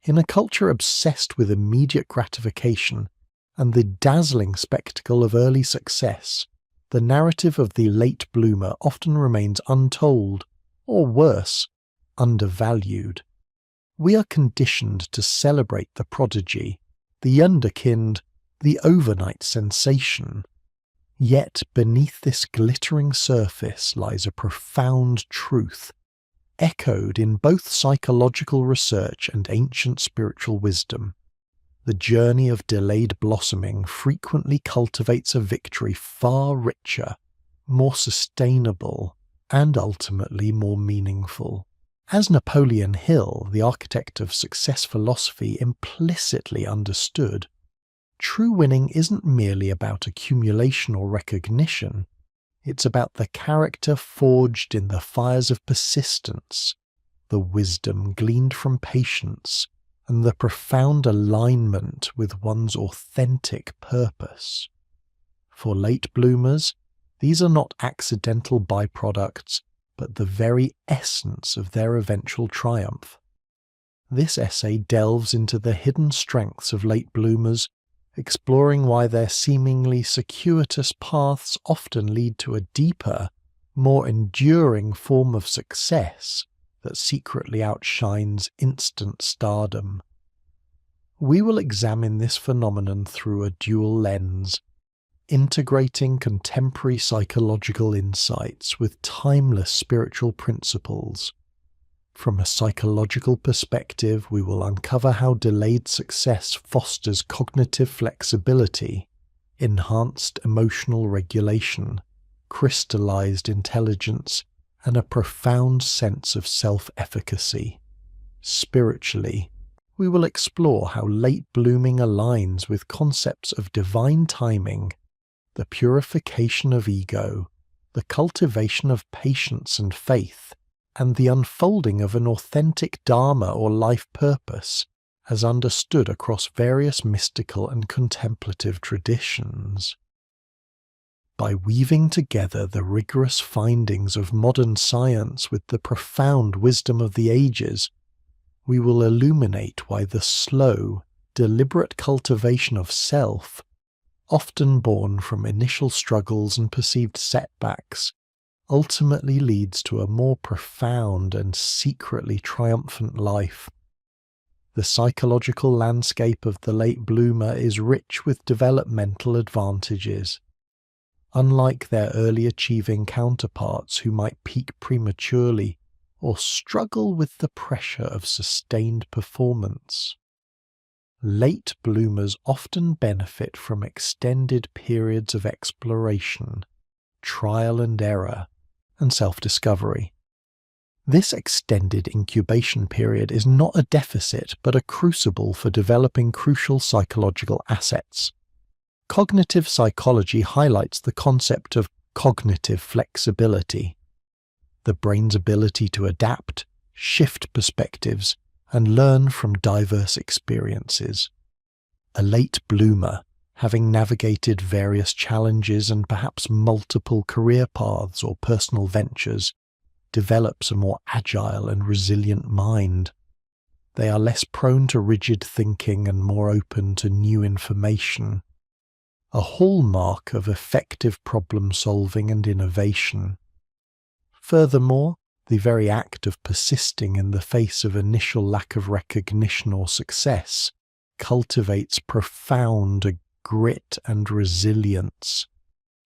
In a culture obsessed with immediate gratification and the dazzling spectacle of early success, the narrative of the late bloomer often remains untold, or worse, undervalued. We are conditioned to celebrate the prodigy, the wunderkind, the overnight sensation. Yet beneath this glittering surface lies a profound truth, echoed in both psychological research and ancient spiritual wisdom. The journey of delayed blossoming frequently cultivates a victory far richer, more sustainable, and ultimately more meaningful. As Napoleon Hill, the architect of success philosophy, implicitly understood, true winning isn't merely about accumulation or recognition. It's about the character forged in the fires of persistence, the wisdom gleaned from patience, and the profound alignment with one's authentic purpose. For late bloomers, these are not accidental byproducts, but the very essence of their eventual triumph. This essay delves into the hidden strengths of late bloomers, exploring why their seemingly circuitous paths often lead to a deeper, more enduring form of success that secretly outshines instant stardom. We will examine this phenomenon through a dual lens, integrating contemporary psychological insights with timeless spiritual principles. From a psychological perspective, we will uncover how delayed success fosters cognitive flexibility, enhanced emotional regulation, crystallized intelligence, and a profound sense of self-efficacy. Spiritually, we will explore how late blooming aligns with concepts of divine timing, the purification of ego, the cultivation of patience and faith, and the unfolding of an authentic dharma or life purpose, as understood across various mystical and contemplative traditions. By weaving together the rigorous findings of modern science with the profound wisdom of the ages, we will illuminate why the slow, deliberate cultivation of self, often born from initial struggles and perceived setbacks, ultimately leads to a more profound and secretly triumphant life. The psychological landscape of the late bloomer is rich with developmental advantages. Unlike their early achieving counterparts who might peak prematurely or struggle with the pressure of sustained performance, late bloomers often benefit from extended periods of exploration, trial and error, and self-discovery. This extended incubation period is not a deficit but a crucible for developing crucial psychological assets. Cognitive psychology highlights the concept of cognitive flexibility, the brain's ability to adapt, shift perspectives, and learn from diverse experiences. A late bloomer, having navigated various challenges and perhaps multiple career paths or personal ventures, develops a more agile and resilient mind. They are less prone to rigid thinking and more open to new information, a hallmark of effective problem-solving and innovation. Furthermore, the very act of persisting in the face of initial lack of recognition or success cultivates profound grit and resilience.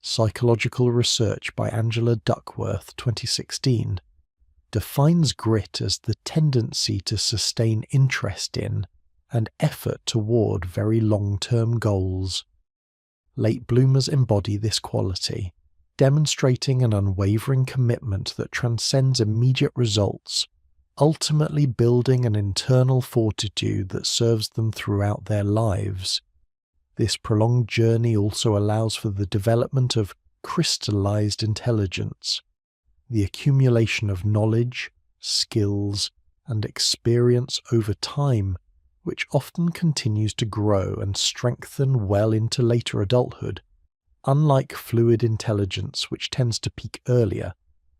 Psychological research by Angela Duckworth, 2016, defines grit as the tendency to sustain interest in and effort toward very long-term goals. Late bloomers embody this quality, demonstrating an unwavering commitment that transcends immediate results, ultimately building an internal fortitude that serves them throughout their lives. This prolonged journey also allows for the development of crystallized intelligence, the accumulation of knowledge, skills, and experience over time, which often continues to grow and strengthen well into later adulthood. Unlike fluid intelligence, which tends to peak earlier,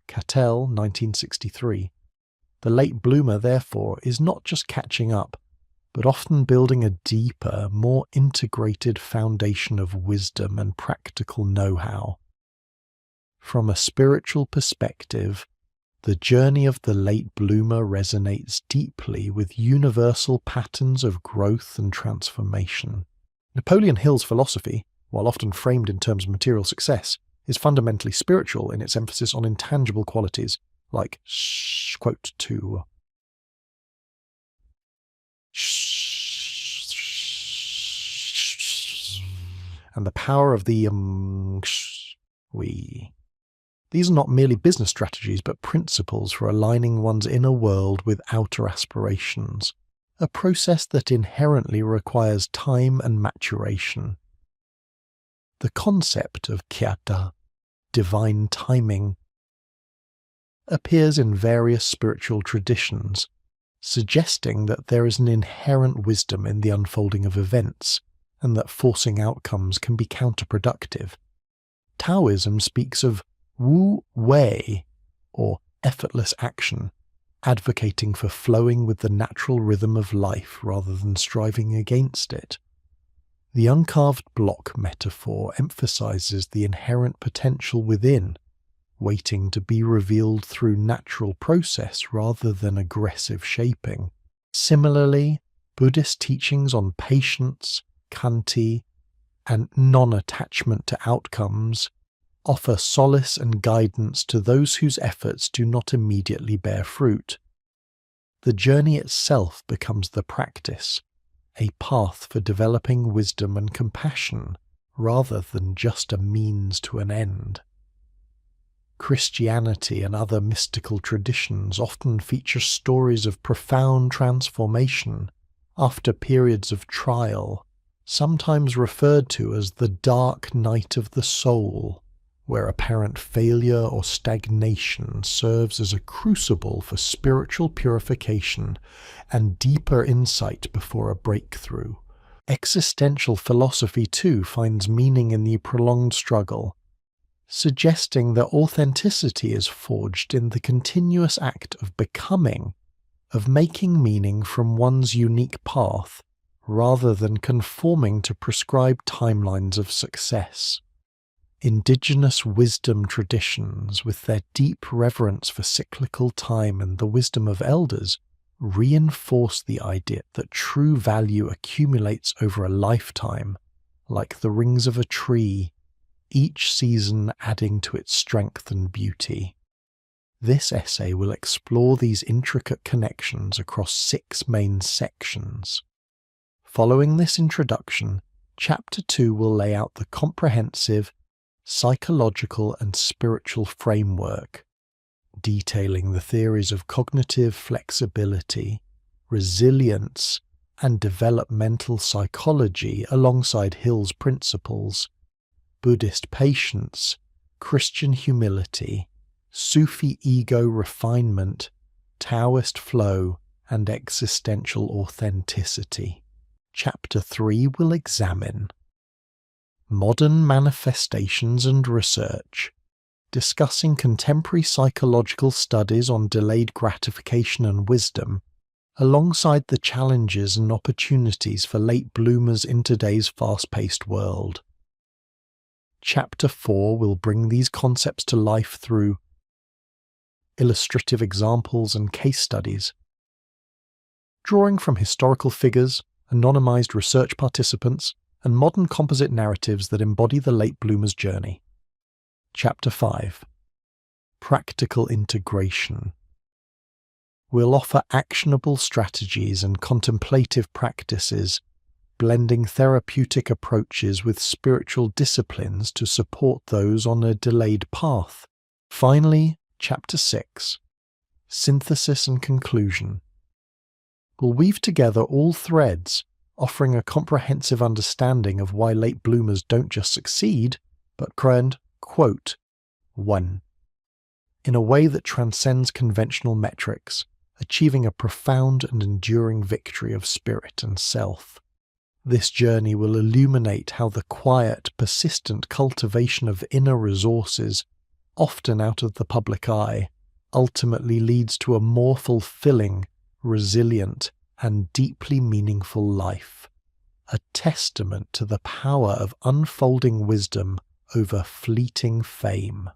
Cattell, 1963, the late bloomer, therefore, is not just catching up, but often building a deeper, more integrated foundation of wisdom and practical know-how. From a spiritual perspective, the journey of the late bloomer resonates deeply with universal patterns of growth and transformation. Napoleon Hill's philosophy, while often framed in terms of material success, is fundamentally spiritual in its emphasis on intangible qualities like quote 2. And the power of the we. These are not merely business strategies, but principles for aligning one's inner world with outer aspirations, a process that inherently requires time and maturation. The concept of kyata, divine timing, appears in various spiritual traditions, suggesting that there is an inherent wisdom in the unfolding of events, and that forcing outcomes can be counterproductive. Taoism speaks of Wu Wei, or effortless action, advocating for flowing with the natural rhythm of life rather than striving against it. The uncarved block metaphor emphasizes the inherent potential within, waiting to be revealed through natural process rather than aggressive shaping. Similarly, Buddhist teachings on patience, khanti, and non-attachment to outcomes offer solace and guidance to those whose efforts do not immediately bear fruit. The journey itself becomes the practice, a path for developing wisdom and compassion, rather than just a means to an end. Christianity and other mystical traditions often feature stories of profound transformation after periods of trial, sometimes referred to as the dark night of the soul, where apparent failure or stagnation serves as a crucible for spiritual purification and deeper insight before a breakthrough. Existential philosophy too finds meaning in the prolonged struggle, suggesting that authenticity is forged in the continuous act of becoming, of making meaning from one's unique path, rather than conforming to prescribed timelines of success. Indigenous wisdom traditions, with their deep reverence for cyclical time and the wisdom of elders, reinforce the idea that true value accumulates over a lifetime, like the rings of a tree, each season adding to its strength and beauty. This essay will explore these intricate connections across 6 main sections. Following this introduction, Chapter 2 will lay out the comprehensive psychological and spiritual framework, detailing the theories of cognitive flexibility, resilience, and developmental psychology alongside Hill's principles, Buddhist patience, Christian humility, Sufi ego refinement, Taoist flow, and existential authenticity. Chapter 3 will examine modern manifestations and research, discussing contemporary psychological studies on delayed gratification and wisdom, alongside the challenges and opportunities for late bloomers in today's fast-paced world. Chapter 4 will bring these concepts to life through illustrative examples and case studies, drawing from historical figures, anonymized research participants, and modern composite narratives that embody the late bloomer's journey. Chapter 5. Practical integration. We'll offer actionable strategies and contemplative practices, blending therapeutic approaches with spiritual disciplines to support those on a delayed path. Finally, Chapter 6. Synthesis and conclusion. We'll weave together all threads, offering a comprehensive understanding of why late bloomers don't just succeed, but quote, 1. In a way that transcends conventional metrics, achieving a profound and enduring victory of spirit and self. This journey will illuminate how the quiet, persistent cultivation of inner resources, often out of the public eye, ultimately leads to a more fulfilling, resilient, and deeply meaningful life, a testament to the power of unfolding wisdom over fleeting fame.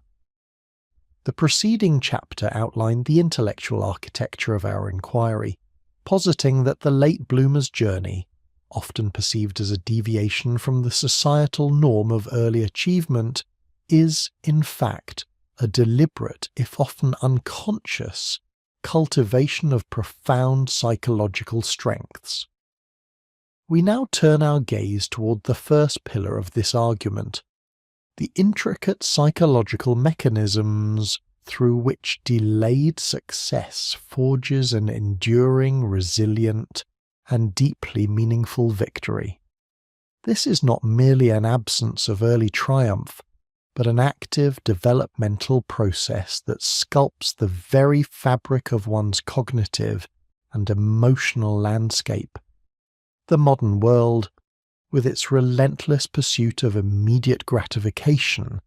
The preceding chapter outlined the intellectual architecture of our inquiry, positing that the late bloomer's journey, often perceived as a deviation from the societal norm of early achievement, is, in fact, a deliberate, if often unconscious, cultivation of profound psychological strengths. We now turn our gaze toward the first pillar of this argument, the intricate psychological mechanisms through which delayed success forges an enduring, resilient, and deeply meaningful victory. This is not merely an absence of early triumph, but an active developmental process that sculpts the very fabric of one's cognitive and emotional landscape. The modern world, with its relentless pursuit of immediate gratification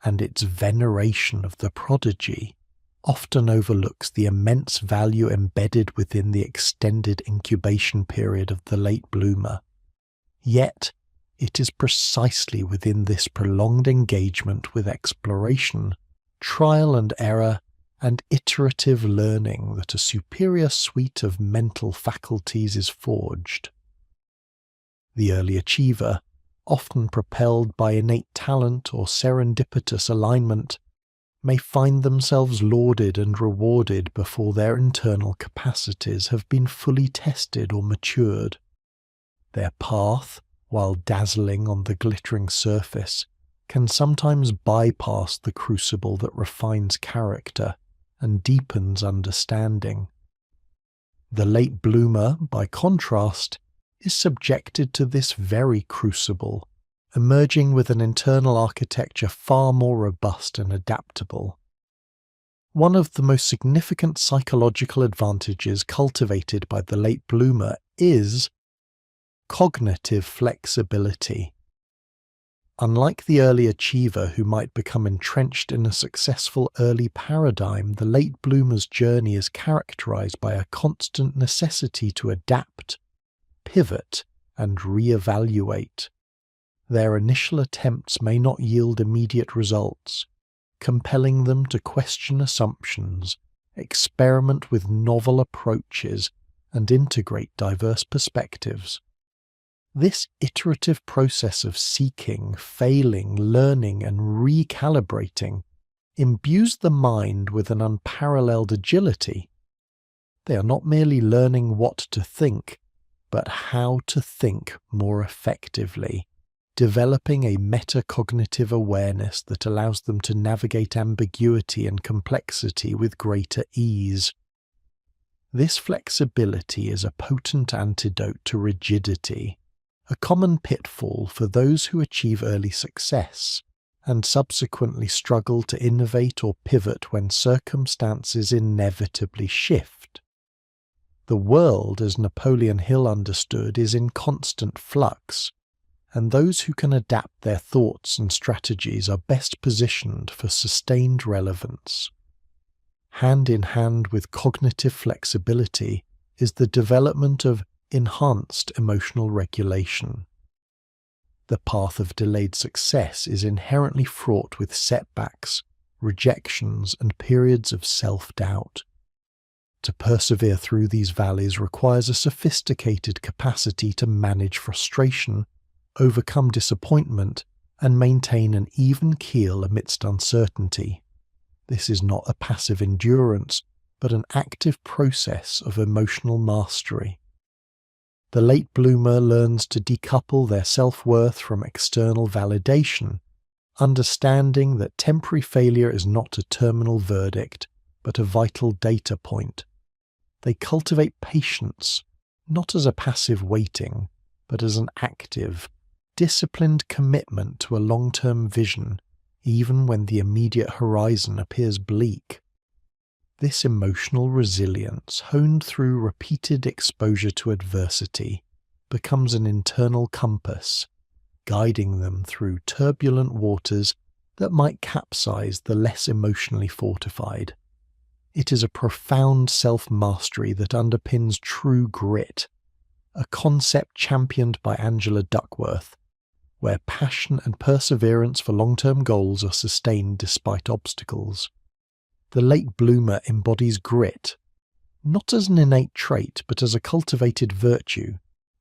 and its veneration of the prodigy, often overlooks the immense value embedded within the extended incubation period of the late bloomer. Yet, it is precisely within this prolonged engagement with exploration, trial and error, and iterative learning that a superior suite of mental faculties is forged. The early achiever, often propelled by innate talent or serendipitous alignment, may find themselves lauded and rewarded before their internal capacities have been fully tested or matured. Their path, while dazzling on the glittering surface, can sometimes bypass the crucible that refines character and deepens understanding. The late bloomer, by contrast, is subjected to this very crucible, emerging with an internal architecture far more robust and adaptable. One of the most significant psychological advantages cultivated by the late bloomer is cognitive flexibility. Unlike the early achiever who might become entrenched in a successful early paradigm, the late bloomer's journey is characterized by a constant necessity to adapt, pivot, and reevaluate. Their initial attempts may not yield immediate results, compelling them to question assumptions, experiment with novel approaches, and integrate diverse perspectives. This iterative process of seeking, failing, learning, and recalibrating imbues the mind with an unparalleled agility. They are not merely learning what to think, but how to think more effectively, developing a metacognitive awareness that allows them to navigate ambiguity and complexity with greater ease. This flexibility is a potent antidote to rigidity, a common pitfall for those who achieve early success and subsequently struggle to innovate or pivot when circumstances inevitably shift. The world, as Napoleon Hill understood, is in constant flux, and those who can adapt their thoughts and strategies are best positioned for sustained relevance. Hand in hand with cognitive flexibility is the development of enhanced emotional regulation. The path of delayed success is inherently fraught with setbacks, rejections, and periods of self-doubt. To persevere through these valleys requires a sophisticated capacity to manage frustration, overcome disappointment, and maintain an even keel amidst uncertainty. This is not a passive endurance, but an active process of emotional mastery. The late bloomer learns to decouple their self-worth from external validation, understanding that temporary failure is not a terminal verdict, but a vital data point. They cultivate patience, not as a passive waiting, but as an active, disciplined commitment to a long-term vision, even when the immediate horizon appears bleak. This emotional resilience, honed through repeated exposure to adversity, becomes an internal compass, guiding them through turbulent waters that might capsize the less emotionally fortified. It is a profound self-mastery that underpins true grit, a concept championed by Angela Duckworth, where passion and perseverance for long-term goals are sustained despite obstacles. The late bloomer embodies grit, not as an innate trait but as a cultivated virtue,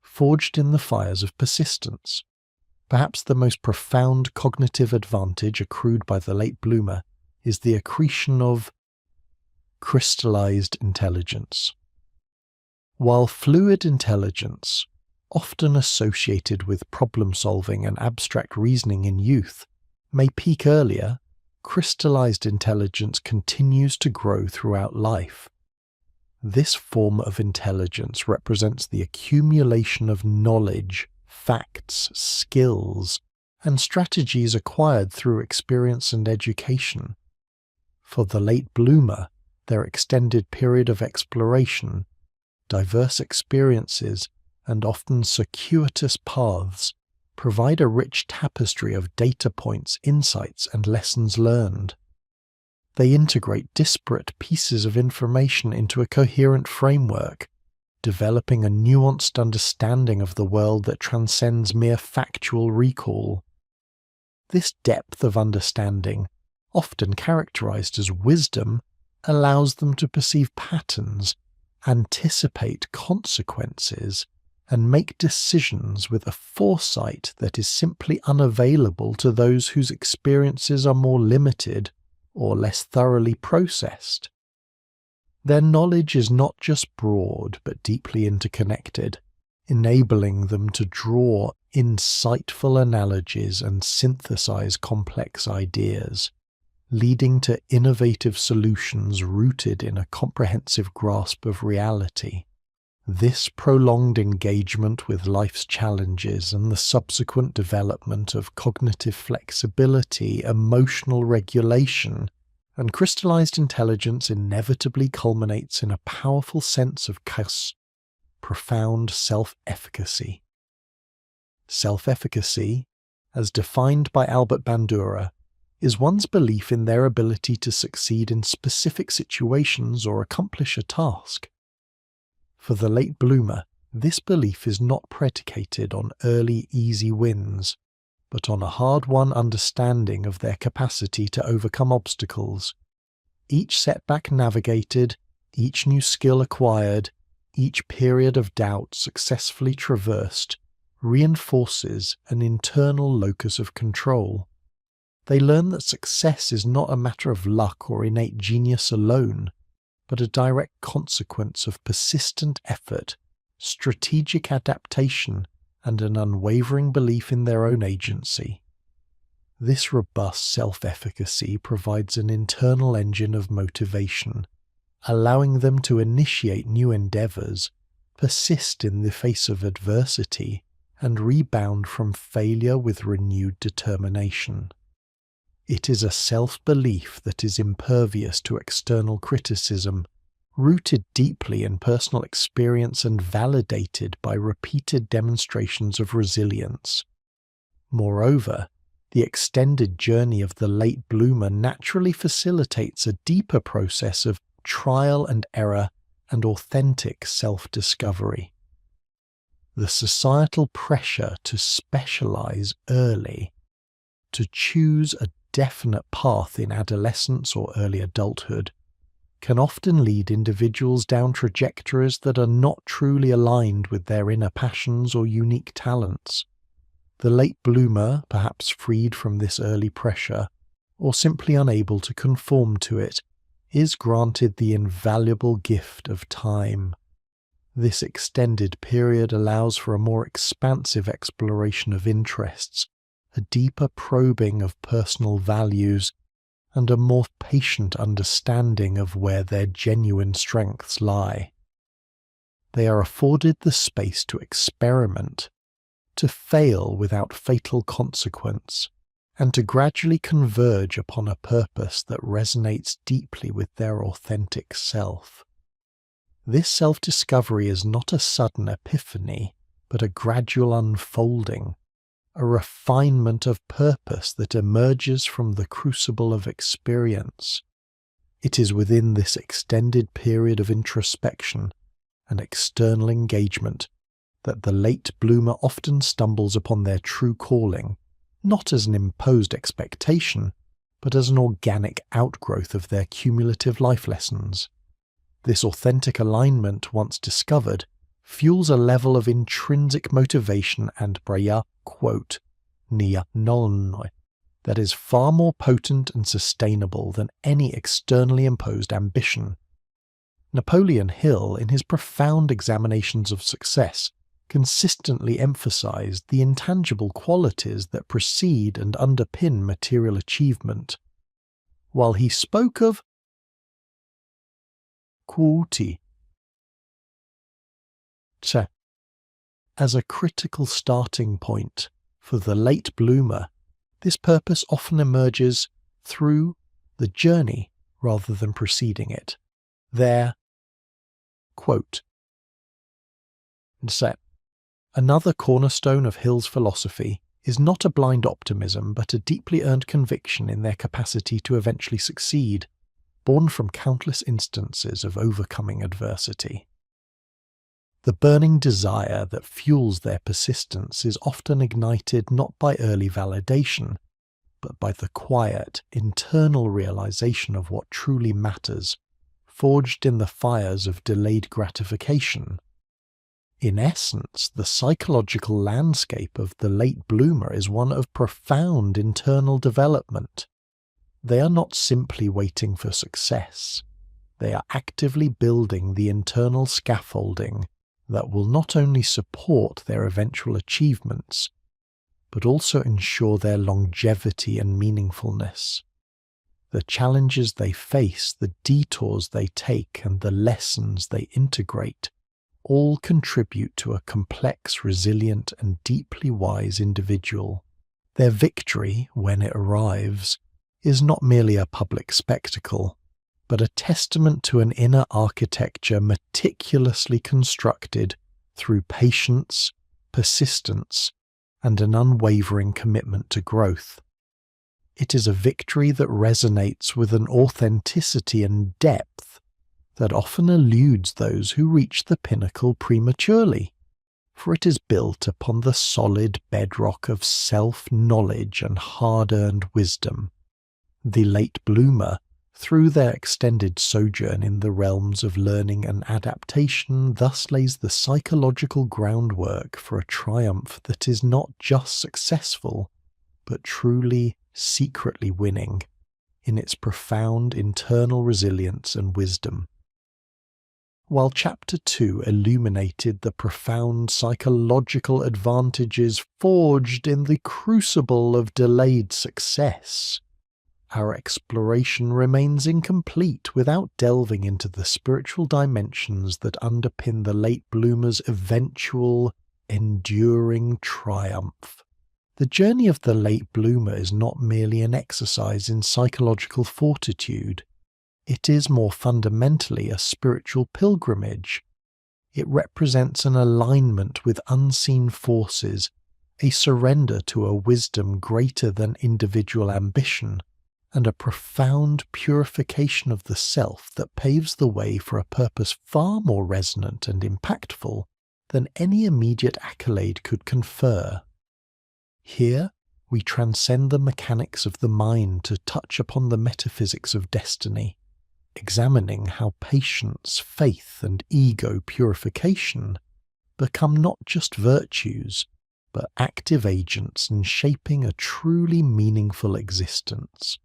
forged in the fires of persistence. Perhaps the most profound cognitive advantage accrued by the late bloomer is the accretion of crystallized intelligence. While fluid intelligence, often associated with problem-solving and abstract reasoning in youth, may peak earlier, crystallized intelligence continues to grow throughout life. This form of intelligence represents the accumulation of knowledge, facts, skills, and strategies acquired through experience and education. For the late bloomer, their extended period of exploration, diverse experiences, and often circuitous paths provide a rich tapestry of data points, insights, and lessons learned. They integrate disparate pieces of information into a coherent framework, developing a nuanced understanding of the world that transcends mere factual recall. This depth of understanding, often characterized as wisdom, allows them to perceive patterns, anticipate consequences, and make decisions with a foresight that is simply unavailable to those whose experiences are more limited or less thoroughly processed. Their knowledge is not just broad but deeply interconnected, enabling them to draw insightful analogies and synthesize complex ideas, leading to innovative solutions rooted in a comprehensive grasp of reality. This prolonged engagement with life's challenges and the subsequent development of cognitive flexibility, emotional regulation, and crystallized intelligence inevitably culminates in a powerful sense of profound self-efficacy. Self-efficacy, as defined by Albert Bandura, is one's belief in their ability to succeed in specific situations or accomplish a task. For the late bloomer, this belief is not predicated on early easy wins, but on a hard-won understanding of their capacity to overcome obstacles. Each setback navigated, each new skill acquired, each period of doubt successfully traversed, reinforces an internal locus of control. They learn that success is not a matter of luck or innate genius alone, but a direct consequence of persistent effort, strategic adaptation, and an unwavering belief in their own agency. This robust self-efficacy provides an internal engine of motivation, allowing them to initiate new endeavors, persist in the face of adversity, and rebound from failure with renewed determination. It is a self-belief that is impervious to external criticism, rooted deeply in personal experience and validated by repeated demonstrations of resilience. Moreover, the extended journey of the late bloomer naturally facilitates a deeper process of trial and error and authentic self-discovery. The societal pressure to specialize early, to choose a definite path in adolescence or early adulthood, can often lead individuals down trajectories that are not truly aligned with their inner passions or unique talents. The late bloomer, perhaps freed from this early pressure, or simply unable to conform to it, is granted the invaluable gift of time. This extended period allows for a more expansive exploration of interests, a deeper probing of personal values, and a more patient understanding of where their genuine strengths lie. They are afforded the space to experiment, to fail without fatal consequence, and to gradually converge upon a purpose that resonates deeply with their authentic self. This self-discovery is not a sudden epiphany, but a gradual unfolding, a refinement of purpose that emerges from the crucible of experience. It is within this extended period of introspection and external engagement that the late bloomer often stumbles upon their true calling, not as an imposed expectation, but as an organic outgrowth of their cumulative life lessons. This authentic alignment, once discovered, fuels a level of intrinsic motivation and praya, quote, nia nolnoi, that is far more potent and sustainable than any externally imposed ambition. Napoleon Hill, in his profound examinations of success, consistently emphasized the intangible qualities that precede and underpin material achievement. While he spoke of kuti as a critical starting point for the late bloomer, this purpose often emerges through the journey rather than preceding it. Their quote, another cornerstone of Hill's philosophy is not a blind optimism but a deeply earned conviction in their capacity to eventually succeed, born from countless instances of overcoming adversity. The burning desire that fuels their persistence is often ignited not by early validation, but by the quiet, internal realization of what truly matters, forged in the fires of delayed gratification. In essence, the psychological landscape of the late bloomer is one of profound internal development. They are not simply waiting for success. They are actively building the internal scaffolding that will not only support their eventual achievements, but also ensure their longevity and meaningfulness. The challenges they face, the detours they take, and the lessons they integrate all contribute to a complex, resilient, and deeply wise individual. Their victory, when it arrives, is not merely a public spectacle, but a testament to an inner architecture meticulously constructed through patience, persistence, and an unwavering commitment to growth. It is a victory that resonates with an authenticity and depth that often eludes those who reach the pinnacle prematurely, for it is built upon the solid bedrock of self-knowledge and hard-earned wisdom. The late bloomer, through their extended sojourn in the realms of learning and adaptation, thus lays the psychological groundwork for a triumph that is not just successful, but truly, secretly winning in its profound internal resilience and wisdom. While Chapter 2 illuminated the profound psychological advantages forged in the crucible of delayed success, our exploration remains incomplete without delving into the spiritual dimensions that underpin the late bloomer's eventual, enduring triumph. The journey of the late bloomer is not merely an exercise in psychological fortitude. It is more fundamentally a spiritual pilgrimage. It represents an alignment with unseen forces, a surrender to a wisdom greater than individual ambition, and a profound purification of the self that paves the way for a purpose far more resonant and impactful than any immediate accolade could confer. Here, we transcend the mechanics of the mind to touch upon the metaphysics of destiny, examining how patience, faith, and ego purification become not just virtues, but active agents in shaping a truly meaningful existence.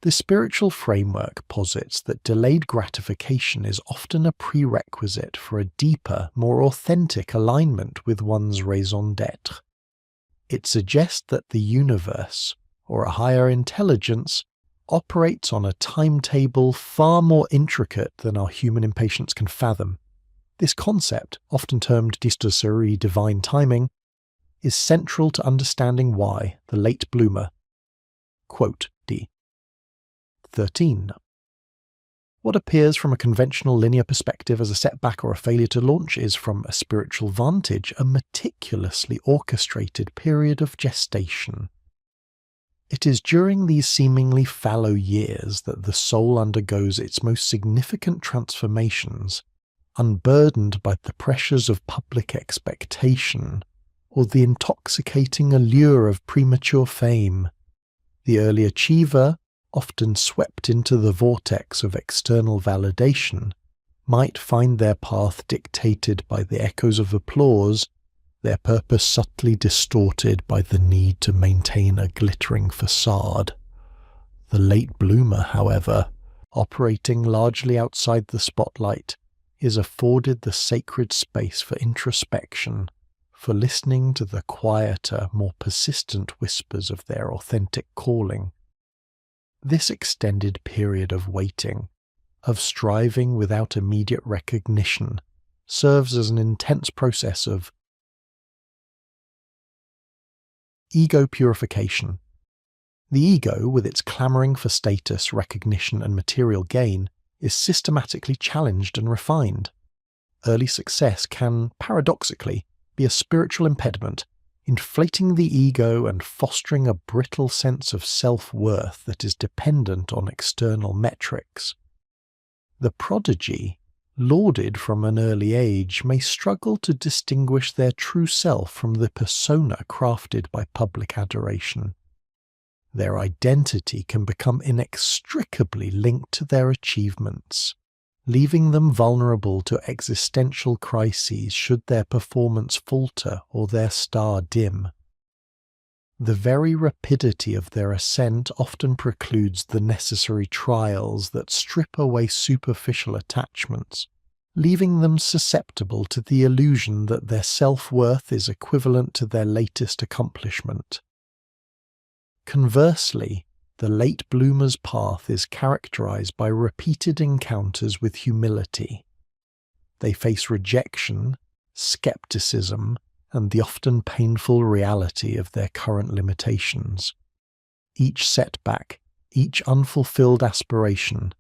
The spiritual framework posits that delayed gratification is often a prerequisite for a deeper, more authentic alignment with one's raison d'être. It suggests that the universe, or a higher intelligence, operates on a timetable far more intricate than our human impatience can fathom. This concept, often termed distorsione divine timing, is central to understanding why the late bloomer, quote D. 13. What appears from a conventional linear perspective as a setback or a failure to launch is, from a spiritual vantage, a meticulously orchestrated period of gestation. It is during these seemingly fallow years that the soul undergoes its most significant transformations, unburdened by the pressures of public expectation or the intoxicating allure of premature fame. The early achiever, often swept into the vortex of external validation, might find their path dictated by the echoes of applause, their purpose subtly distorted by the need to maintain a glittering facade. The late bloomer, however, operating largely outside the spotlight, is afforded the sacred space for introspection, for listening to the quieter, more persistent whispers of their authentic calling. This extended period of waiting, of striving without immediate recognition, serves as an intense process of ego purification. The ego, with its clamouring for status, recognition, and material gain, is systematically challenged and refined. Early success can, paradoxically, be a spiritual impediment, inflating the ego and fostering a brittle sense of self-worth that is dependent on external metrics. The prodigy, lauded from an early age, may struggle to distinguish their true self from the persona crafted by public adoration. Their identity can become inextricably linked to their achievements, leaving them vulnerable to existential crises should their performance falter or their star dim. The very rapidity of their ascent often precludes the necessary trials that strip away superficial attachments, leaving them susceptible to the illusion that their self-worth is equivalent to their latest accomplishment. Conversely, the late bloomer's path is characterized by repeated encounters with humility. They face rejection, skepticism, and the often painful reality of their current limitations. Each setback, each unfulfilled aspiration,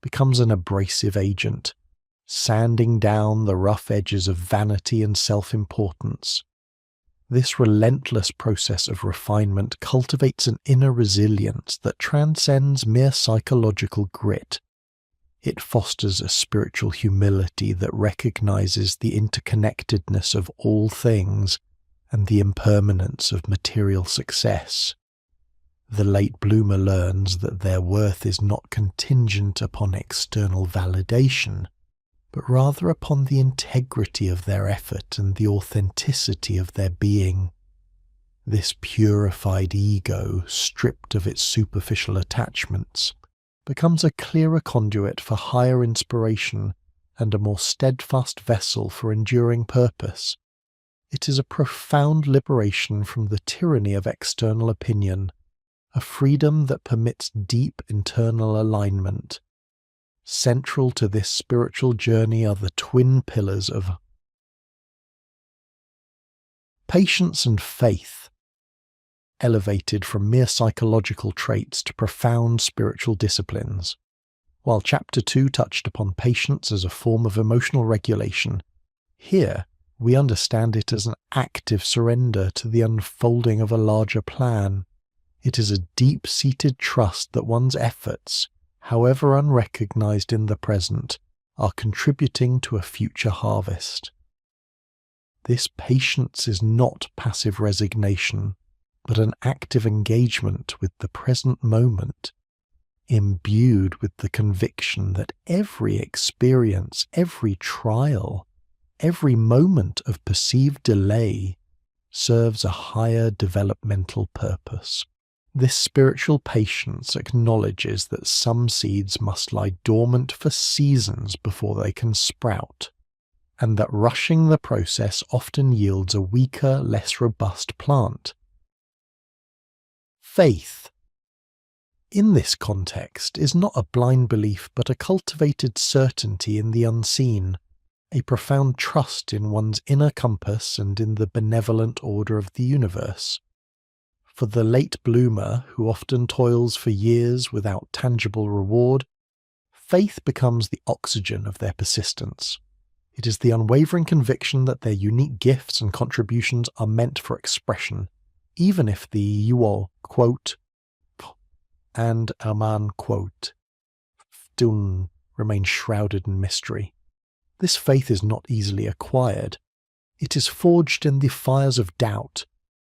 becomes an abrasive agent, sanding down the rough edges of vanity and self-importance. This relentless process of refinement cultivates an inner resilience that transcends mere psychological grit. It fosters a spiritual humility that recognizes the interconnectedness of all things and the impermanence of material success. The late bloomer learns that their worth is not contingent upon external validation, but rather upon the integrity of their effort and the authenticity of their being. This purified ego, stripped of its superficial attachments, becomes a clearer conduit for higher inspiration and a more steadfast vessel for enduring purpose. It is a profound liberation from the tyranny of external opinion, a freedom that permits deep internal alignment. Central to this spiritual journey are the twin pillars of patience and faith, elevated from mere psychological traits to profound spiritual disciplines. While Chapter 2 touched upon patience as a form of emotional regulation, here we understand it as an active surrender to the unfolding of a larger plan. It is a deep-seated trust that one's efforts, however unrecognized in the present, are contributing to a future harvest. This patience is not passive resignation, but an active engagement with the present moment, imbued with the conviction that every experience, every trial, every moment of perceived delay serves a higher developmental purpose. This spiritual patience acknowledges that some seeds must lie dormant for seasons before they can sprout, and that rushing the process often yields a weaker, less robust plant. Faith, in this context, is not a blind belief but a cultivated certainty in the unseen, a profound trust in one's inner compass and in the benevolent order of the universe. For the late bloomer, who often toils for years without tangible reward, faith becomes the oxygen of their persistence. It is the unwavering conviction that their unique gifts and contributions are meant for expression, even if the quote, and Aman quote, still remain shrouded in mystery. This faith is not easily acquired. It is forged in the fires of doubt,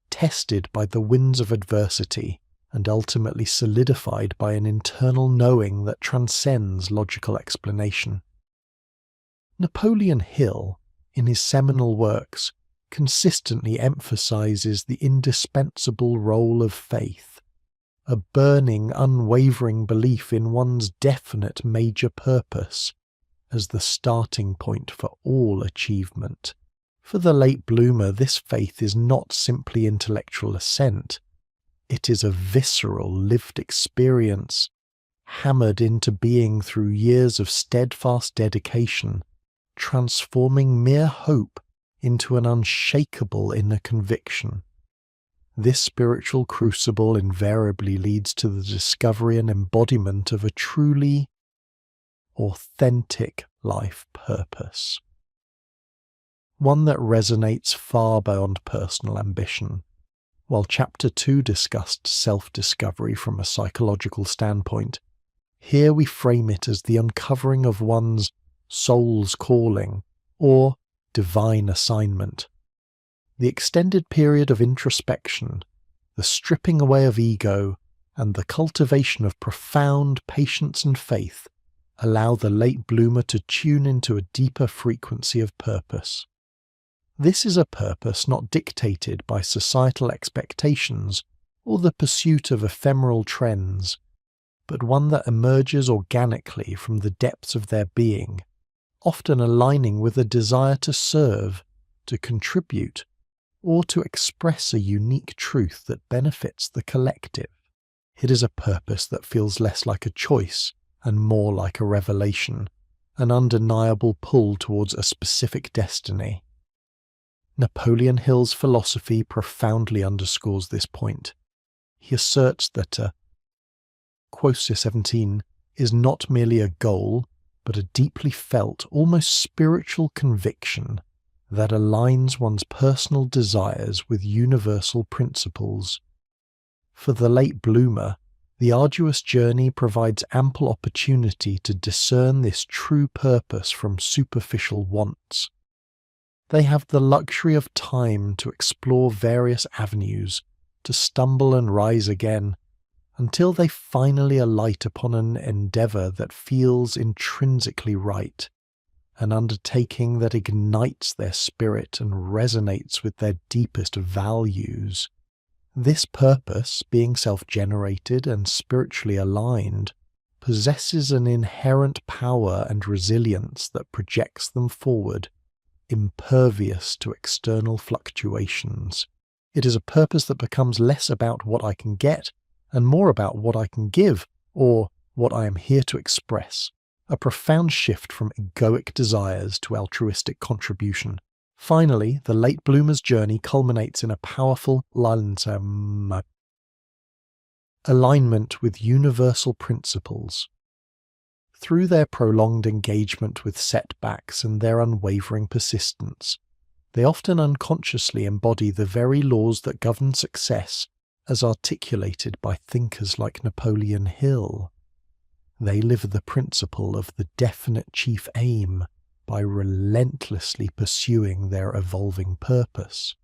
tested by the winds of adversity, and ultimately solidified by an internal knowing that transcends logical explanation. Napoleon Hill, in his seminal works, consistently emphasizes the indispensable role of faith, a burning, unwavering belief in one's definite major purpose, as the starting point for all achievement. For the late bloomer, this faith is not simply intellectual assent. It is a visceral, lived experience, hammered into being through years of steadfast dedication, transforming mere hope into an unshakable inner conviction. This spiritual crucible invariably leads to the discovery and embodiment of a truly authentic life purpose, one that resonates far beyond personal ambition. While Chapter 2 discussed self-discovery from a psychological standpoint, here we frame it as the uncovering of one's soul's calling, or divine assignment. The extended period of introspection, the stripping away of ego, and the cultivation of profound patience and faith allow the late bloomer to tune into a deeper frequency of purpose. This is a purpose not dictated by societal expectations or the pursuit of ephemeral trends, but one that emerges organically from the depths of their being, often aligning with a desire to serve, to contribute, or to express a unique truth that benefits the collective. It is a purpose that feels less like a choice and more like a revelation, an undeniable pull towards a specific destiny. Napoleon Hill's philosophy profoundly underscores this point. He asserts that Quosis 17 is not merely a goal, but a deeply felt, almost spiritual conviction that aligns one's personal desires with universal principles. For the late bloomer, the arduous journey provides ample opportunity to discern this true purpose from superficial wants. They have the luxury of time to explore various avenues, to stumble and rise again, until they finally alight upon an endeavour that feels intrinsically right, an undertaking that ignites their spirit and resonates with their deepest values. This purpose, being self-generated and spiritually aligned, possesses an inherent power and resilience that projects them forward, impervious to external fluctuations. It is a purpose that becomes less about what I can get and more about what I can give, or what I am here to express. A profound shift from egoic desires to altruistic contribution. Finally, the late bloomer's journey culminates in a powerful alignment with universal principles. Through their prolonged engagement with setbacks and their unwavering persistence, they often unconsciously embody the very laws that govern success as articulated by thinkers like Napoleon Hill. They live the principle of the definite chief aim by relentlessly pursuing their evolving purpose.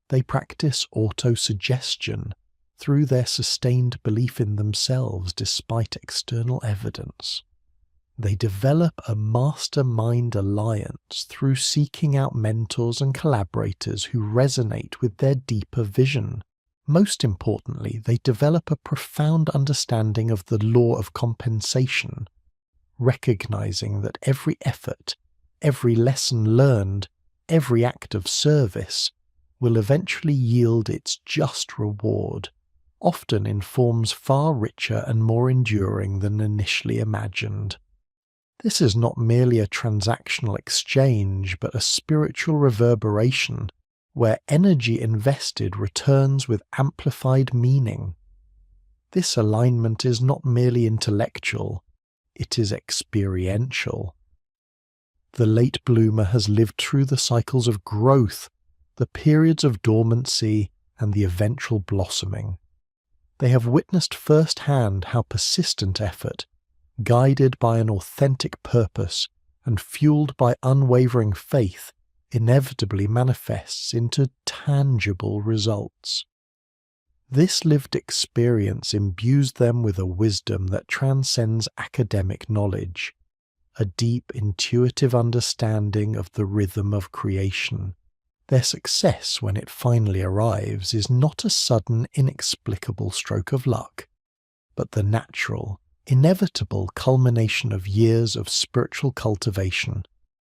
They practice autosuggestion through their sustained belief in themselves despite external evidence. They develop a mastermind alliance through seeking out mentors and collaborators who resonate with their deeper vision. Most importantly, they develop a profound understanding of the law of compensation, recognizing that every effort, every lesson learned, every act of service will eventually yield its just reward, often in forms far richer and more enduring than initially imagined. This is not merely a transactional exchange, but a spiritual reverberation where energy invested returns with amplified meaning. This alignment is not merely intellectual, it is experiential. The late bloomer has lived through the cycles of growth, the periods of dormancy, and the eventual blossoming. They have witnessed firsthand how persistent effort, guided by an authentic purpose and fueled by unwavering faith, inevitably manifests into tangible results. This lived experience imbues them with a wisdom that transcends academic knowledge, a deep intuitive understanding of the rhythm of creation. Their success, when it finally arrives, is not a sudden, inexplicable stroke of luck, but the natural, inevitable culmination of years of spiritual cultivation,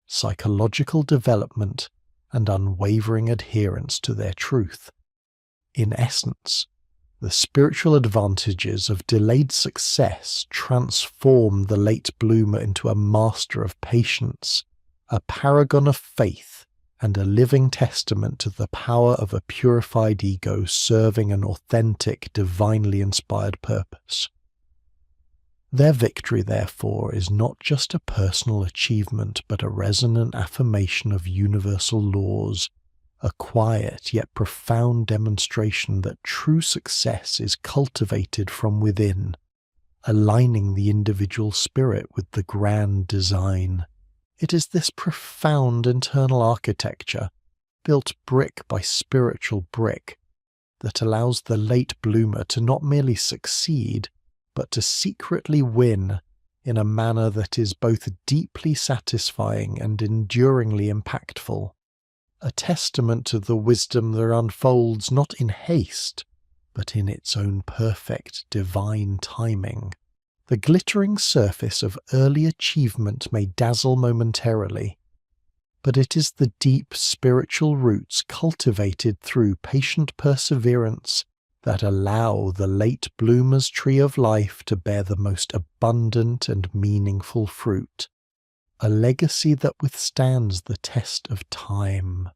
psychological development, and unwavering adherence to their truth. In essence, the spiritual advantages of delayed success transform the late bloomer into a master of patience, a paragon of faith, and a living testament to the power of a purified ego serving an authentic, divinely inspired purpose. Their victory, therefore, is not just a personal achievement, but a resonant affirmation of universal laws, a quiet yet profound demonstration that true success is cultivated from within, aligning the individual spirit with the grand design. It is this profound internal architecture, built brick by spiritual brick, that allows the late bloomer to not merely succeed, but to secretly win in a manner that is both deeply satisfying and enduringly impactful. A testament to the wisdom that unfolds not in haste, but in its own perfect divine timing. The glittering surface of early achievement may dazzle momentarily, but it is the deep spiritual roots cultivated through patient perseverance that allow the late bloomer's tree of life to bear the most abundant and meaningful fruit, a legacy that withstands the test of time.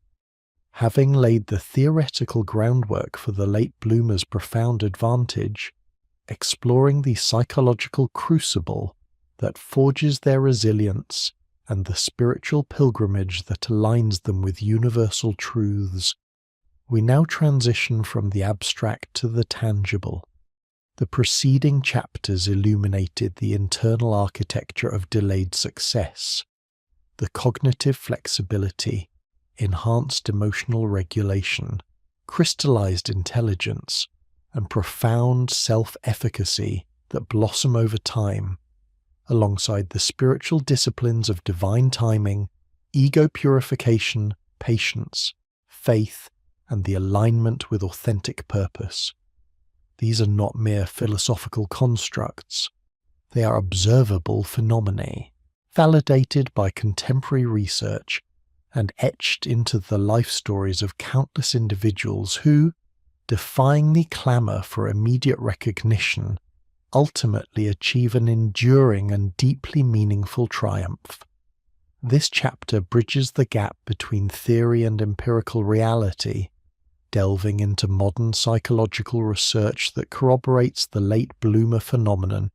Having laid the theoretical groundwork for the late bloomer's profound advantage, exploring the psychological crucible that forges their resilience and the spiritual pilgrimage that aligns them with universal truths, we now transition from the abstract to the tangible. The preceding chapters illuminated the internal architecture of delayed success, the cognitive flexibility, enhanced emotional regulation, crystallized intelligence, and profound self-efficacy that blossom over time, alongside the spiritual disciplines of divine timing, ego purification, patience, faith, and the alignment with authentic purpose. These are not mere philosophical constructs. They are observable phenomena, validated by contemporary research and etched into the life stories of countless individuals who, defying the clamour for immediate recognition, ultimately achieve an enduring and deeply meaningful triumph. This chapter bridges the gap between theory and empirical reality, delving into modern psychological research that corroborates the late bloomer phenomenon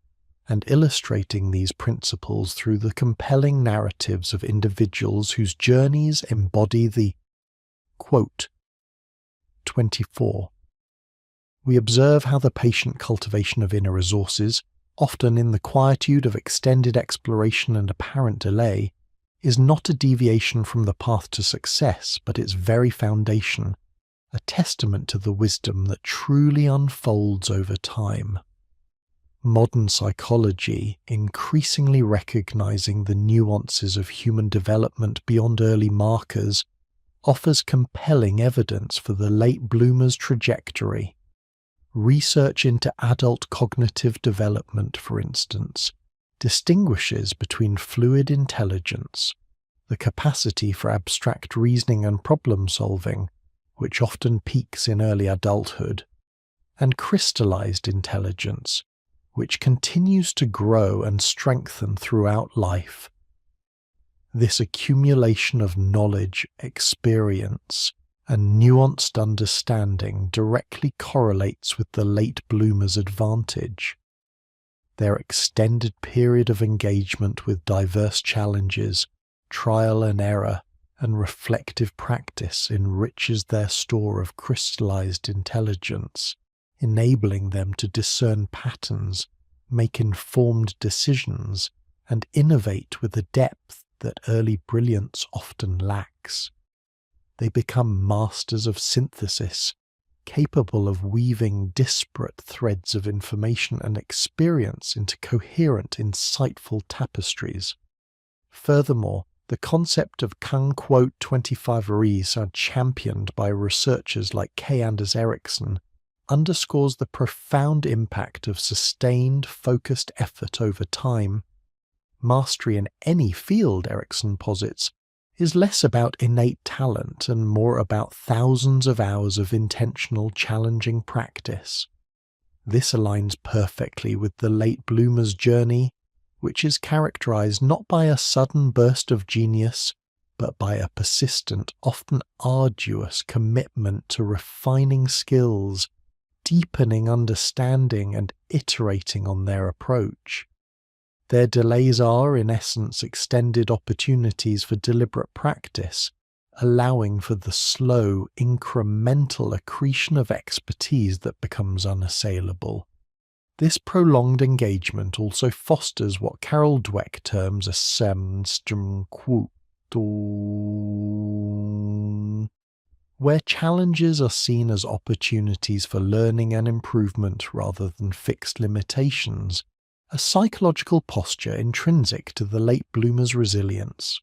and illustrating these principles through the compelling narratives of individuals whose journeys embody the quote. 24. We observe how the patient cultivation of inner resources, often in the quietude of extended exploration and apparent delay, is not a deviation from the path to success, but its very foundation, a testament to the wisdom that truly unfolds over time. Modern psychology, increasingly recognizing the nuances of human development beyond early markers, offers compelling evidence for the late bloomer's trajectory. Research into adult cognitive development, for instance, distinguishes between fluid intelligence, the capacity for abstract reasoning and problem-solving, which often peaks in early adulthood, and crystallized intelligence, which continues to grow and strengthen throughout life. This accumulation of knowledge, experience, and nuanced understanding directly correlates with the late bloomer's advantage. Their extended period of engagement with diverse challenges, trial and error, and reflective practice enriches their store of crystallized intelligence, enabling them to discern patterns, make informed decisions, and innovate with a depth that early brilliance often lacks. They become masters of synthesis, capable of weaving disparate threads of information and experience into coherent, insightful tapestries. Furthermore, the concept of quote 25 are championed by researchers like K. Anders Ericsson underscores the profound impact of sustained, focused effort over time. Mastery in any field, Ericsson posits, is less about innate talent and more about thousands of hours of intentional, challenging practice. This aligns perfectly with the late bloomer's journey, which is characterized not by a sudden burst of genius, but by a persistent, often arduous commitment to refining skills, deepening understanding, and iterating on their approach. Their delays are, in essence, extended opportunities for deliberate practice, allowing for the slow, incremental accretion of expertise that becomes unassailable. This prolonged engagement also fosters what Carol Dweck terms a Samströmquote, where challenges are seen as opportunities for learning and improvement rather than fixed limitations, a psychological posture intrinsic to the late bloomer's resilience.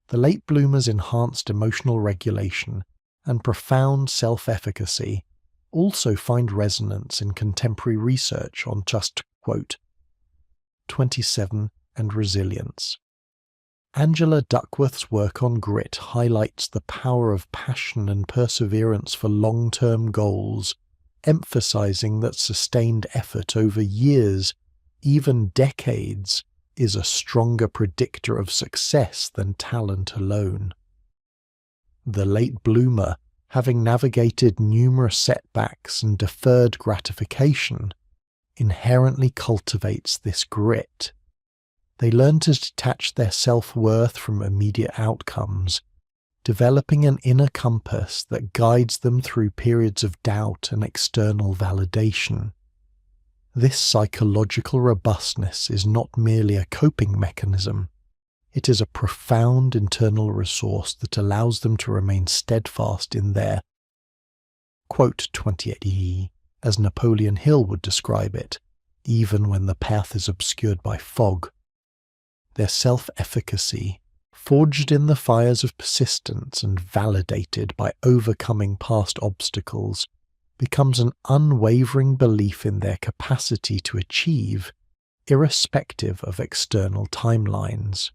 The late bloomer's enhanced emotional regulation and profound self-efficacy also find resonance in contemporary research on just, quote, 27 and resilience. Angela Duckworth's work on grit highlights the power of passion and perseverance for long-term goals, emphasizing that sustained effort over years, even decades, is a stronger predictor of success than talent alone. The late bloomer, having navigated numerous setbacks and deferred gratification, inherently cultivates this grit. They learn to detach their self-worth from immediate outcomes, developing an inner compass that guides them through periods of doubt and external validation. This psychological robustness is not merely a coping mechanism. It is a profound internal resource that allows them to remain steadfast in their, quote 28, as Napoleon Hill would describe it, even when the path is obscured by fog. Their self-efficacy, forged in the fires of persistence and validated by overcoming past obstacles, becomes an unwavering belief in their capacity to achieve, irrespective of external timelines.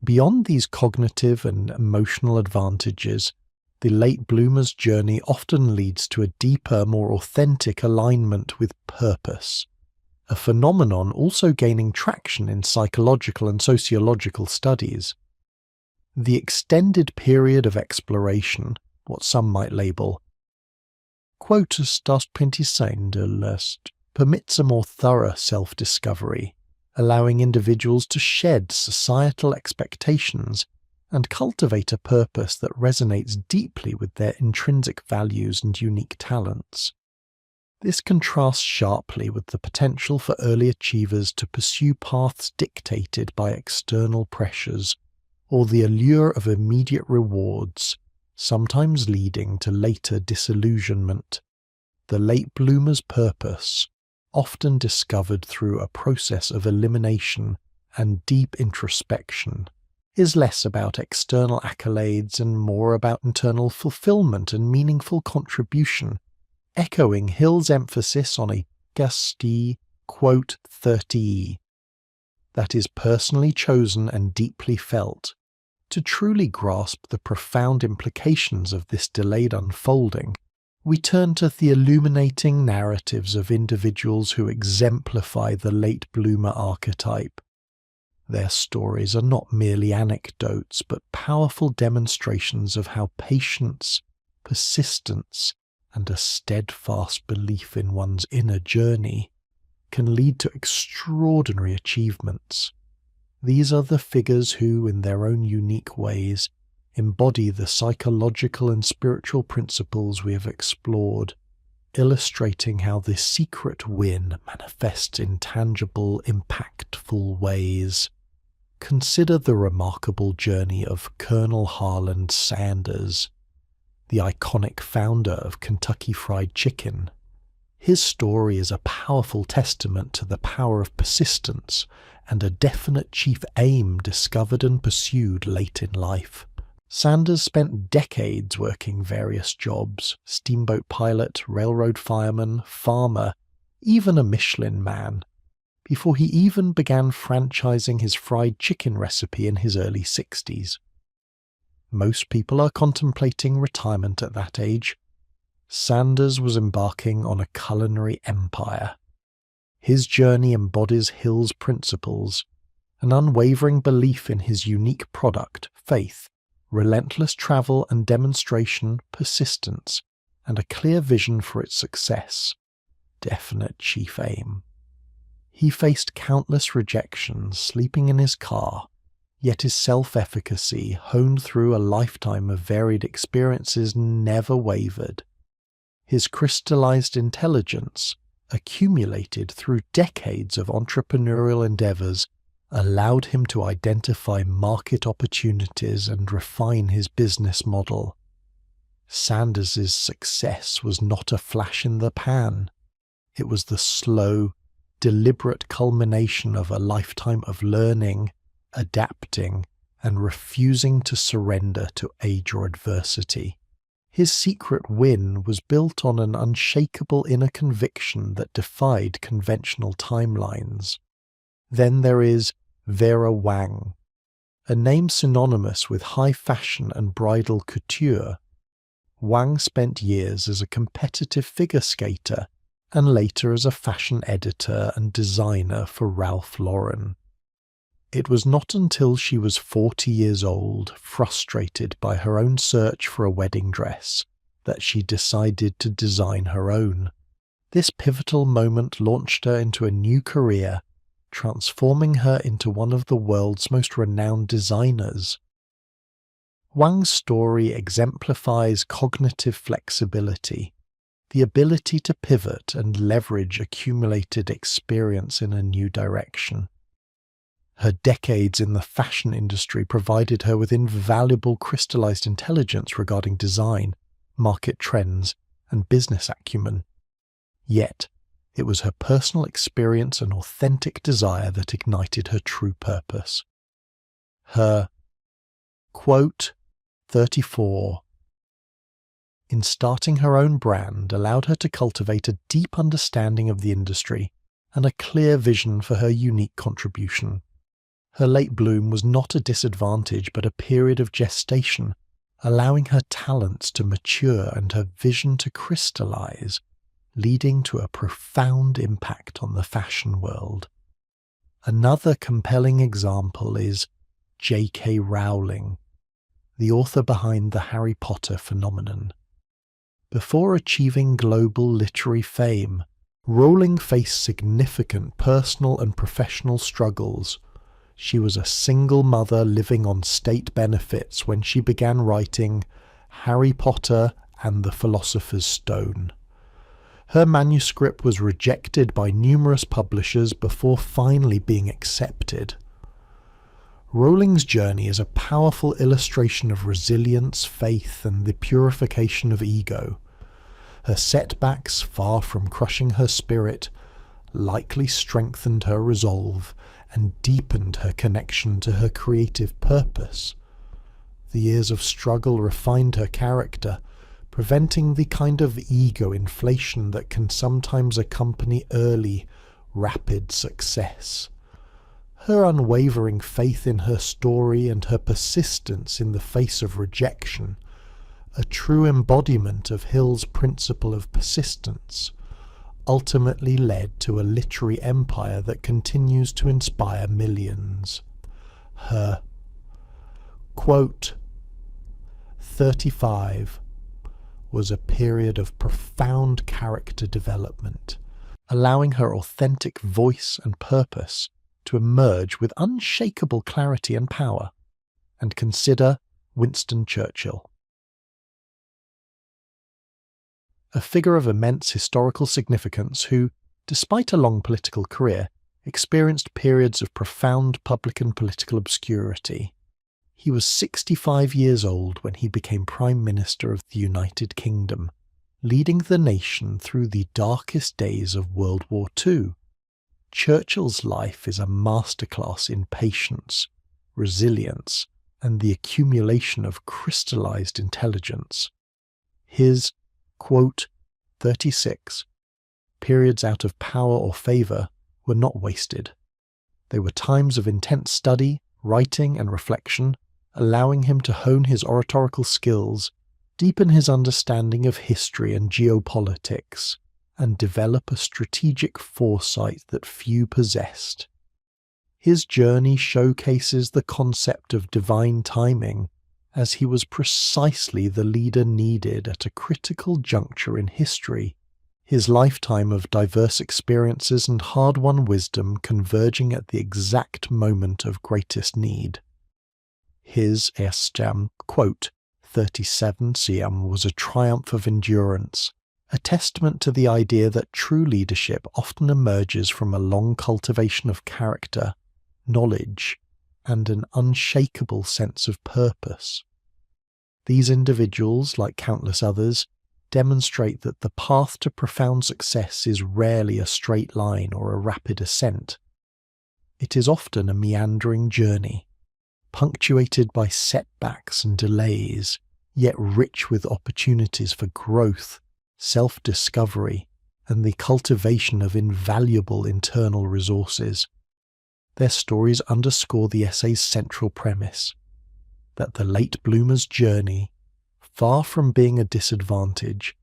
Beyond these cognitive and emotional advantages, the late bloomer's journey often leads to a deeper, more authentic alignment with purpose, a phenomenon also gaining traction in psychological and sociological studies. The extended period of exploration, what some might label quotas das Lust, permits a more thorough self-discovery, allowing individuals to shed societal expectations and cultivate a purpose that resonates deeply with their intrinsic values and unique talents. This contrasts sharply with the potential for early achievers to pursue paths dictated by external pressures or the allure of immediate rewards, sometimes leading to later disillusionment. The late bloomer's purpose, often discovered through a process of elimination and deep introspection, is less about external accolades and more about internal fulfillment and meaningful contribution, echoing Hill's emphasis on a gusty, quote 30, that is personally chosen and deeply felt. To truly grasp the profound implications of this delayed unfolding, we turn to the illuminating narratives of individuals who exemplify the late bloomer archetype. Their stories are not merely anecdotes, but powerful demonstrations of how patience, persistence, and a steadfast belief in one's inner journey can lead to extraordinary achievements. These are the figures who, in their own unique ways, embody the psychological and spiritual principles we have explored, illustrating how this secret win manifests in tangible, impactful ways. Consider the remarkable journey of Colonel Harland Sanders, the iconic founder of Kentucky Fried Chicken. His story is a powerful testament to the power of persistence and a definite chief aim discovered and pursued late in life. Sanders spent decades working various jobs: steamboat pilot, railroad fireman, farmer, even a Michelin man, before he even began franchising his fried chicken recipe in his early 60s. Most people are contemplating retirement at that age. Sanders was embarking on a culinary empire. His journey embodies Hill's principles, an unwavering belief in his unique product, faith, relentless travel and demonstration, persistence, and a clear vision for its success, definite chief aim. He faced countless rejections sleeping in his car, yet his self-efficacy, honed through a lifetime of varied experiences, never wavered. His crystallized intelligence, accumulated through decades of entrepreneurial endeavors, allowed him to identify market opportunities and refine his business model. Sanders's success was not a flash in the pan. It was the slow, deliberate culmination of a lifetime of learning, adapting, and refusing to surrender to age or adversity. His secret win was built on an unshakable inner conviction that defied conventional timelines. Then there is Vera Wang, a name synonymous with high fashion and bridal couture. Wang spent years as a competitive figure skater and later as a fashion editor and designer for Ralph Lauren. It was not until she was 40 years old, frustrated by her own search for a wedding dress, that she decided to design her own. This pivotal moment launched her into a new career, transforming her into one of the world's most renowned designers. Wang's story exemplifies cognitive flexibility, the ability to pivot and leverage accumulated experience in a new direction. Her decades in the fashion industry provided her with invaluable crystallized intelligence regarding design, market trends, and business acumen. Yet, it was her personal experience and authentic desire that ignited her true purpose. Her, quote, 34, in starting her own brand, allowed her to cultivate a deep understanding of the industry and a clear vision for her unique contribution. Her late bloom was not a disadvantage but a period of gestation, allowing her talents to mature and her vision to crystallize, leading to a profound impact on the fashion world. Another compelling example is J.K. Rowling, the author behind the Harry Potter phenomenon. Before achieving global literary fame, Rowling faced significant personal and professional struggles. She was a single mother living on state benefits when she began writing Harry Potter and the Philosopher's Stone. Her manuscript was rejected by numerous publishers before finally being accepted. Rowling's journey is a powerful illustration of resilience, faith, and the purification of ego. Her setbacks, far from crushing her spirit, likely strengthened her resolve and deepened her connection to her creative purpose. The years of struggle refined her character, preventing the kind of ego inflation that can sometimes accompany early, rapid success. Her unwavering faith in her story and her persistence in the face of rejection, a true embodiment of Hill's principle of persistence, ultimately led to a literary empire that continues to inspire millions. Her, quote, 35 was a period of profound character development, allowing her authentic voice and purpose to emerge with unshakable clarity and power. And consider Winston Churchill. a figure of immense historical significance who, despite a long political career, experienced periods of profound public and political obscurity. He was 65 years old when he became Prime Minister of the United Kingdom, leading the nation through the darkest days of World War II. Churchill's life is a masterclass in patience, resilience, and the accumulation of crystallized intelligence. His, quote, 36 periods out of power or favour were not wasted. They were times of intense study, writing, and reflection, allowing him to hone his oratorical skills, deepen his understanding of history and geopolitics, and develop a strategic foresight that few possessed. His journey showcases the concept of divine timing, as he was precisely the leader needed at a critical juncture in history, his lifetime of diverse experiences and hard-won wisdom converging at the exact moment of greatest need. His quote, 37 was a triumph of endurance, a testament to the idea that true leadership often emerges from a long cultivation of character, knowledge, and an unshakable sense of purpose. These individuals, like countless others, demonstrate that the path to profound success is rarely a straight line or a rapid ascent. It is often a meandering journey, punctuated by setbacks and delays, yet rich with opportunities for growth, self-discovery, and the cultivation of invaluable internal resources. Their stories underscore the essay's central premise, that the late bloomer's journey, far from being a disadvantage,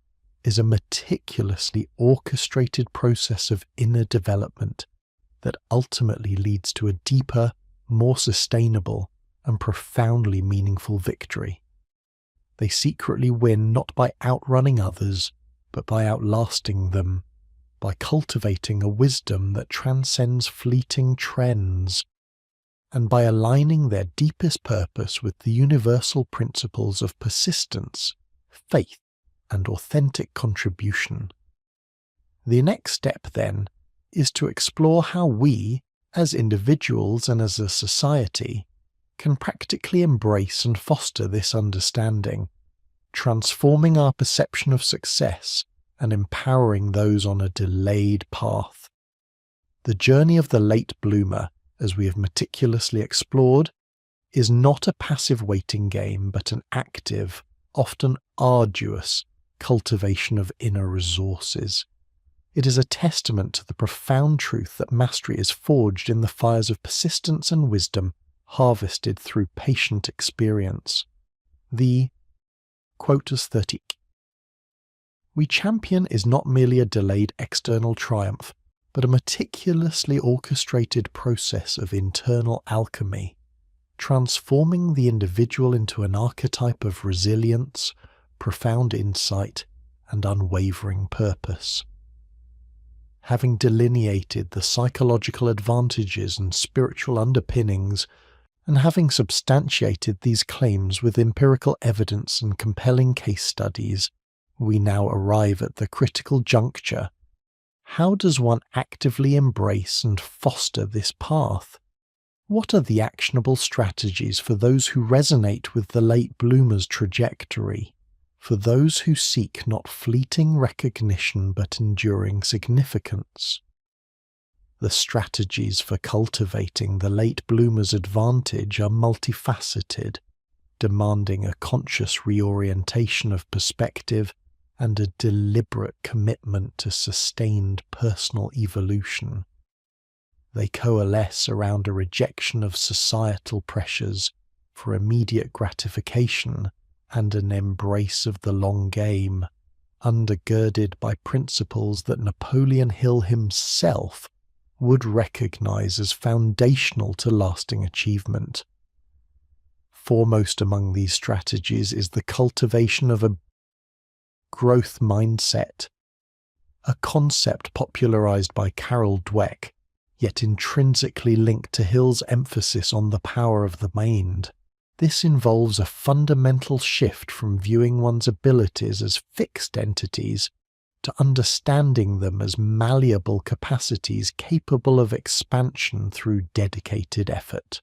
is a meticulously orchestrated process of inner development that ultimately leads to a deeper, more sustainable, and profoundly meaningful victory. They secretly win not by outrunning others, but by outlasting them, by cultivating a wisdom that transcends fleeting trends, and by aligning their deepest purpose with the universal principles of persistence, faith, and authentic contribution. The next step, then, is to explore how we, as individuals and as a society, can practically embrace and foster this understanding, transforming our perception of success and empowering those on a delayed path. The journey of the late bloomer, as we have meticulously explored, is not a passive waiting game, but an active, often arduous, cultivation of inner resources. It is a testament to the profound truth that mastery is forged in the fires of persistence and wisdom harvested through patient experience. The quotus 30. We champion is not merely a delayed external triumph, but a meticulously orchestrated process of internal alchemy, transforming the individual into an archetype of resilience, profound insight, and unwavering purpose. Having delineated the psychological advantages and spiritual underpinnings, and having substantiated these claims with empirical evidence and compelling case studies, we now arrive at the critical juncture. How does one actively embrace and foster this path? What are the actionable strategies for those who resonate with the late bloomer's trajectory, for those who seek not fleeting recognition but enduring significance? The strategies for cultivating the late bloomer's advantage are multifaceted, demanding a conscious reorientation of perspective and a deliberate commitment to sustained personal evolution. They coalesce around a rejection of societal pressures for immediate gratification and an embrace of the long game, undergirded by principles that Napoleon Hill himself would recognize as foundational to lasting achievement. Foremost among these strategies is the cultivation of a growth mindset, a concept popularized by Carol Dweck, yet intrinsically linked to Hill's emphasis on the power of the mind. This involves a fundamental shift from viewing one's abilities as fixed entities to understanding them as malleable capacities capable of expansion through dedicated effort.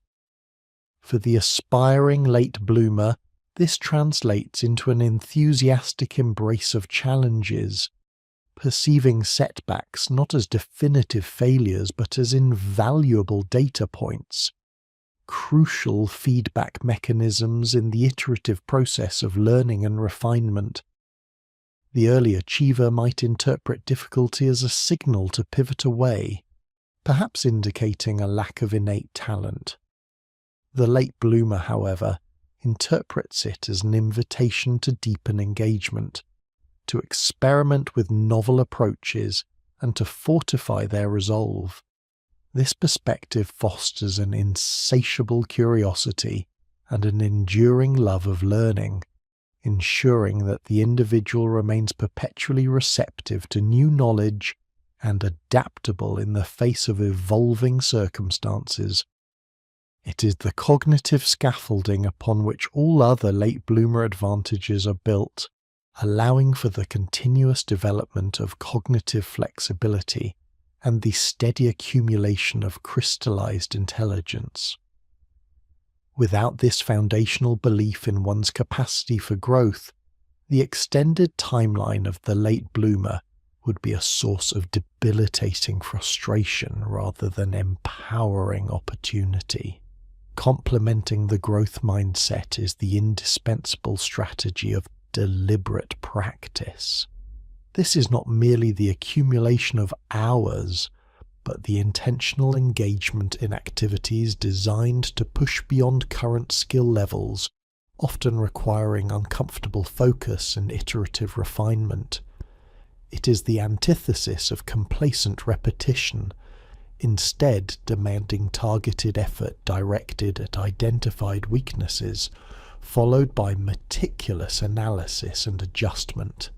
For the aspiring late bloomer, this translates into an enthusiastic embrace of challenges, perceiving setbacks not as definitive failures but as invaluable data points, crucial feedback mechanisms in the iterative process of learning and refinement. The early achiever might interpret difficulty as a signal to pivot away, perhaps indicating a lack of innate talent. The late bloomer, however, interprets it as an invitation to deepen engagement, to experiment with novel approaches, and to fortify their resolve. This perspective fosters an insatiable curiosity and an enduring love of learning, ensuring that the individual remains perpetually receptive to new knowledge and adaptable in the face of evolving circumstances. It is the cognitive scaffolding upon which all other late bloomer advantages are built, allowing for the continuous development of cognitive flexibility and the steady accumulation of crystallized intelligence. Without this foundational belief in one's capacity for growth, the extended timeline of the late bloomer would be a source of debilitating frustration rather than empowering opportunity. Complementing the growth mindset is the indispensable strategy of deliberate practice. This is not merely the accumulation of hours, but the intentional engagement in activities designed to push beyond current skill levels, often requiring uncomfortable focus and iterative refinement. It is the antithesis of complacent repetition, instead demanding targeted effort directed at identified weaknesses, followed by meticulous analysis and adjustment.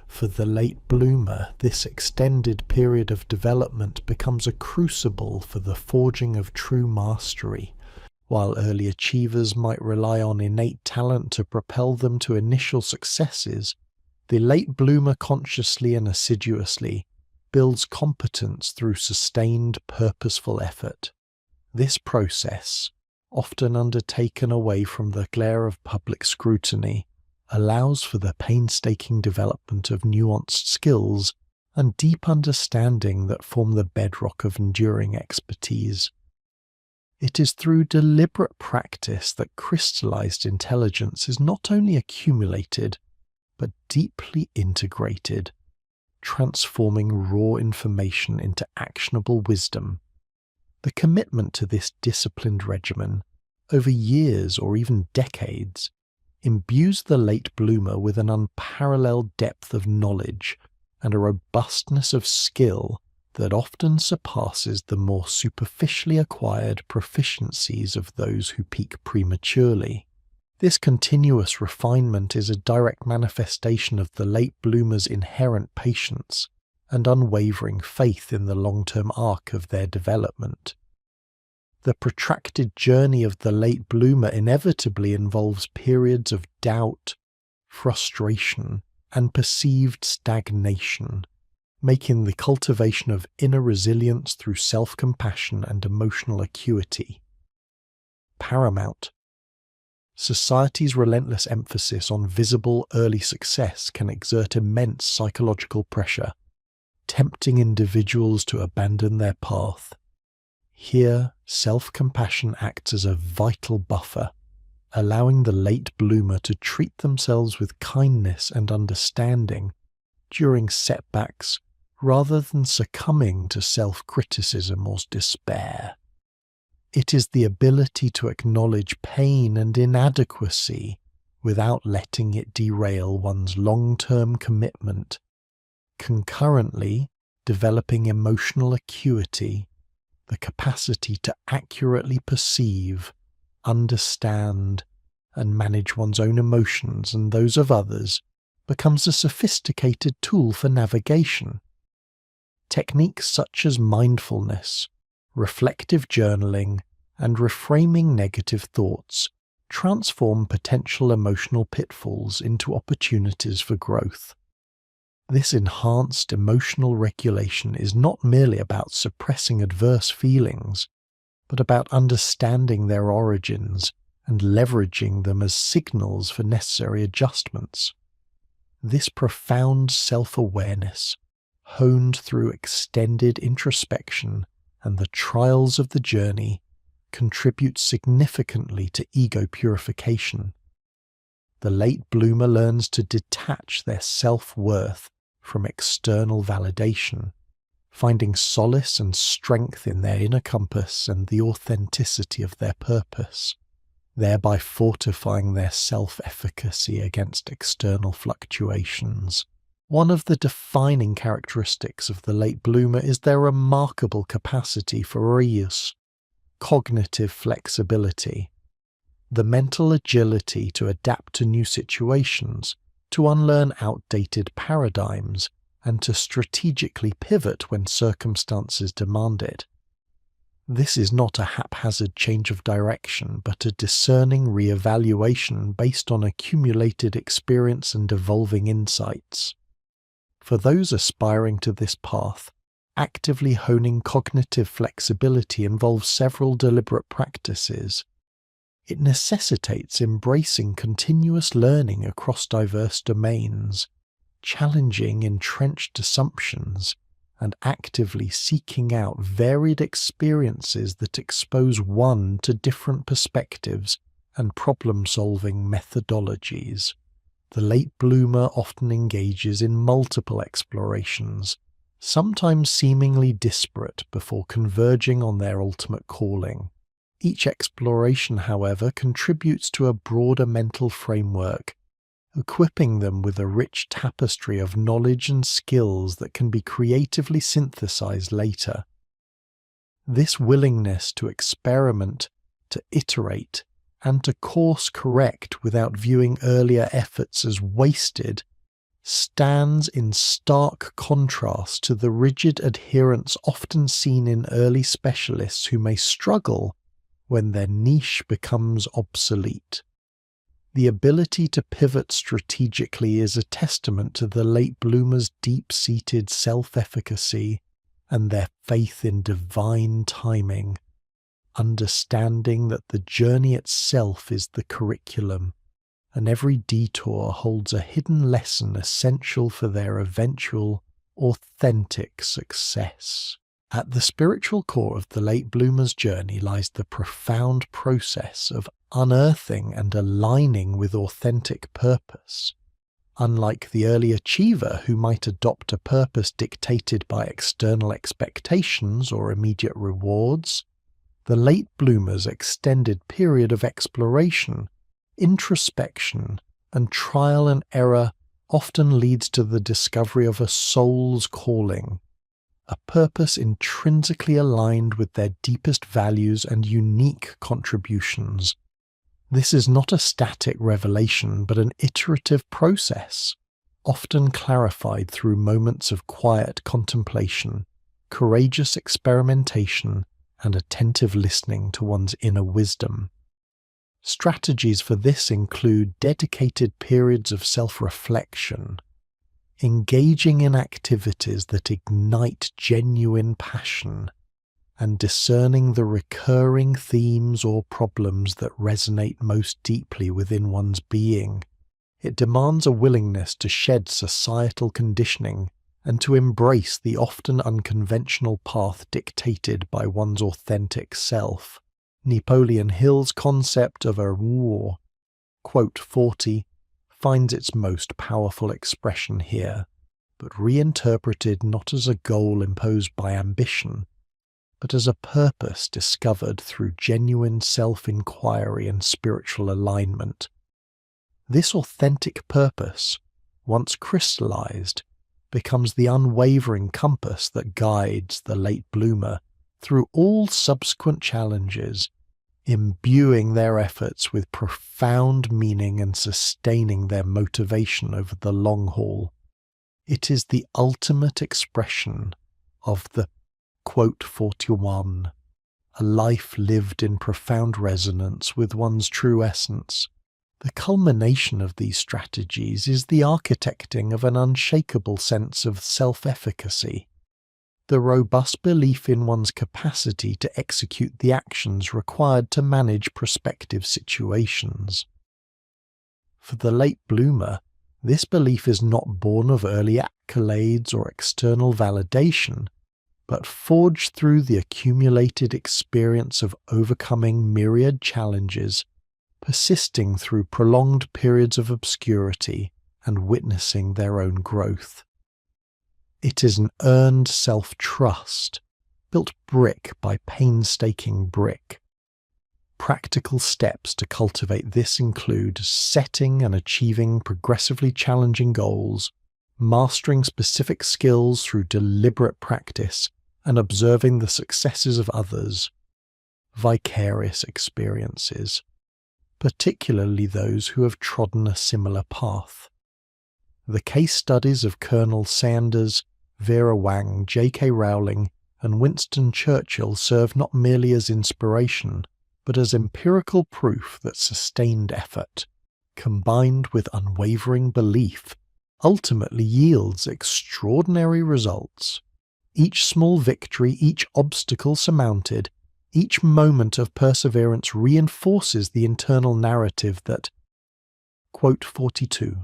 For the late bloomer, this extended period of development becomes a crucible for the forging of true mastery. While early achievers might rely on innate talent to propel them to initial successes, the late bloomer consciously and assiduously builds competence through sustained, purposeful effort. This process, often undertaken away from the glare of public scrutiny, allows for the painstaking development of nuanced skills and deep understanding that form the bedrock of enduring expertise. It is through deliberate practice that crystallized intelligence is not only accumulated, but deeply integrated, transforming raw information into actionable wisdom. The commitment to this disciplined regimen, over years or even decades, imbues the late bloomer with an unparalleled depth of knowledge and a robustness of skill that often surpasses the more superficially acquired proficiencies of those who peak prematurely. This continuous refinement is a direct manifestation of the late bloomer's inherent patience and unwavering faith in the long-term arc of their development. The protracted journey of the late bloomer inevitably involves periods of doubt, frustration, and perceived stagnation, making the cultivation of inner resilience through self-compassion and emotional acuity paramount. Society's relentless emphasis on visible early success can exert immense psychological pressure, tempting individuals to abandon their path. Here, self-compassion acts as a vital buffer, allowing the late bloomer to treat themselves with kindness and understanding during setbacks rather than succumbing to self-criticism or despair. It is the ability to acknowledge pain and inadequacy without letting it derail one's long-term commitment, concurrently developing emotional acuity, the capacity to accurately perceive, understand, and manage one's own emotions and those of others becomes a sophisticated tool for navigation. Techniques such as mindfulness, reflective journaling, and reframing negative thoughts transform potential emotional pitfalls into opportunities for growth. This enhanced emotional regulation is not merely about suppressing adverse feelings, but about understanding their origins and leveraging them as signals for necessary adjustments. This profound self-awareness, honed through extended introspection and the trials of the journey, contributes significantly to ego purification. The late bloomer learns to detach their self-worth from external validation, finding solace and strength in their inner compass and the authenticity of their purpose, thereby fortifying their self-efficacy against external fluctuations. One of the defining characteristics of the late bloomer is their remarkable capacity for reuse, cognitive flexibility, the mental agility to adapt to new situations, to unlearn outdated paradigms, and to strategically pivot when circumstances demand it. This is not a haphazard change of direction, but a discerning re-evaluation based on accumulated experience and evolving insights. For those aspiring to this path, actively honing cognitive flexibility involves several deliberate practices. It necessitates embracing continuous learning across diverse domains, challenging entrenched assumptions, and actively seeking out varied experiences that expose one to different perspectives and problem-solving methodologies. The late bloomer often engages in multiple explorations, sometimes seemingly disparate before converging on their ultimate calling. Each exploration, however, contributes to a broader mental framework, equipping them with a rich tapestry of knowledge and skills that can be creatively synthesized later. This willingness to experiment, to iterate, and to course correct without viewing earlier efforts as wasted stands in stark contrast to the rigid adherence often seen in early specialists who may struggle when their niche becomes obsolete. The ability to pivot strategically is a testament to the late bloomer's deep-seated self-efficacy and their faith in divine timing, understanding that the journey itself is the curriculum, and every detour holds a hidden lesson essential for their eventual, authentic success. At the spiritual core of the late bloomer's journey lies the profound process of unearthing and aligning with authentic purpose. Unlike the early achiever who might adopt a purpose dictated by external expectations or immediate rewards, the late bloomer's extended period of exploration, introspection, and trial and error often leads to the discovery of a soul's calling, a purpose intrinsically aligned with their deepest values and unique contributions. This is not a static revelation, but an iterative process, often clarified through moments of quiet contemplation, courageous experimentation, and attentive listening to one's inner wisdom. Strategies for this include dedicated periods of self-reflection, engaging in activities that ignite genuine passion, and discerning the recurring themes or problems that resonate most deeply within one's being. It demands a willingness to shed societal conditioning and to embrace the often unconventional path dictated by one's authentic self. Napoleon Hill's concept of a war, quote 40, finds its most powerful expression here, but reinterpreted not as a goal imposed by ambition, but as a purpose discovered through genuine self-inquiry and spiritual alignment. This authentic purpose, once crystallized, becomes the unwavering compass that guides the late bloomer through all subsequent challenges, imbuing their efforts with profound meaning and sustaining their motivation over the long haul. It is the ultimate expression of the quote 41, a life lived in profound resonance with one's true essence, The culmination of these strategies is the architecting of an unshakable sense of self-efficacy, the robust belief in one's capacity to execute the actions required to manage prospective situations. For the late bloomer, this belief is not born of early accolades or external validation, but forged through the accumulated experience of overcoming myriad challenges, persisting through prolonged periods of obscurity, and witnessing their own growth. It is an earned self-trust, built brick by painstaking brick. Practical steps to cultivate this include setting and achieving progressively challenging goals, mastering specific skills through deliberate practice, and observing the successes of others. Vicarious experiences, particularly those who have trodden a similar path. The case studies of Colonel Sanders, Vera Wang, J.K. Rowling, and Winston Churchill serve not merely as inspiration, but as empirical proof that sustained effort, combined with unwavering belief, ultimately yields extraordinary results. Each small victory, each obstacle surmounted, each moment of perseverance reinforces the internal narrative that, quote 42,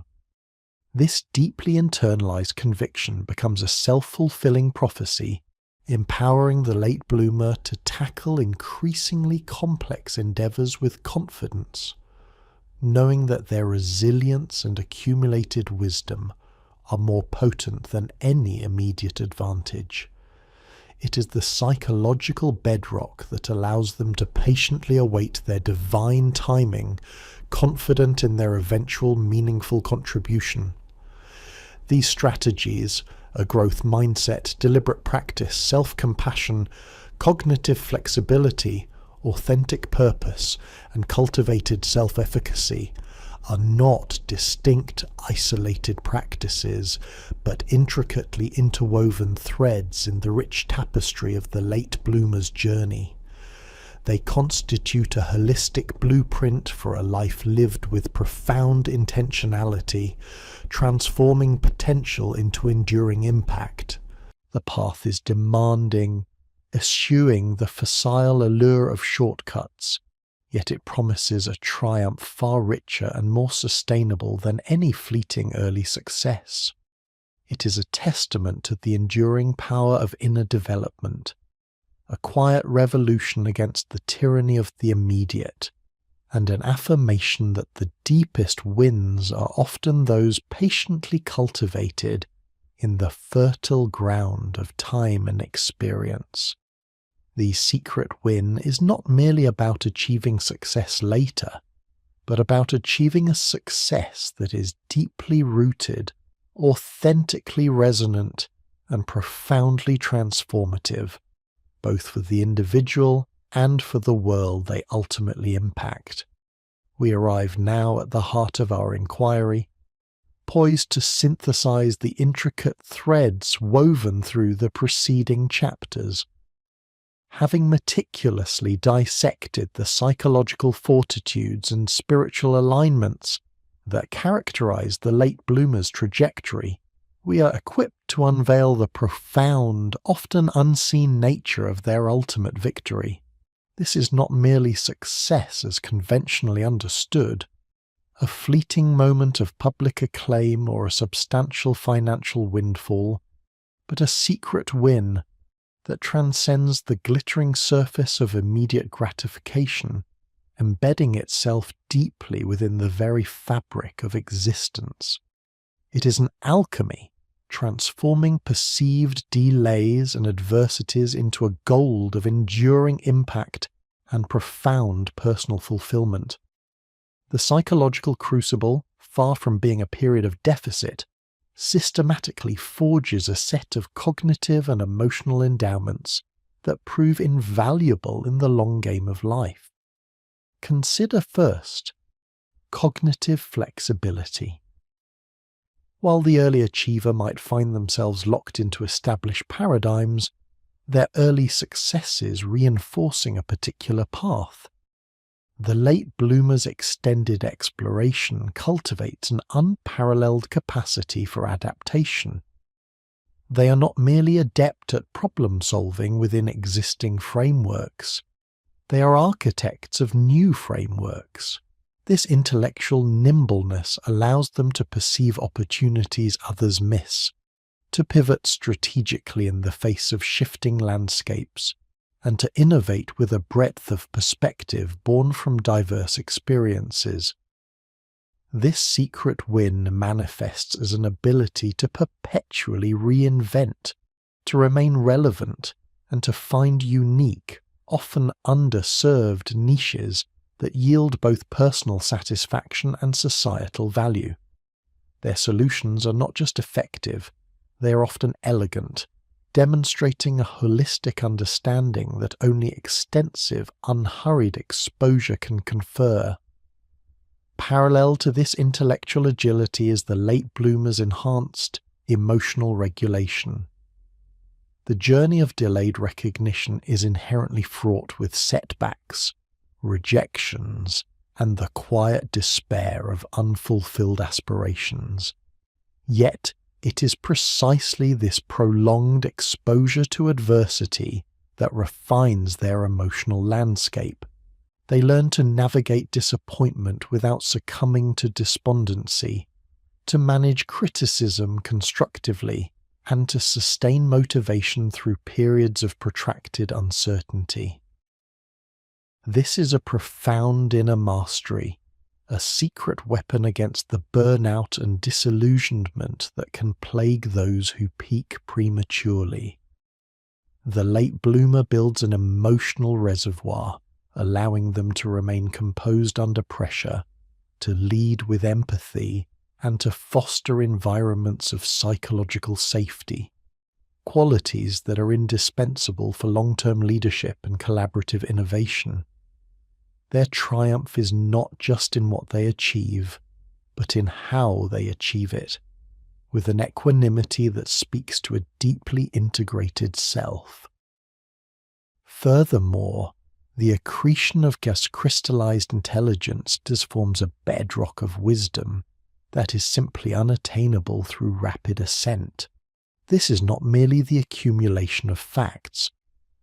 this deeply internalized conviction becomes a self-fulfilling prophecy, empowering the late bloomer to tackle increasingly complex endeavors with confidence, knowing that their resilience and accumulated wisdom are more potent than any immediate advantage. It is the psychological bedrock that allows them to patiently await their divine timing, confident in their eventual meaningful contribution. These strategies, a growth mindset, deliberate practice, self-compassion, cognitive flexibility, authentic purpose, and cultivated self-efficacy, are not distinct, isolated practices, but intricately interwoven threads in the rich tapestry of the late bloomer's journey. They constitute a holistic blueprint for a life lived with profound intentionality, transforming potential into enduring impact. The path is demanding, eschewing the facile allure of shortcuts, yet it promises a triumph far richer and more sustainable than any fleeting early success. It is a testament to the enduring power of inner development, a quiet revolution against the tyranny of the immediate, and an affirmation that the deepest wins are often those patiently cultivated in the fertile ground of time and experience. The secret win is not merely about achieving success later, but about achieving a success that is deeply rooted, authentically resonant, and profoundly transformative, both for the individual and for the world they ultimately impact. We arrive now at the heart of our inquiry, poised to synthesize the intricate threads woven through the preceding chapters. Having meticulously dissected the psychological fortitudes and spiritual alignments that characterize the late bloomer's trajectory, we are equipped to unveil the profound, often unseen nature of their ultimate victory. This is not merely success as conventionally understood, a fleeting moment of public acclaim or a substantial financial windfall, but a secret win that transcends the glittering surface of immediate gratification, embedding itself deeply within the very fabric of existence. It is an alchemy, transforming perceived delays and adversities into a gold of enduring impact and profound personal fulfillment. The psychological crucible, far from being a period of deficit, systematically forges a set of cognitive and emotional endowments that prove invaluable in the long game of life. Consider first cognitive flexibility. While the early achiever might find themselves locked into established paradigms, their early successes reinforcing a particular path, The late bloomer's extended exploration cultivates an unparalleled capacity for adaptation. They are not merely adept at problem solving within existing frameworks, they are architects of new frameworks. This intellectual nimbleness allows them to perceive opportunities others miss, to pivot strategically in the face of shifting landscapes, and to innovate with a breadth of perspective born from diverse experiences. This secret win manifests as an ability to perpetually reinvent, to remain relevant, and to find unique, often underserved niches that yield both personal satisfaction and societal value. Their solutions are not just effective, they are often elegant, demonstrating a holistic understanding that only extensive, unhurried exposure can confer. Parallel to this intellectual agility is the late bloomer's enhanced emotional regulation. The journey of delayed recognition is inherently fraught with setbacks, rejections, and the quiet despair of unfulfilled aspirations. Yet, it is precisely this prolonged exposure to adversity that refines their emotional landscape. They learn to navigate disappointment without succumbing to despondency, to manage criticism constructively, and to sustain motivation through periods of protracted uncertainty. This is a profound inner mastery, a secret weapon against the burnout and disillusionment that can plague those who peak prematurely. The late bloomer builds an emotional reservoir, allowing them to remain composed under pressure, to lead with empathy, and to foster environments of psychological safety, qualities that are indispensable for long-term leadership and collaborative innovation. Their triumph is not just in what they achieve, but in how they achieve it, with an equanimity that speaks to a deeply integrated self. Furthermore, the accretion of crystallized intelligence forms a bedrock of wisdom that is simply unattainable through rapid ascent. This is not merely the accumulation of facts,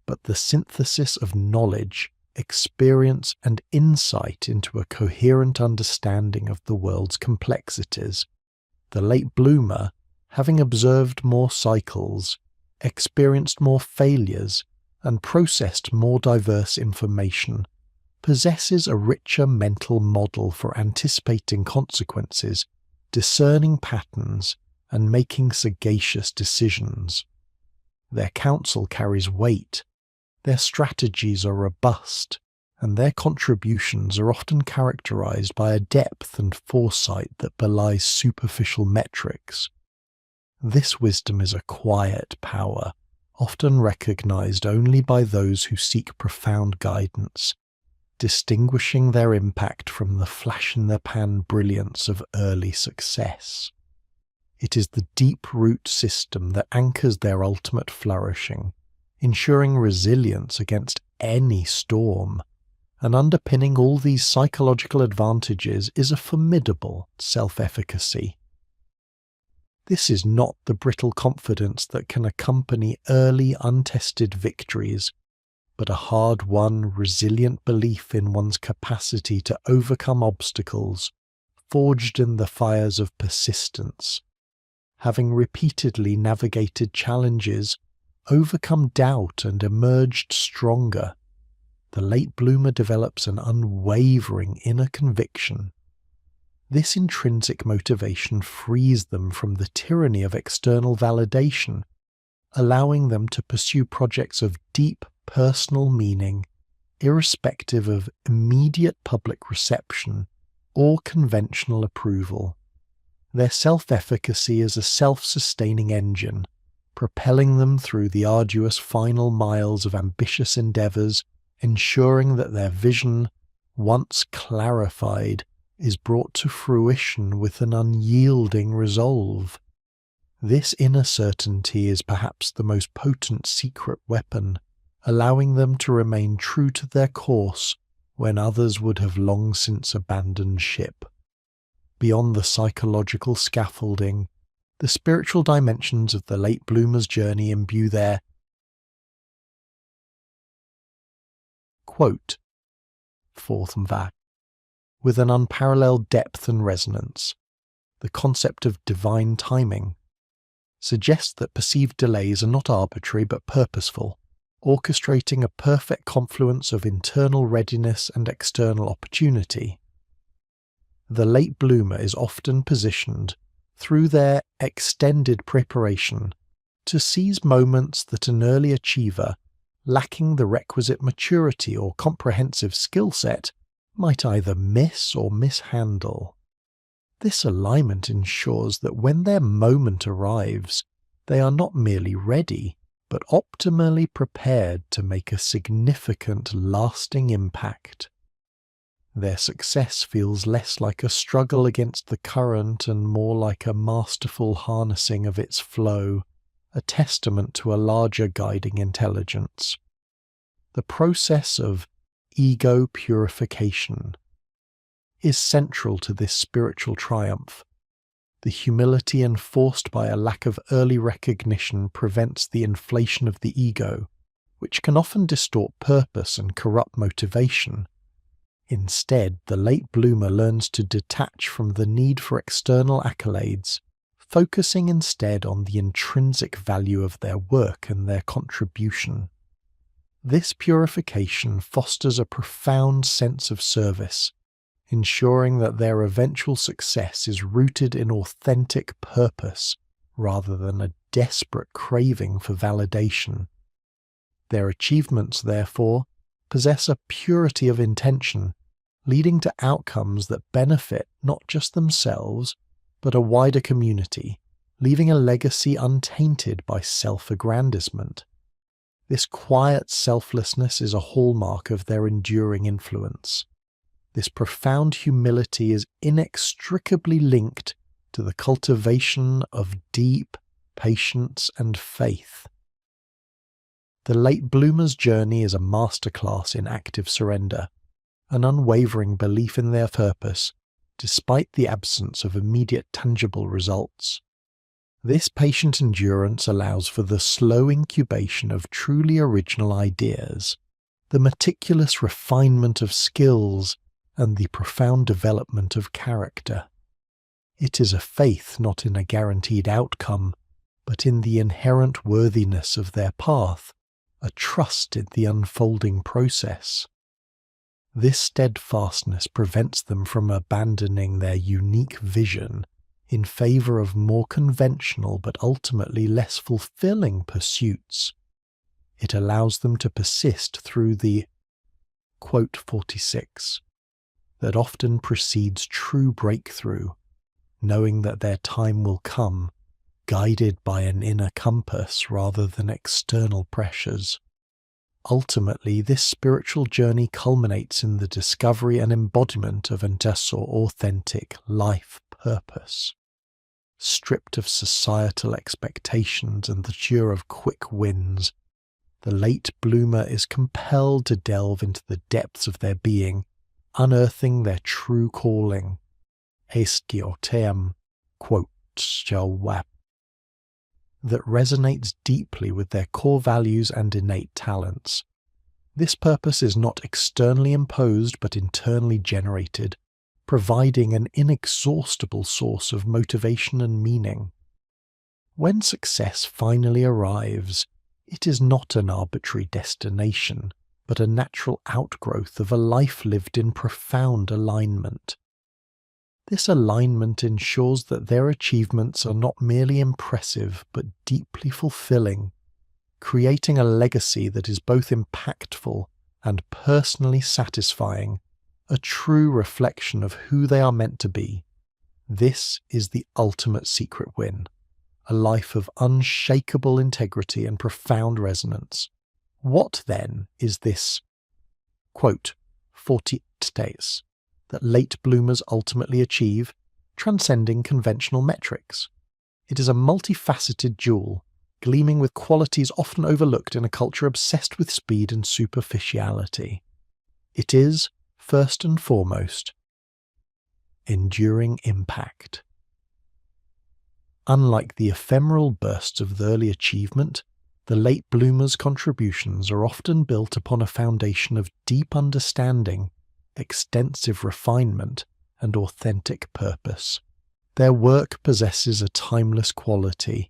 but the synthesis of knowledge, experience, and insight into a coherent understanding of the world's complexities. The late bloomer, having observed more cycles, experienced more failures, and processed more diverse information, possesses a richer mental model for anticipating consequences, discerning patterns, and making sagacious decisions. Their counsel carries weight, their strategies are robust, and their contributions are often characterized by a depth and foresight that belies superficial metrics. This wisdom is a quiet power, often recognized only by those who seek profound guidance, distinguishing their impact from the flash-in-the-pan brilliance of early success. It is the deep-root system that anchors their ultimate flourishing, ensuring resilience against any storm, and underpinning all these psychological advantages is a formidable self-efficacy. This is not the brittle confidence that can accompany early untested victories, but a hard-won, resilient belief in one's capacity to overcome obstacles, forged in the fires of persistence. Having repeatedly navigated challenges, overcome doubt and emerged stronger, the late bloomer develops an unwavering inner conviction. This intrinsic motivation frees them from the tyranny of external validation, allowing them to pursue projects of deep personal meaning, irrespective of immediate public reception or conventional approval. Their self-efficacy is a self-sustaining engine, propelling them through the arduous final miles of ambitious endeavors, ensuring that their vision, once clarified, is brought to fruition with an unyielding resolve. This inner certainty is perhaps the most potent secret weapon, allowing them to remain true to their course when others would have long since abandoned ship. Beyond the psychological scaffolding, the spiritual dimensions of the late bloomer's journey imbue their, quote, forthenvac, with an unparalleled depth and resonance. The concept of divine timing suggests that perceived delays are not arbitrary but purposeful, orchestrating a perfect confluence of internal readiness and external opportunity. The late bloomer is often positioned, through their extended preparation, to seize moments that an early achiever, lacking the requisite maturity or comprehensive skill set, might either miss or mishandle. This alignment ensures that when their moment arrives, they are not merely ready, but optimally prepared to make a significant, lasting impact. Their success feels less like a struggle against the current and more like a masterful harnessing of its flow, a testament to a larger guiding intelligence. The process of ego purification is central to this spiritual triumph. The humility enforced by a lack of early recognition prevents the inflation of the ego, which can often distort purpose and corrupt motivation. Instead, the late bloomer learns to detach from the need for external accolades, focusing instead on the intrinsic value of their work and their contribution. This purification fosters a profound sense of service, ensuring that their eventual success is rooted in authentic purpose rather than a desperate craving for validation. Their achievements, therefore, possess a purity of intention, leading to outcomes that benefit not just themselves, but a wider community, leaving a legacy untainted by self-aggrandizement. This quiet selflessness is a hallmark of their enduring influence. This profound humility is inextricably linked to the cultivation of deep patience and faith. The late bloomer's journey is a masterclass in active surrender, an unwavering belief in their purpose, despite the absence of immediate tangible results. This patient endurance allows for the slow incubation of truly original ideas, the meticulous refinement of skills, and the profound development of character. It is a faith not in a guaranteed outcome, but in the inherent worthiness of their path, a trust in the unfolding process. This steadfastness prevents them from abandoning their unique vision in favor of more conventional but ultimately less fulfilling pursuits. It allows them to persist through the, quote 46, that often precedes true breakthrough, knowing that their time will come, guided by an inner compass rather than external pressures. Ultimately, this spiritual journey culminates in the discovery and embodiment of an authentic life purpose. Stripped of societal expectations and the lure of quick wins, the late bloomer is compelled to delve into the depths of their being, unearthing their true calling, quote, that resonates deeply with their core values and innate talents. This purpose is not externally imposed but internally generated, providing an inexhaustible source of motivation and meaning. When success finally arrives, it is not an arbitrary destination, but a natural outgrowth of a life lived in profound alignment. This alignment ensures that their achievements are not merely impressive but deeply fulfilling, creating a legacy that is both impactful and personally satisfying, a true reflection of who they are meant to be. This is the ultimate secret win, a life of unshakable integrity and profound resonance. What then is this, quote, 40 states that late bloomers ultimately achieve, transcending conventional metrics? It is a multifaceted jewel, gleaming with qualities often overlooked in a culture obsessed with speed and superficiality. It is, First and foremost, enduring impact. Unlike the ephemeral bursts of the early achievement, the late bloomers' contributions are often built upon a foundation of deep understanding, extensive refinement, and authentic purpose. Their work possesses a timeless quality,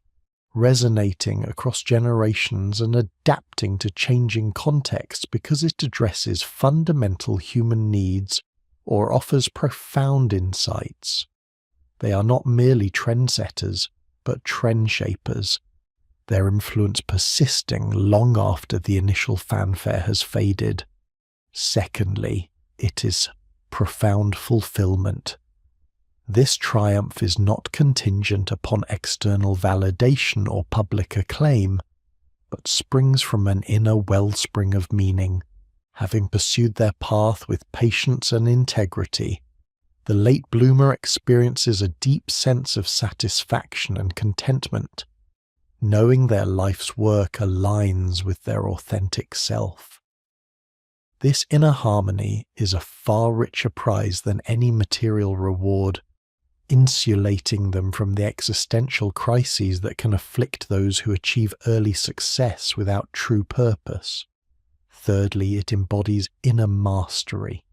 resonating across generations and adapting to changing contexts because it addresses fundamental human needs or offers profound insights. They are not merely trendsetters, but trend shapers, their influence persisting long after the initial fanfare has faded. Secondly, it is profound fulfillment. This triumph is not contingent upon external validation or public acclaim, but springs from an inner wellspring of meaning. Having pursued their path with patience and integrity, the late bloomer experiences a deep sense of satisfaction and contentment, knowing their life's work aligns with their authentic self. This inner harmony is a far richer prize than any material reward, insulating them from the existential crises that can afflict those who achieve early success without true purpose. Thirdly, it embodies inner mastery.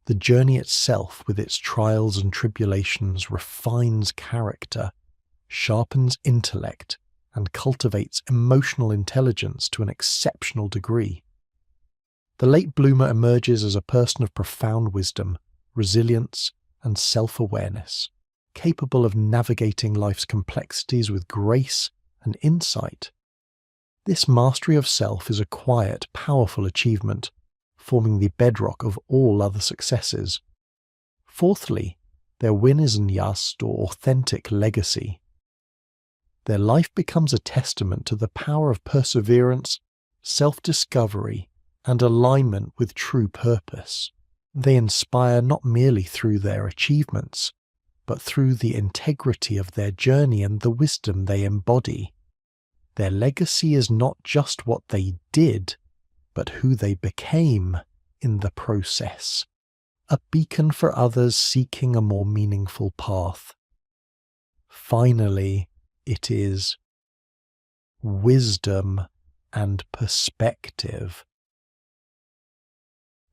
The journey itself, with its trials and tribulations, refines character, sharpens intellect, and cultivates emotional intelligence to an exceptional degree. The late bloomer emerges as a person of profound wisdom, resilience, and self-awareness, capable of navigating life's complexities with grace and insight. This mastery of self is a quiet, powerful achievement, forming the bedrock of all other successes. Fourthly, their win is an just or authentic legacy. Their life becomes a testament to the power of perseverance, self-discovery, and alignment with true purpose. They inspire not merely through their achievements, but through the integrity of their journey and the wisdom they embody. Their legacy is not just what they did, but who they became in the process, a beacon for others seeking a more meaningful path. Finally, it is wisdom and perspective.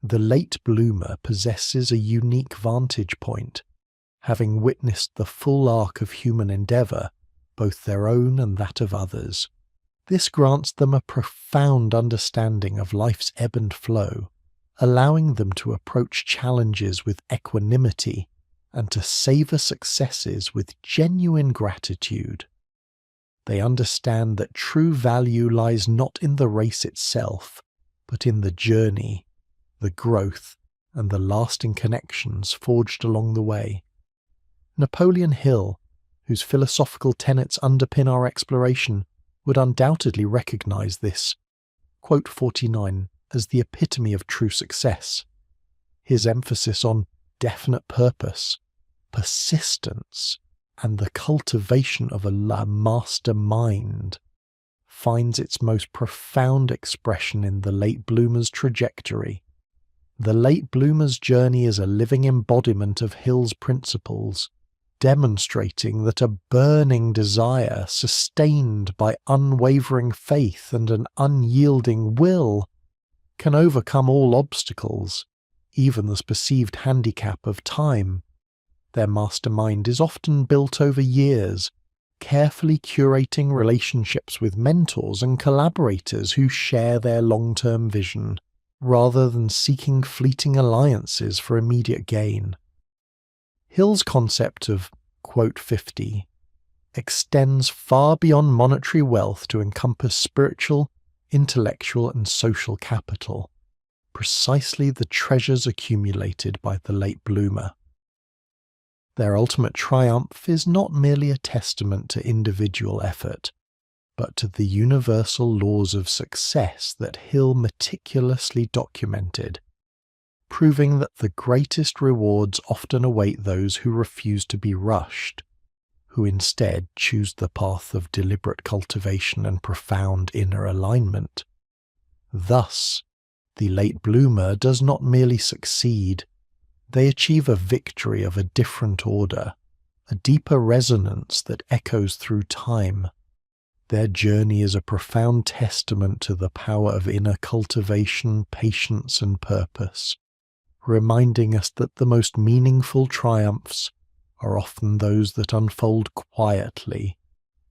The late bloomer possesses a unique vantage point, having witnessed the full arc of human endeavour, both their own and that of others. This grants them a profound understanding of life's ebb and flow, allowing them to approach challenges with equanimity and to savour successes with genuine gratitude. They understand that true value lies not in the race itself, but in the journey, the growth, and the lasting connections forged along the way. Napoleon Hill, whose philosophical tenets underpin our exploration, would undoubtedly recognize this. Quote 49 as the epitome of true success. His emphasis on definite purpose, persistence, and the cultivation of a master mind finds its most profound expression in the late bloomer's trajectory. The late bloomer's journey is a living embodiment of Hill's principles, demonstrating that a burning desire sustained by unwavering faith and an unyielding will can overcome all obstacles, even the perceived handicap of time. Their mastermind is often built over years, carefully curating relationships with mentors and collaborators who share their long-term vision, rather than seeking fleeting alliances for immediate gain. Hill's concept of quote 50 extends far beyond monetary wealth to encompass spiritual, intellectual, and social capital, precisely the treasures accumulated by the late bloomer. Their ultimate triumph is not merely a testament to individual effort, but to the universal laws of success that Hill meticulously documented, proving that the greatest rewards often await those who refuse to be rushed, who instead choose the path of deliberate cultivation and profound inner alignment. Thus, The late bloomer does not merely succeed, they achieve a victory of a different order, a deeper resonance that echoes through time. Their journey is a profound testament to the power of inner cultivation, patience, and purpose, reminding us that the most meaningful triumphs are often those that unfold quietly,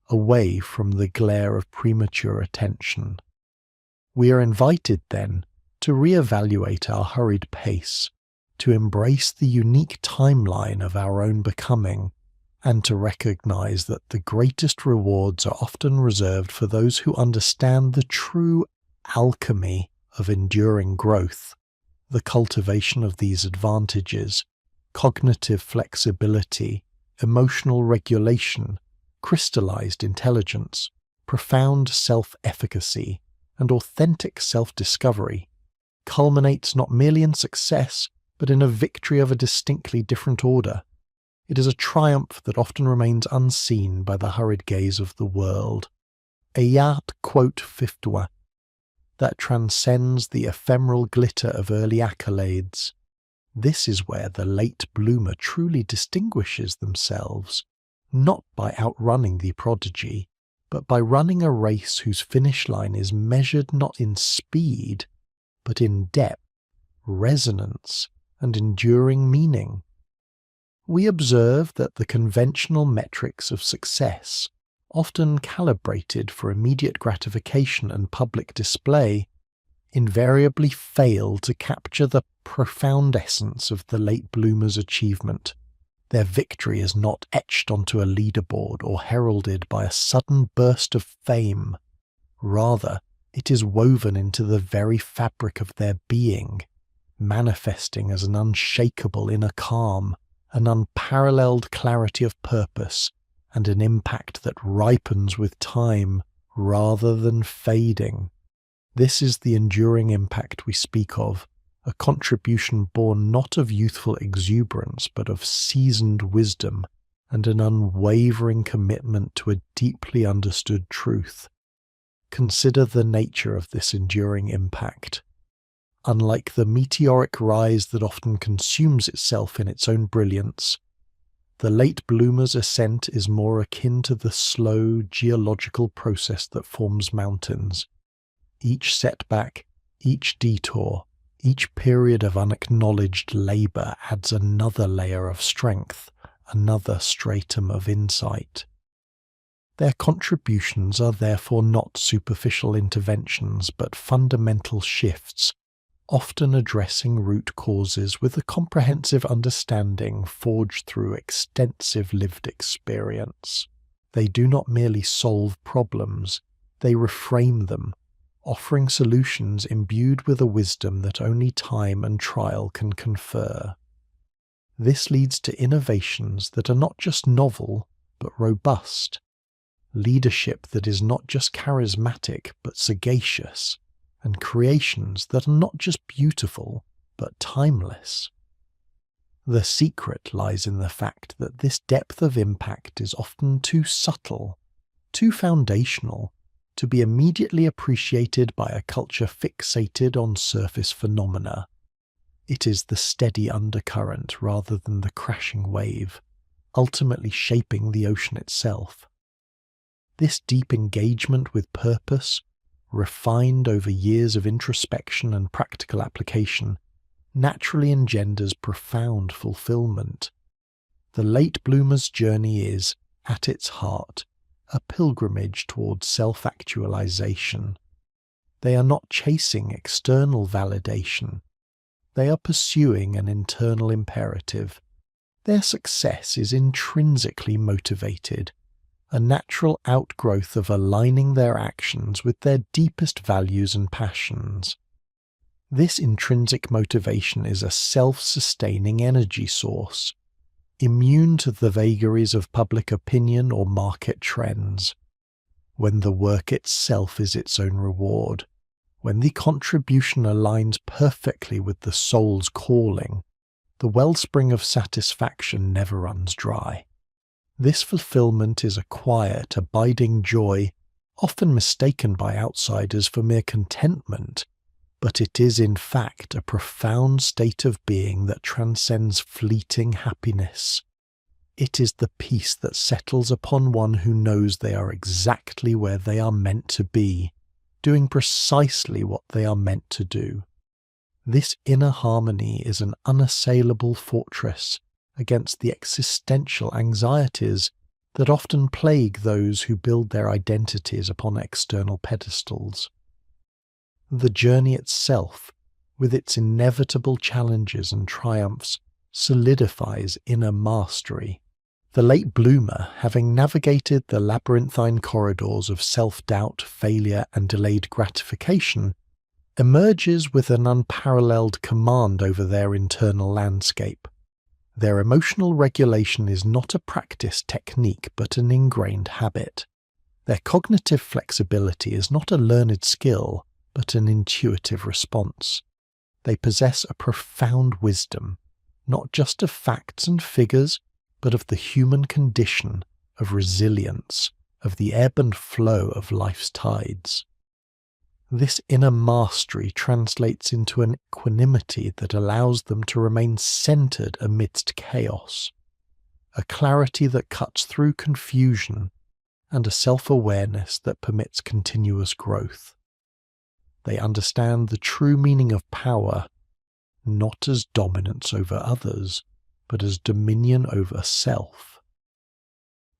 away from the glare of premature attention. We are invited, then, to re-evaluate our hurried pace, to embrace the unique timeline of our own becoming, and to recognize that the greatest rewards are often reserved for those who understand the true alchemy of enduring growth, the cultivation of these advantages, cognitive flexibility, emotional regulation, crystallized intelligence, profound self-efficacy, and authentic self-discovery, culminates not merely in success, but in a victory of a distinctly different order. It is a triumph that often remains unseen by the hurried gaze of the world. Ayat quote 51, that transcends the ephemeral glitter of early accolades. This is where the late bloomer truly distinguishes themselves, not by outrunning the prodigy, but by running a race whose finish line is measured not in speed, but in depth, resonance, and enduring meaning. We observe that the conventional metrics of success, often calibrated for immediate gratification and public display, invariably fail to capture the profound essence of the late bloomer's achievement. Their victory is not etched onto a leaderboard or heralded by a sudden burst of fame. Rather, it is woven into the very fabric of their being, manifesting as an unshakable inner calm, an unparalleled clarity of purpose, and an impact that ripens with time rather than fading. This is the enduring impact we speak of, a contribution born not of youthful exuberance but of seasoned wisdom and an unwavering commitment to a deeply understood truth. Consider the nature of this enduring impact. Unlike the meteoric rise that often consumes itself in its own brilliance, the late bloomer's ascent is more akin to the slow geological process that forms mountains. Each setback, each detour, each period of unacknowledged labour adds another layer of strength, another stratum of insight. Their contributions are therefore not superficial interventions but fundamental shifts, often addressing root causes with a comprehensive understanding forged through extensive lived experience. They do not merely solve problems, they reframe them, offering solutions imbued with a wisdom that only time and trial can confer. This leads to innovations that are not just novel, but robust, leadership that is not just charismatic, but sagacious, and creations that are not just beautiful, but timeless. The secret lies in the fact that this depth of impact is often too subtle, too foundational, to be immediately appreciated by a culture fixated on surface phenomena. It is the steady undercurrent rather than the crashing wave, ultimately shaping the ocean itself. This deep engagement with purpose, refined over years of introspection and practical application, naturally engenders profound fulfillment. The late bloomer's journey is, at its heart, a pilgrimage towards self-actualization. They are not chasing external validation. They are pursuing an internal imperative. Their success is intrinsically motivated, a natural outgrowth of aligning their actions with their deepest values and passions. This intrinsic motivation is a self-sustaining energy source, immune to the vagaries of public opinion or market trends. When the work itself is its own reward, when the contribution aligns perfectly with the soul's calling, the wellspring of satisfaction never runs dry. This fulfillment is a quiet, abiding joy, often mistaken by outsiders for mere contentment, but it is in fact a profound state of being that transcends fleeting happiness. It is the peace that settles upon one who knows they are exactly where they are meant to be, doing precisely what they are meant to do. This inner harmony is an unassailable fortress against the existential anxieties that often plague those who build their identities upon external pedestals. The journey itself, with its inevitable challenges and triumphs, solidifies inner mastery. The late bloomer, having navigated the labyrinthine corridors of self-doubt, failure, and delayed gratification, emerges with an unparalleled command over their internal landscape. Their emotional regulation is not a practiced technique but an ingrained habit. Their cognitive flexibility is not a learned skill but an intuitive response. They possess a profound wisdom, not just of facts and figures, but of the human condition, of resilience, of the ebb and flow of life's tides. This inner mastery translates into an equanimity that allows them to remain centered amidst chaos, a clarity that cuts through confusion, and a self-awareness that permits continuous growth. They understand the true meaning of power, not as dominance over others, but as dominion over self.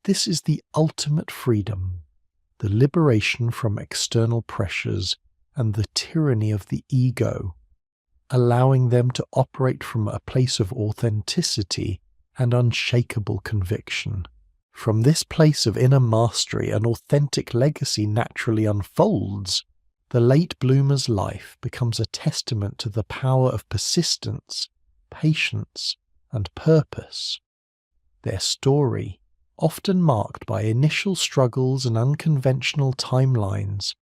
This is the ultimate freedom, the liberation from external pressures and the tyranny of the ego, allowing them to operate from a place of authenticity and unshakable conviction. From this place of inner mastery, an authentic legacy naturally unfolds. The late bloomer's life becomes a testament to the power of persistence, patience, and purpose. Their story, often marked by initial struggles and unconventional timelines,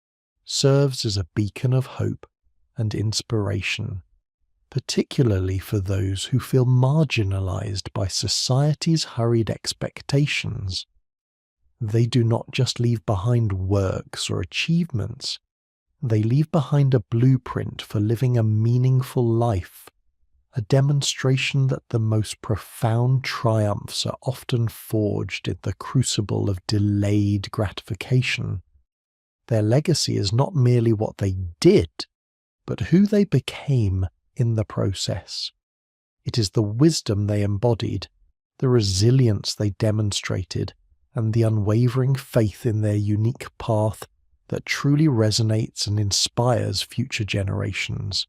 serves as a beacon of hope and inspiration, particularly for those who feel marginalized by society's hurried expectations. They do not just leave behind works or achievements, they leave behind a blueprint for living a meaningful life, a demonstration that the most profound triumphs are often forged in the crucible of delayed gratification. Their legacy is not merely what they did, but who they became in the process. It is the wisdom they embodied, the resilience they demonstrated, and the unwavering faith in their unique path that truly resonates and inspires future generations.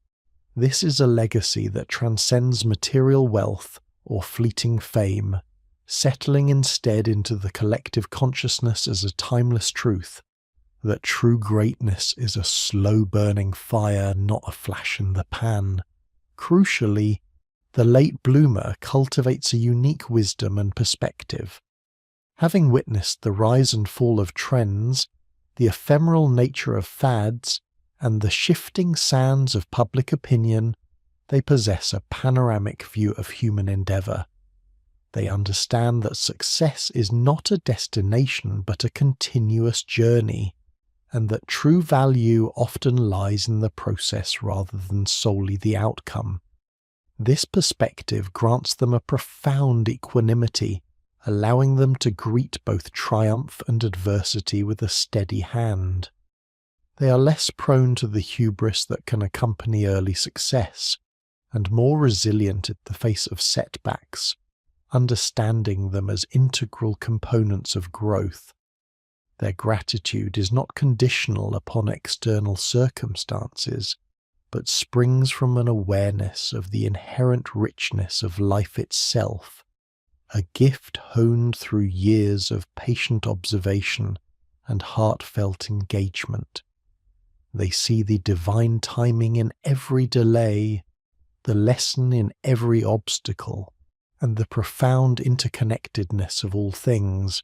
This is a legacy that transcends material wealth or fleeting fame, settling instead into the collective consciousness as a timeless truth, that true greatness is a slow-burning fire, not a flash in the pan. Crucially, the late bloomer cultivates a unique wisdom and perspective. Having witnessed the rise and fall of trends, the ephemeral nature of fads, and the shifting sands of public opinion, they possess a panoramic view of human endeavour. They understand that success is not a destination but a continuous journey, and that true value often lies in the process rather than solely the outcome. This perspective grants them a profound equanimity, allowing them to greet both triumph and adversity with a steady hand. They are less prone to the hubris that can accompany early success, and more resilient at the face of setbacks, understanding them as integral components of growth. Their gratitude is not conditional upon external circumstances, but springs from an awareness of the inherent richness of life itself, a gift honed through years of patient observation and heartfelt engagement. They see the divine timing in every delay, the lesson in every obstacle, and the profound interconnectedness of all things.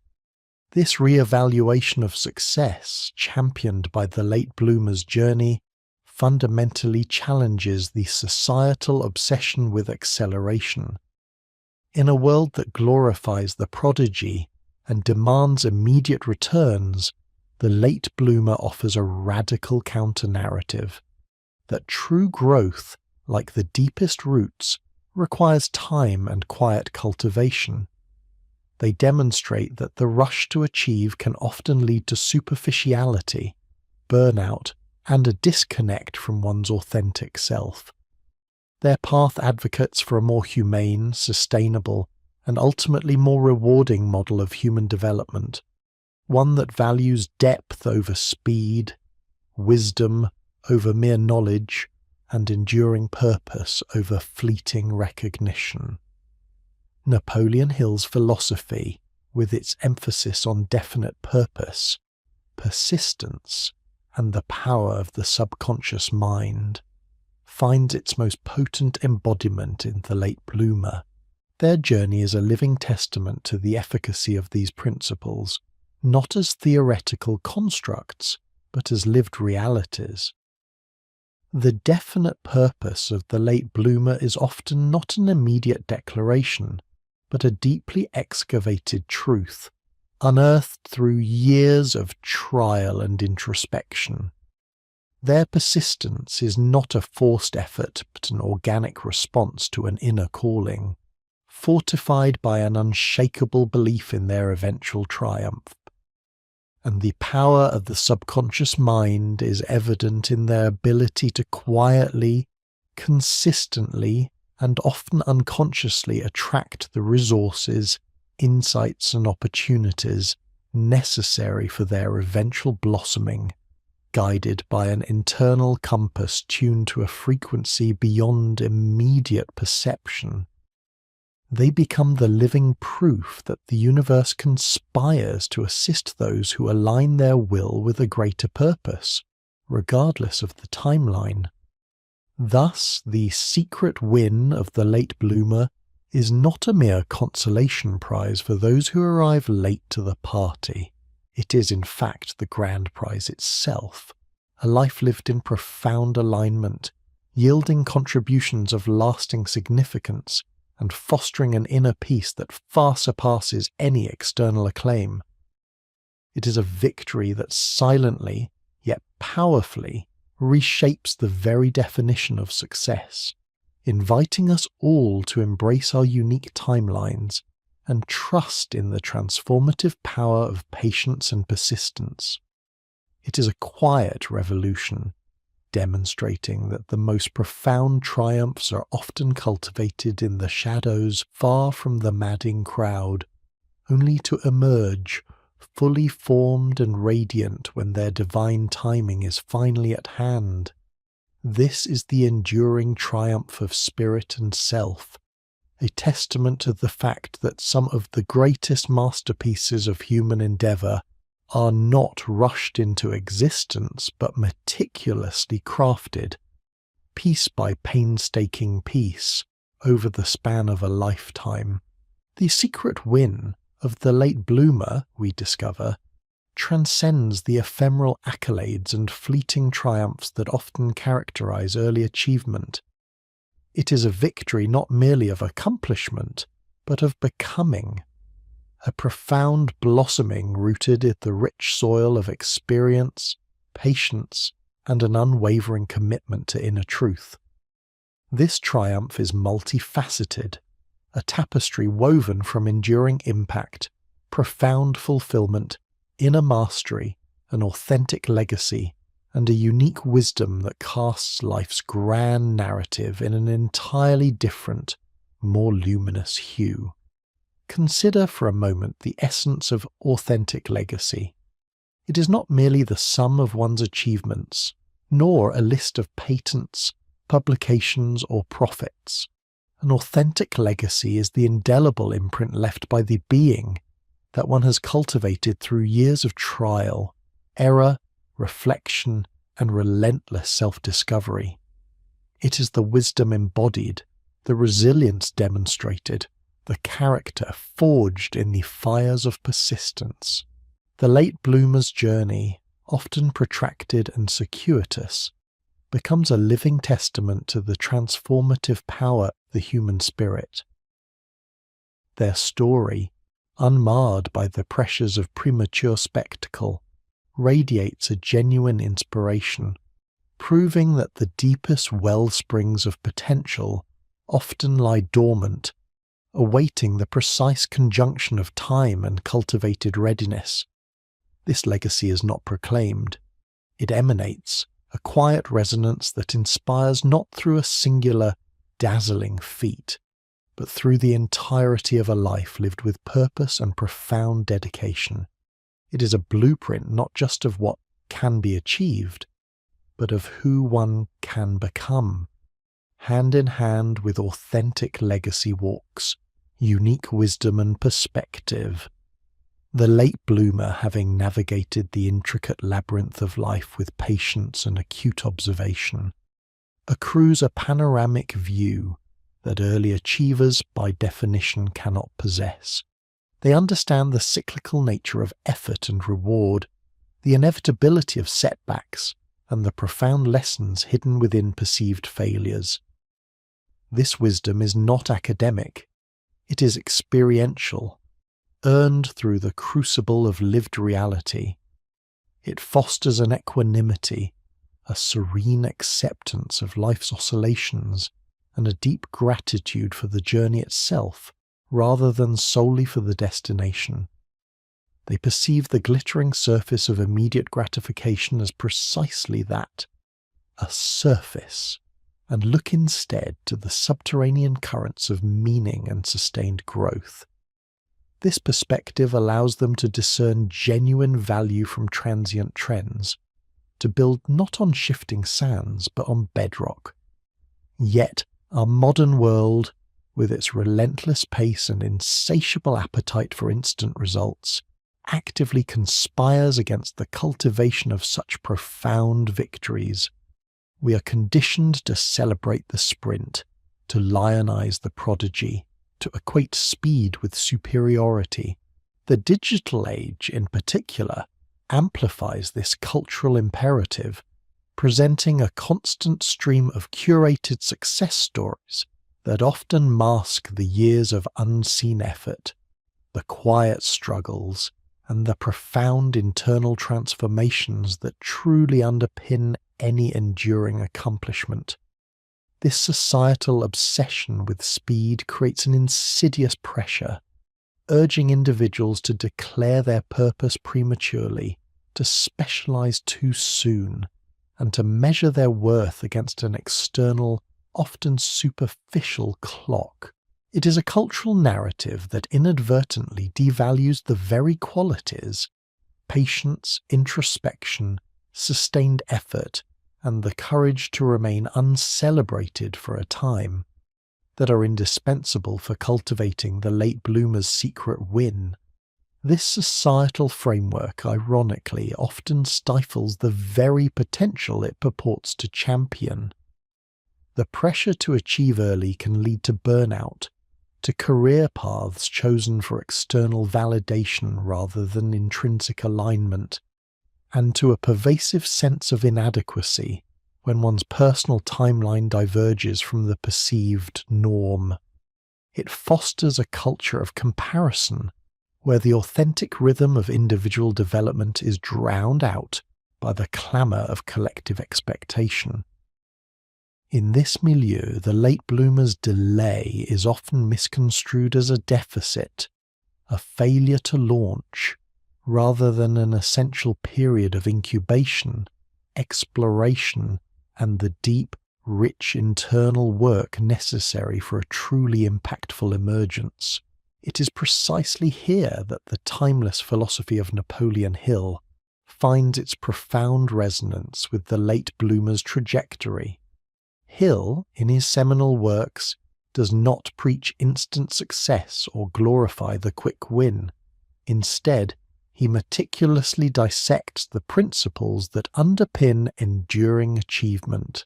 This re-evaluation of success, championed by the late bloomer's journey, fundamentally challenges the societal obsession with acceleration. In a world that glorifies the prodigy and demands immediate returns, the late bloomer offers a radical counter-narrative. that true growth, like the deepest roots, requires time and quiet cultivation. They demonstrate that the rush to achieve can often lead to superficiality, burnout, and a disconnect from one's authentic self. Their path advocates for a more humane, sustainable, and ultimately more rewarding model of human development, one that values depth over speed, wisdom over mere knowledge, and enduring purpose over fleeting recognition. Napoleon Hill's philosophy, with its emphasis on definite purpose, persistence, and the power of the subconscious mind, finds its most potent embodiment in the late bloomer. Their journey is a living testament to the efficacy of these principles, not as theoretical constructs, but as lived realities. The definite purpose of the late bloomer is often not an immediate declaration, but a deeply excavated truth, unearthed through years of trial and introspection. Their persistence is not a forced effort, but an organic response to an inner calling, fortified by an unshakable belief in their eventual triumph. And the power of the subconscious mind is evident in their ability to quietly, consistently, and often unconsciously attract the resources, insights, and opportunities necessary for their eventual blossoming, guided by an internal compass tuned to a frequency beyond immediate perception. They become the living proof that the universe conspires to assist those who align their will with a greater purpose, regardless of the timeline. Thus, the secret win of the late bloomer is not a mere consolation prize for those who arrive late to the party. It is, in fact, the grand prize itself, a life lived in profound alignment, yielding contributions of lasting significance, and fostering an inner peace that far surpasses any external acclaim. It is a victory that silently, yet powerfully, reshapes the very definition of success, inviting us all to embrace our unique timelines and trust in the transformative power of patience and persistence. It is a quiet revolution, demonstrating that the most profound triumphs are often cultivated in the shadows far from the madding crowd, only to emerge fully formed and radiant when their divine timing is finally at hand. This is the enduring triumph of spirit and self, a testament to the fact that some of the greatest masterpieces of human endeavour are not rushed into existence but meticulously crafted, piece by painstaking piece, over the span of a lifetime. The secret win of the late bloomer, we discover, transcends the ephemeral accolades and fleeting triumphs that often characterize early achievement. It is a victory not merely of accomplishment, but of becoming, a profound blossoming rooted in the rich soil of experience, patience, and an unwavering commitment to inner truth. This triumph is multifaceted, a tapestry woven from enduring impact, profound fulfillment, inner mastery, an authentic legacy, and a unique wisdom that casts life's grand narrative in an entirely different, more luminous hue. Consider for a moment the essence of authentic legacy. It is not merely the sum of one's achievements, nor a list of patents, publications, or profits. An authentic legacy is the indelible imprint left by the being that one has cultivated through years of trial, error, reflection, and relentless self-discovery. It is the wisdom embodied, the resilience demonstrated, the character forged in the fires of persistence. The late bloomer's journey, often protracted and circuitous, becomes a living testament to the transformative power of the human spirit. Their story, unmarred by the pressures of premature spectacle, radiates a genuine inspiration, proving that the deepest wellsprings of potential often lie dormant, awaiting the precise conjunction of time and cultivated readiness. This legacy is not proclaimed. It emanates, a quiet resonance that inspires not through a singular, dazzling feat, but through the entirety of a life lived with purpose and profound dedication. It is a blueprint not just of what can be achieved, but of who one can become. Hand in hand with authentic legacy walks, unique wisdom and perspective. The late bloomer, having navigated the intricate labyrinth of life with patience and acute observation, accrues a panoramic view that early achievers by definition cannot possess. They understand the cyclical nature of effort and reward, the inevitability of setbacks, and the profound lessons hidden within perceived failures. This wisdom is not academic, it is experiential, earned through the crucible of lived reality. It fosters an equanimity, a serene acceptance of life's oscillations, and a deep gratitude for the journey itself, rather than solely for the destination. They perceive the glittering surface of immediate gratification as precisely that, a surface, and look instead to the subterranean currents of meaning and sustained growth. This perspective allows them to discern genuine value from transient trends, to build not on shifting sands but on bedrock. Yet our modern world, with its relentless pace and insatiable appetite for instant results, actively conspires against the cultivation of such profound victories. We are conditioned to celebrate the sprint, to lionize the prodigy, to equate speed with superiority. The digital age, in particular, amplifies this cultural imperative, presenting a constant stream of curated success stories that often mask the years of unseen effort, the quiet struggles, and the profound internal transformations that truly underpin any enduring accomplishment. This societal obsession with speed creates an insidious pressure, urging individuals to declare their purpose prematurely, to specialize too soon, and to measure their worth against an external, often superficial clock. It is a cultural narrative that inadvertently devalues the very qualities, patience, introspection, sustained effort, and the courage to remain uncelebrated for a time, that are indispensable for cultivating the late bloomer's secret win. This societal framework, ironically, often stifles the very potential it purports to champion. The pressure to achieve early can lead to burnout, to career paths chosen for external validation rather than intrinsic alignment, and to a pervasive sense of inadequacy when one's personal timeline diverges from the perceived norm. It fosters a culture of comparison, where the authentic rhythm of individual development is drowned out by the clamour of collective expectation. In this milieu, the late bloomer's delay is often misconstrued as a deficit, a failure to launch, rather than an essential period of incubation, exploration, and the deep, rich internal work necessary for a truly impactful emergence. It is precisely here that the timeless philosophy of Napoleon Hill finds its profound resonance with the late bloomer's trajectory. Hill, in his seminal works, does not preach instant success or glorify the quick win. Instead, he meticulously dissects the principles that underpin enduring achievement,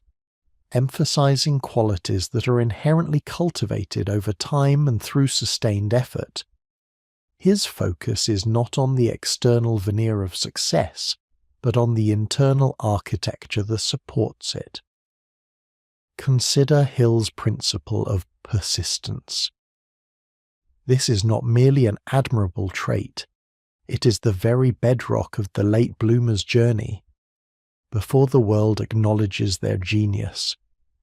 emphasizing qualities that are inherently cultivated over time and through sustained effort. His focus is not on the external veneer of success, but on the internal architecture that supports it. Consider Hill's principle of persistence. This is not merely an admirable trait, it is the very bedrock of the late bloomer's journey. before the world acknowledges their genius,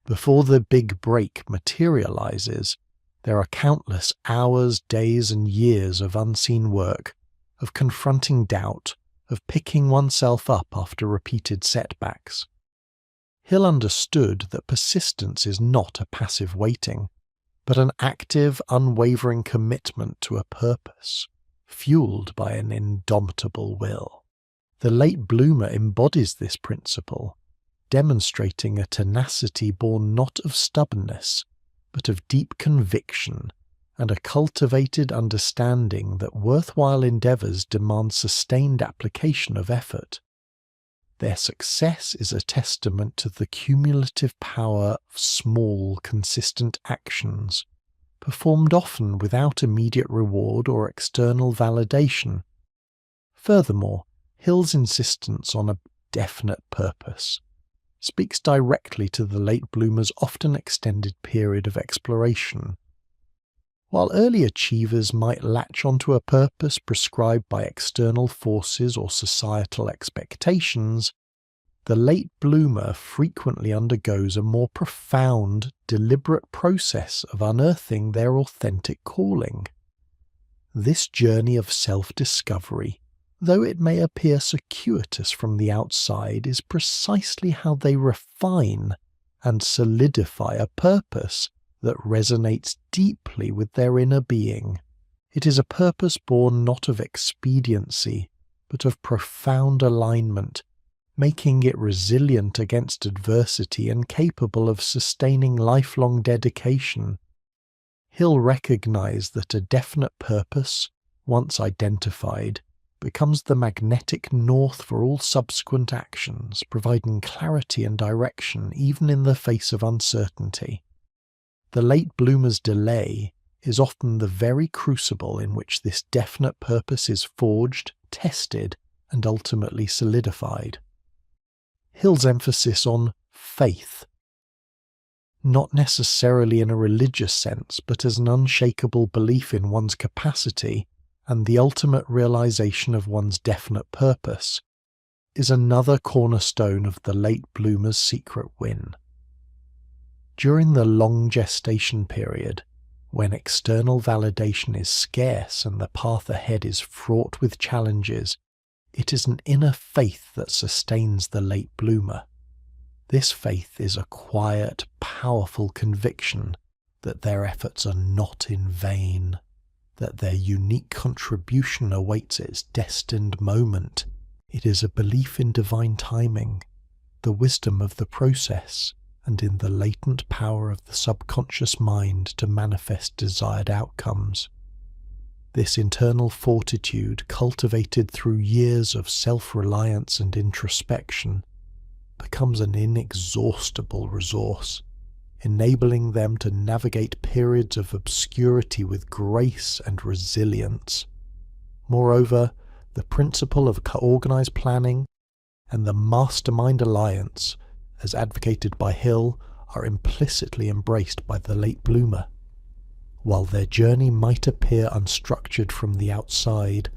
before the big break materializes, there are countless hours, days, and years of unseen work, of confronting doubt, of picking oneself up after repeated setbacks. Hill understood that persistence is not a passive waiting, but an active, unwavering commitment to a purpose, fueled by an indomitable will. The late bloomer embodies this principle, demonstrating a tenacity born not of stubbornness, but of deep conviction and a cultivated understanding that worthwhile endeavours demand sustained application of effort. Their success is a testament to the cumulative power of small, consistent actions, performed often without immediate reward or external validation. Furthermore, Hill's insistence on a definite purpose speaks directly to the late bloomer's often extended period of exploration. While early achievers might latch onto a purpose prescribed by external forces or societal expectations, the late bloomer frequently undergoes a more profound, deliberate process of unearthing their authentic calling. This journey of self-discovery, though it may appear circuitous from the outside, is precisely how they refine and solidify a purpose that resonates deeply with their inner being. It is a purpose born not of expediency, but of profound alignment, making it resilient against adversity and capable of sustaining lifelong dedication. Hill recognized that a definite purpose, once identified, becomes the magnetic north for all subsequent actions, providing clarity and direction even in the face of uncertainty. The late bloomer's delay is often the very crucible in which this definite purpose is forged, tested, and ultimately solidified. Hill's emphasis on faith, not necessarily in a religious sense, but as an unshakable belief in one's capacity and the ultimate realization of one's definite purpose, is another cornerstone of the late bloomer's secret win. During the long gestation period, when external validation is scarce and the path ahead is fraught with challenges, it is an inner faith that sustains the late bloomer. This faith is a quiet, powerful conviction that their efforts are not in vain, that their unique contribution awaits its destined moment. It is a belief in divine timing, the wisdom of the process, and in the latent power of the subconscious mind to manifest desired outcomes. This internal fortitude, cultivated through years of self-reliance and introspection, becomes an inexhaustible resource, enabling them to navigate periods of obscurity with grace and resilience. Moreover, the principle of organized planning and the mastermind alliance, as advocated by Hill, are implicitly embraced by the late bloomer. While their journey might appear unstructured from the outside,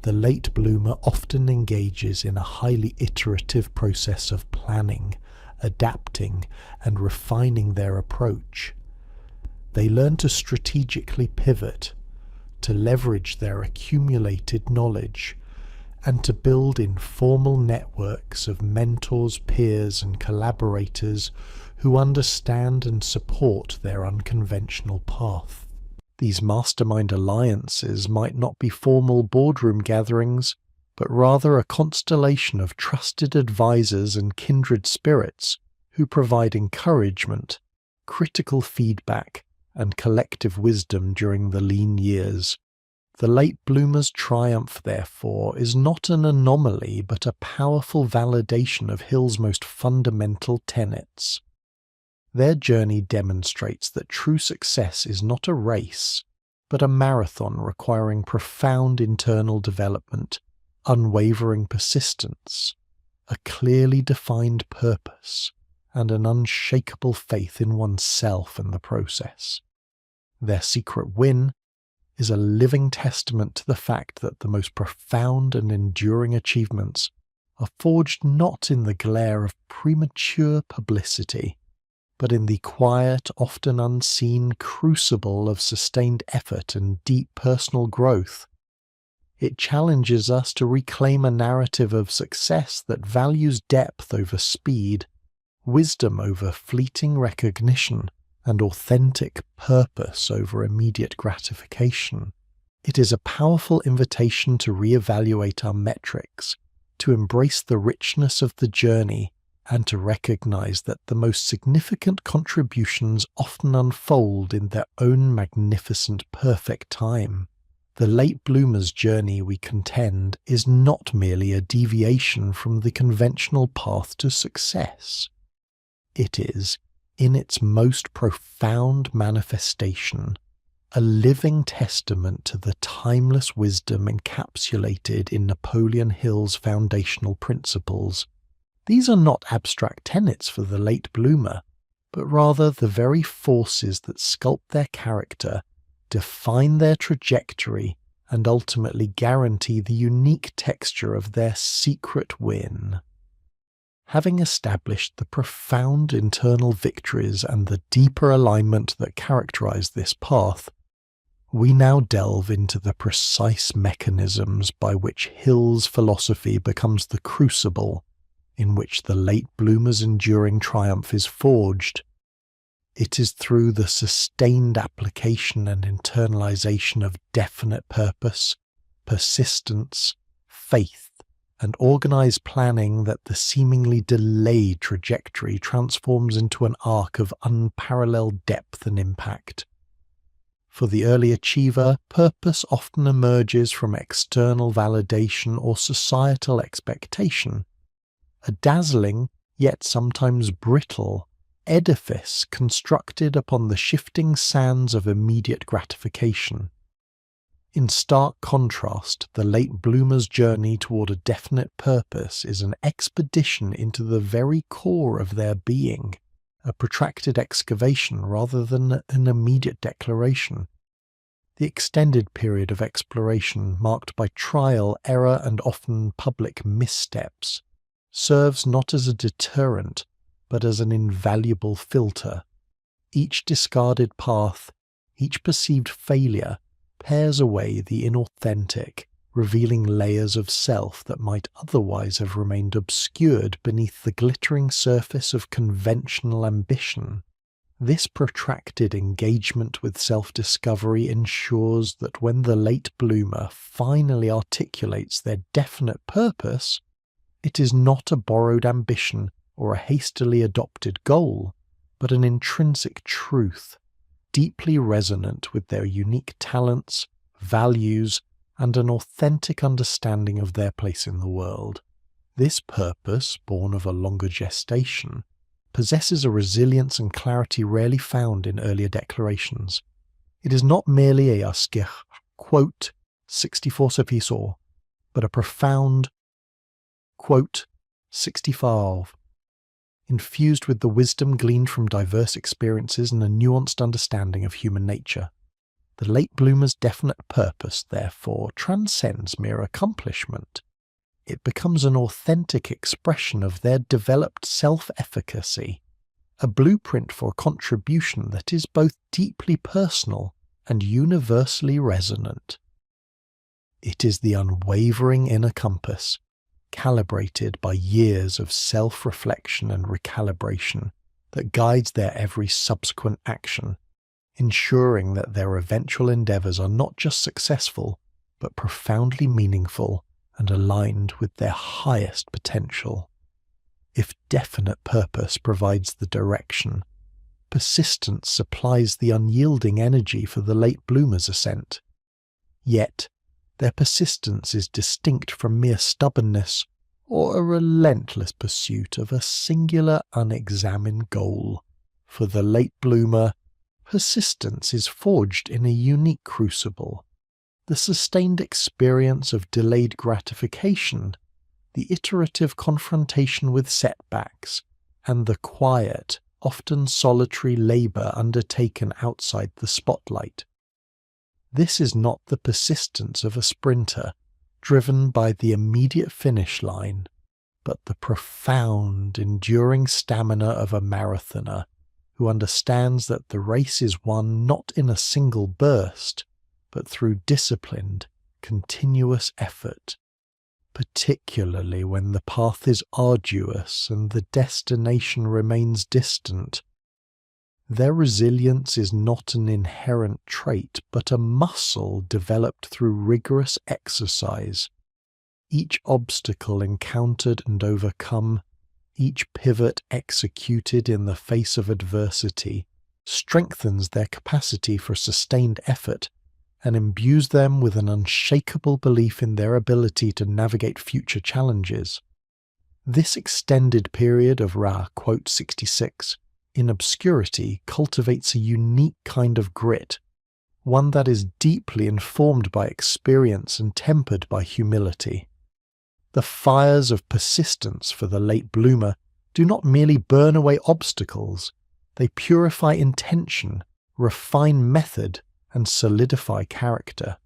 the late bloomer often engages in a highly iterative process of planning, adapting, and refining their approach. They learn to strategically pivot, to leverage their accumulated knowledge, and to build informal networks of mentors, peers, and collaborators who understand and support their unconventional path. These mastermind alliances might not be formal boardroom gatherings, but rather a constellation of trusted advisors and kindred spirits who provide encouragement, critical feedback, and collective wisdom during the lean years. The late bloomer's triumph, therefore, is not an anomaly but a powerful validation of Hill's most fundamental tenets. Their journey demonstrates that true success is not a race, but a marathon requiring profound internal development, unwavering persistence, a clearly defined purpose, and an unshakable faith in oneself and the process. Their secret win is a living testament to the fact that the most profound and enduring achievements are forged not in the glare of premature publicity, but in the quiet, often unseen crucible of sustained effort and deep personal growth. It challenges us to reclaim a narrative of success that values depth over speed, wisdom over fleeting recognition, and authentic purpose over immediate gratification. It is a powerful invitation to reevaluate our metrics, to embrace the richness of the journey, and to recognize that the most significant contributions often unfold in their own magnificent perfect time. The late bloomer's journey, we contend, is not merely a deviation from the conventional path to success. It is, in its most profound manifestation, a living testament to the timeless wisdom encapsulated in Napoleon Hill's foundational principles. These are not abstract tenets for the late bloomer, but rather the very forces that sculpt their character, define their trajectory, and ultimately guarantee the unique texture of their secret win. Having established the profound internal victories and the deeper alignment that characterize this path, we now delve into the precise mechanisms by which Hill's philosophy becomes the crucible in which the late bloomer's enduring triumph is forged. It is through the sustained application and internalization of definite purpose, persistence, faith, and organized planning that the seemingly delayed trajectory transforms into an arc of unparalleled depth and impact. For the early achiever, purpose often emerges from external validation or societal expectation, a dazzling, yet sometimes brittle, edifice constructed upon the shifting sands of immediate gratification. In stark contrast, the late bloomer's journey toward a definite purpose is an expedition into the very core of their being, a protracted excavation rather than an immediate declaration. The extended period of exploration, marked by trial, error, and often public missteps, serves not as a deterrent, but as an invaluable filter. Each discarded path, each perceived failure, pares away the inauthentic, revealing layers of self that might otherwise have remained obscured beneath the glittering surface of conventional ambition. This protracted engagement with self-discovery ensures that when the late bloomer finally articulates their definite purpose, it is not a borrowed ambition or a hastily adopted goal, but an intrinsic truth, deeply resonant with their unique talents, values, and an authentic understanding of their place in the world. This purpose, born of a longer gestation, possesses a resilience and clarity rarely found in earlier declarations. It is not merely a ascich, quote, 64 surpasses, but a profound, quote, 65, infused with the wisdom gleaned from diverse experiences and a nuanced understanding of human nature. The late bloomer's definite purpose, therefore, transcends mere accomplishment. It becomes an authentic expression of their developed self-efficacy, a blueprint for contribution that is both deeply personal and universally resonant. It is the unwavering inner compass, calibrated by years of self-reflection and recalibration, that guides their every subsequent action, ensuring that their eventual endeavors are not just successful, but profoundly meaningful and aligned with their highest potential. If definite purpose provides the direction, persistence supplies the unyielding energy for the late bloomer's ascent. Yet, their persistence is distinct from mere stubbornness or a relentless pursuit of a singular unexamined goal. For the late bloomer, persistence is forged in a unique crucible. The sustained experience of delayed gratification, the iterative confrontation with setbacks, and the quiet, often solitary labor undertaken outside the spotlight. This is not the persistence of a sprinter, driven by the immediate finish line, but the profound, enduring stamina of a marathoner who understands that the race is won not in a single burst, but through disciplined, continuous effort, particularly when the path is arduous and the destination remains distant. Their resilience is not an inherent trait, but a muscle developed through rigorous exercise. Each obstacle encountered and overcome, each pivot executed in the face of adversity, strengthens their capacity for sustained effort and imbues them with an unshakable belief in their ability to navigate future challenges. This extended period of Ra, quote 66, in obscurity cultivates a unique kind of grit, one that is deeply informed by experience and tempered by humility. The fires of persistence for the late bloomer do not merely burn away obstacles, they purify intention, refine method, and solidify character.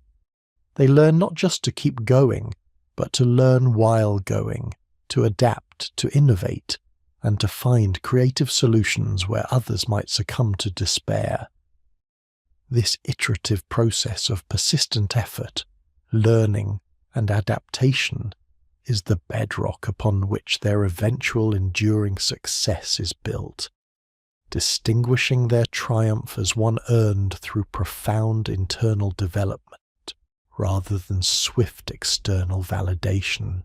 They learn not just to keep going, but to learn while going, to adapt, to innovate, and to find creative solutions where others might succumb to despair. This iterative process of persistent effort, learning, and adaptation is the bedrock upon which their eventual enduring success is built, distinguishing their triumph as one earned through profound internal development rather than swift external validation.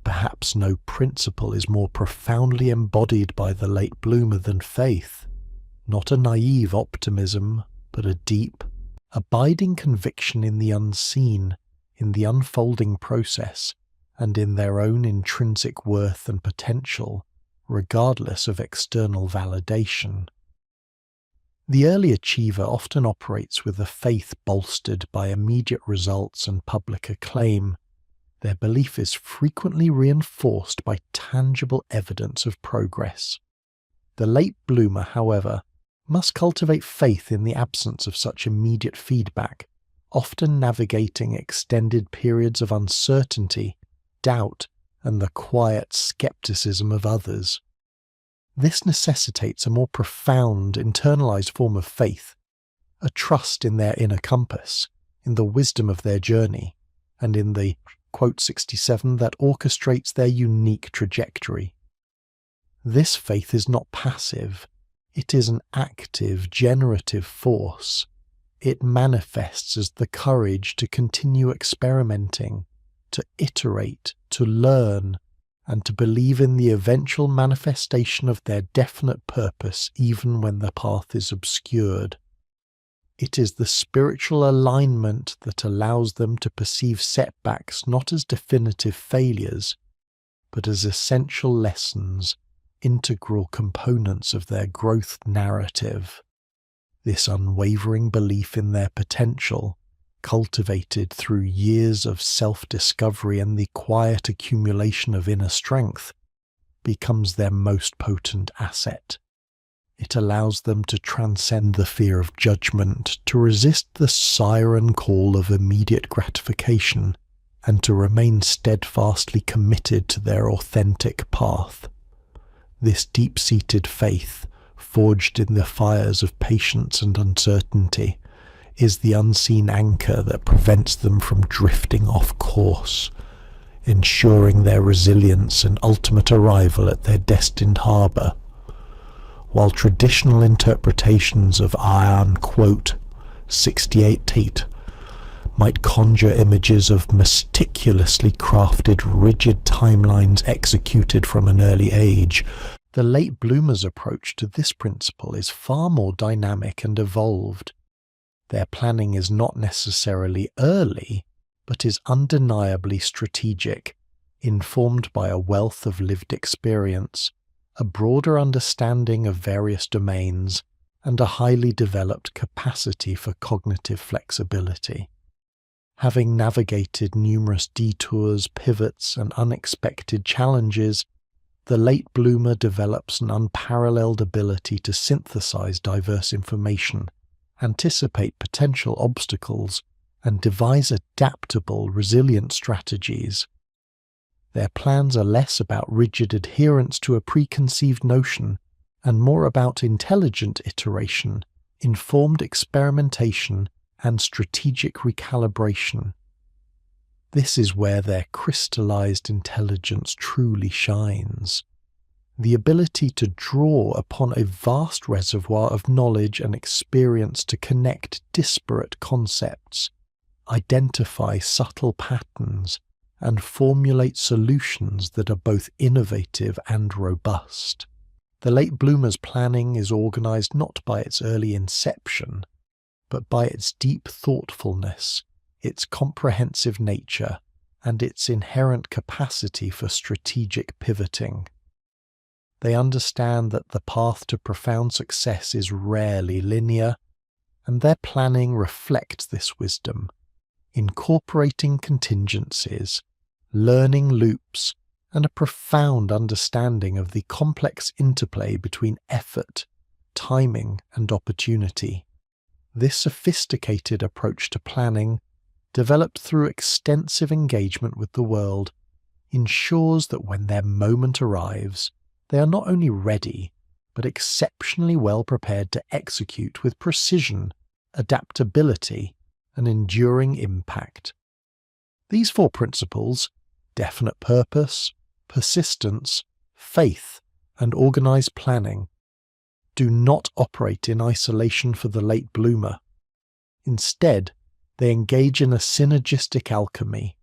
Perhaps no principle is more profoundly embodied by the late bloomer than faith, not a naive optimism, but a deep, abiding conviction in the unseen, in the unfolding process, and in their own intrinsic worth and potential, regardless of external validation. The early achiever often operates with a faith bolstered by immediate results and public acclaim. Their belief is frequently reinforced by tangible evidence of progress. The late bloomer, however, must cultivate faith in the absence of such immediate feedback, often navigating extended periods of uncertainty, doubt, and the quiet skepticism of others. This necessitates a more profound, internalized form of faith, a trust in their inner compass, in the wisdom of their journey, and in the quote 67 that orchestrates their unique trajectory. This faith is not passive, it is an active, generative force. It manifests as the courage to continue experimenting, to iterate, to learn, and to believe in the eventual manifestation of their definite purpose even when the path is obscured. It is the spiritual alignment that allows them to perceive setbacks not as definitive failures, but as essential lessons, integral components of their growth narrative. This unwavering belief in their potential, cultivated through years of self-discovery and the quiet accumulation of inner strength, becomes their most potent asset. It allows them to transcend the fear of judgment, to resist the siren call of immediate gratification, and to remain steadfastly committed to their authentic path. This deep-seated faith, forged in the fires of patience and uncertainty, is the unseen anchor that prevents them from drifting off course, ensuring their resilience and ultimate arrival at their destined harbour. While traditional interpretations of Iron, quote, 68 Tate might conjure images of meticulously crafted, rigid timelines executed from an early age, the late bloomer's approach to this principle is far more dynamic and evolved. Their planning is not necessarily early, but is undeniably strategic, informed by a wealth of lived experience, a broader understanding of various domains, and a highly developed capacity for cognitive flexibility. Having navigated numerous detours, pivots, and unexpected challenges, the late bloomer develops an unparalleled ability to synthesize diverse information, anticipate potential obstacles, and devise adaptable, resilient strategies. Their plans are less about rigid adherence to a preconceived notion and more about intelligent iteration, informed experimentation, and strategic recalibration. This is where their crystallized intelligence truly shines. The ability to draw upon a vast reservoir of knowledge and experience to connect disparate concepts, identify subtle patterns, and formulate solutions that are both innovative and robust. The late bloomer's planning is organized not by its early inception, but by its deep thoughtfulness, its comprehensive nature, and its inherent capacity for strategic pivoting. They understand that the path to profound success is rarely linear, and their planning reflects this wisdom, incorporating contingencies, learning loops, and a profound understanding of the complex interplay between effort, timing, and opportunity. This sophisticated approach to planning, developed through extensive engagement with the world, ensures that when their moment arrives, they are not only ready, but exceptionally well prepared to execute with precision, adaptability, and enduring impact. These 4 principles, definite purpose, persistence, faith, and organized planning, do not operate in isolation for the late bloomer. Instead, they engage in a synergistic alchemy,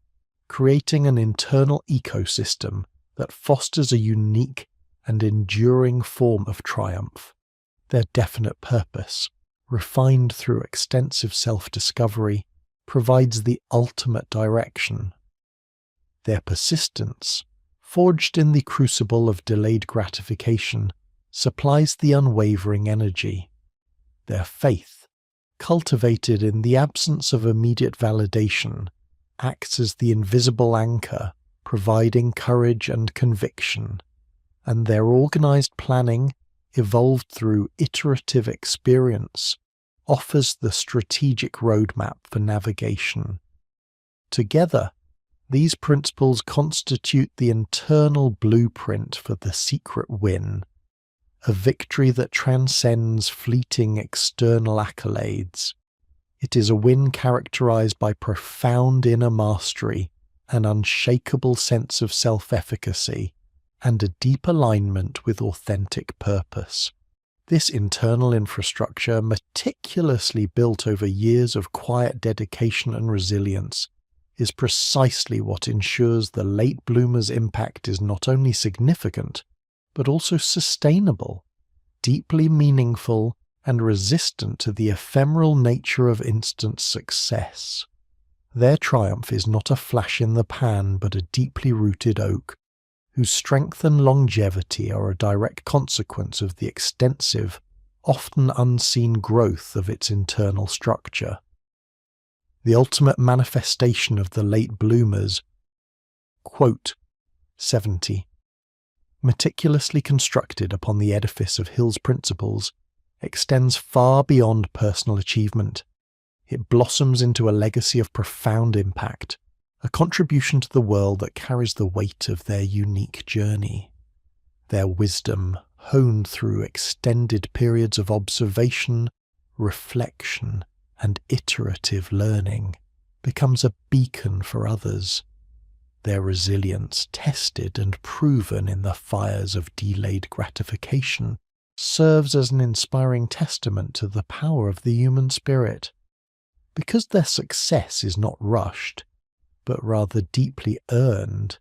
creating an internal ecosystem that fosters a unique and enduring form of triumph. Their definite purpose, refined through extensive self-discovery, provides the ultimate direction. Their persistence, forged in the crucible of delayed gratification, supplies the unwavering energy. Their faith, cultivated in the absence of immediate validation, acts as the invisible anchor, providing courage and conviction. And their organized planning, evolved through iterative experience, offers the strategic roadmap for navigation. Together, these principles constitute the internal blueprint for the secret win, a victory that transcends fleeting external accolades. It is a win characterized by profound inner mastery, an unshakable sense of self-efficacy, and a deep alignment with authentic purpose. This internal infrastructure, meticulously built over years of quiet dedication and resilience, is precisely what ensures the late bloomer's impact is not only significant, but also sustainable, deeply meaningful, and resistant to the ephemeral nature of instant success. Their triumph is not a flash in the pan, but a deeply rooted oak, whose strength and longevity are a direct consequence of the extensive, often unseen growth of its internal structure. The ultimate manifestation of the late bloomers, quote, 70, meticulously constructed upon the edifice of Hill's principles, extends far beyond personal achievement. It blossoms into a legacy of profound impact, a contribution to the world that carries the weight of their unique journey. Their wisdom, honed through extended periods of observation, reflection, and iterative learning, becomes a beacon for others. Their resilience, tested and proven in the fires of delayed gratification, serves as an inspiring testament to the power of the human spirit. Because their success is not rushed, but rather deeply earned,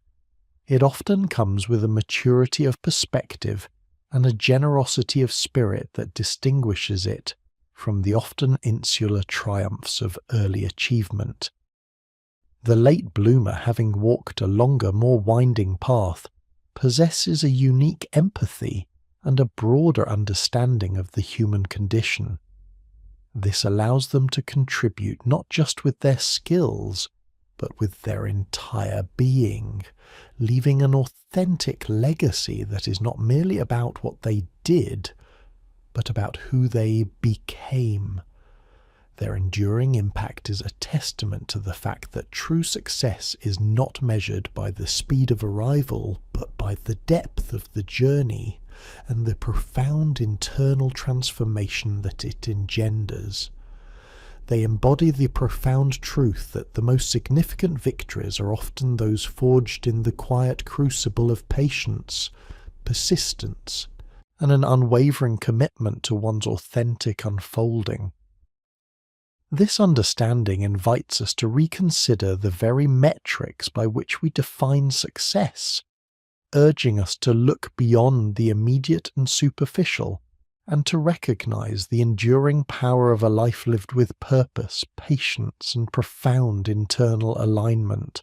it often comes with a maturity of perspective and a generosity of spirit that distinguishes it from the often insular triumphs of early achievement. The late bloomer, having walked a longer, more winding path, possesses a unique empathy and a broader understanding of the human condition. This allows them to contribute not just with their skills, but with their entire being, leaving an authentic legacy that is not merely about what they did, but about who they became. Their enduring impact is a testament to the fact that true success is not measured by the speed of arrival, but by the depth of the journey and the profound internal transformation that it engenders. They embody the profound truth that the most significant victories are often those forged in the quiet crucible of patience, persistence, and an unwavering commitment to one's authentic unfolding. This understanding invites us to reconsider the very metrics by which we define success, urging us to look beyond the immediate and superficial, and to recognize the enduring power of a life lived with purpose, patience, and profound internal alignment.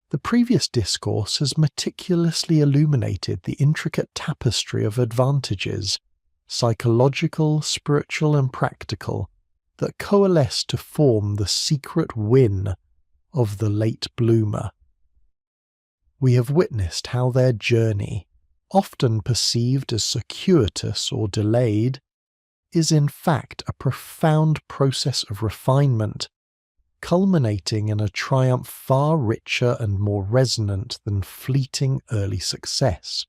The previous discourse has meticulously illuminated the intricate tapestry of advantages, psychological, spiritual, and practical, that coalesce to form the secret win of the late bloomer. We have witnessed how their journey, often perceived as circuitous or delayed, is in fact a profound process of refinement, culminating in a triumph far richer and more resonant than fleeting early success.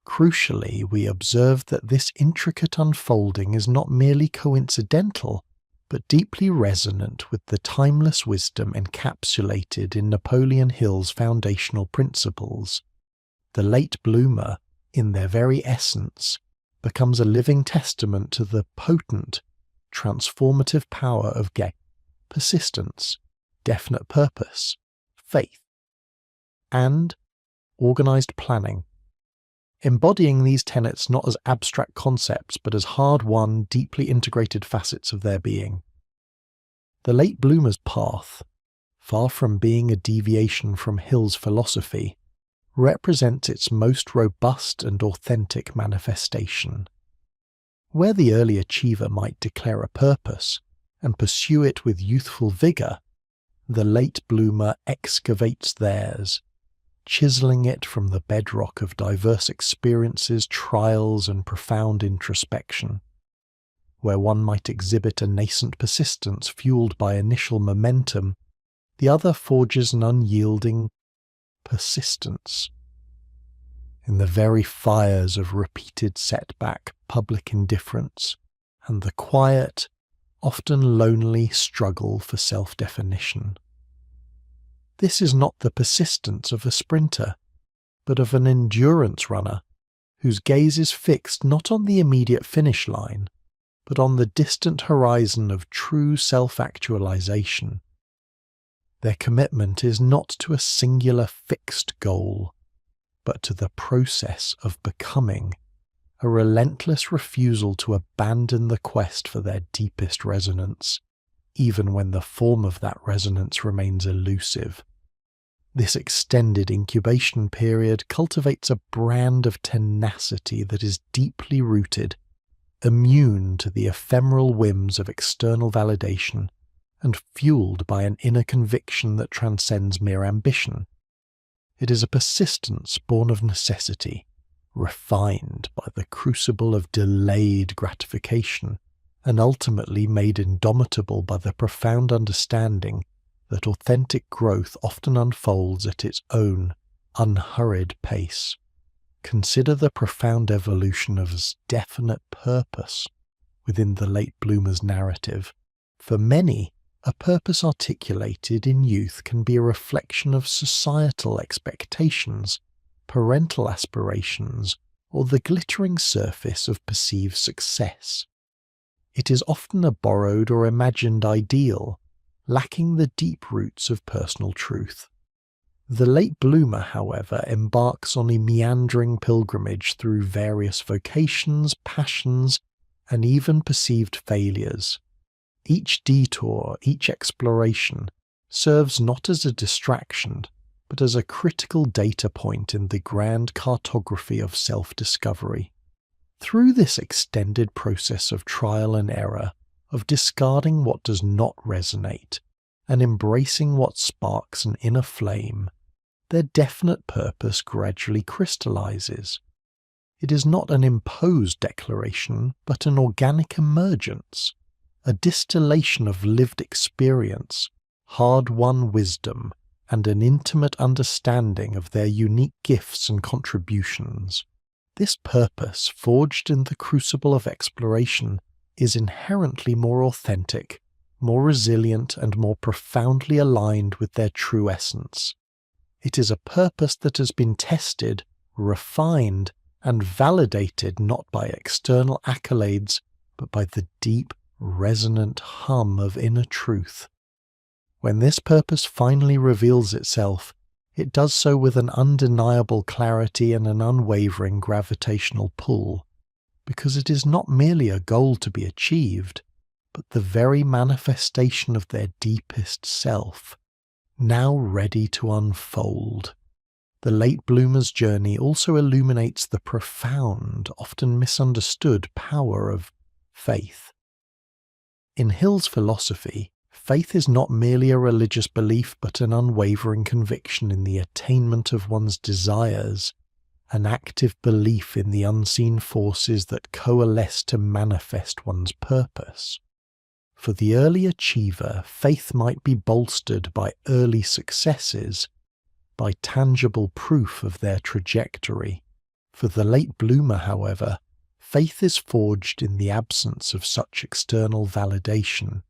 Crucially, we observe that this intricate unfolding is not merely coincidental, but deeply resonant with the timeless wisdom encapsulated in Napoleon Hill's foundational principles. The late bloomer, in their very essence, becomes a living testament to the potent, transformative power of persistence, definite purpose, faith, and organized planning, embodying these tenets not as abstract concepts but as hard-won, deeply integrated facets of their being. The late bloomer's path, far from being a deviation from Hill's philosophy, represents its most robust and authentic manifestation. Where the early achiever might declare a purpose and pursue it with youthful vigour, the late bloomer excavates theirs, chiselling it from the bedrock of diverse experiences, trials, and profound introspection. Where one might exhibit a nascent persistence fueled by initial momentum, the other forges an unyielding persistence. In the very fires of repeated setback, public indifference, and the quiet, often lonely struggle for self-definition. This is not the persistence of a sprinter, but of an endurance runner, whose gaze is fixed not on the immediate finish line, but on the distant horizon of true self-actualization. Their commitment is not to a singular fixed goal, but to the process of becoming, a relentless refusal to abandon the quest for their deepest resonance, even when the form of that resonance remains elusive. This extended incubation period cultivates a brand of tenacity that is deeply rooted, immune to the ephemeral whims of external validation, and fueled by an inner conviction that transcends mere ambition. It is a persistence born of necessity, refined by the crucible of delayed gratification, and ultimately made indomitable by the profound understanding that authentic growth often unfolds at its own unhurried pace. Consider the profound evolution of definite purpose within the late bloomer's narrative. For many, a purpose articulated in youth can be a reflection of societal expectations, parental aspirations, or the glittering surface of perceived success. It is often a borrowed or imagined ideal, lacking the deep roots of personal truth. The late bloomer, however, embarks on a meandering pilgrimage through various vocations, passions, and even perceived failures. Each detour, each exploration, serves not as a distraction, but as a critical data point in the grand cartography of self-discovery. Through this extended process of trial and error, of discarding what does not resonate, and embracing what sparks an inner flame, their definite purpose gradually crystallizes. It is not an imposed declaration, but an organic emergence, a distillation of lived experience, hard-won wisdom, and an intimate understanding of their unique gifts and contributions. This purpose, forged in the crucible of exploration, is inherently more authentic, more resilient, and more profoundly aligned with their true essence. It is a purpose that has been tested, refined, and validated not by external accolades, but by the deep, resonant hum of inner truth. When this purpose finally reveals itself, it does so with an undeniable clarity and an unwavering gravitational pull, because it is not merely a goal to be achieved, but the very manifestation of their deepest self, now ready to unfold. The late bloomer's journey also illuminates the profound, often misunderstood power of faith. In Hill's philosophy, faith is not merely a religious belief but an unwavering conviction in the attainment of one's desires, an active belief in the unseen forces that coalesce to manifest one's purpose. For the early achiever, faith might be bolstered by early successes, by tangible proof of their trajectory. For the late bloomer, however, faith is forged in the absence of such external validation.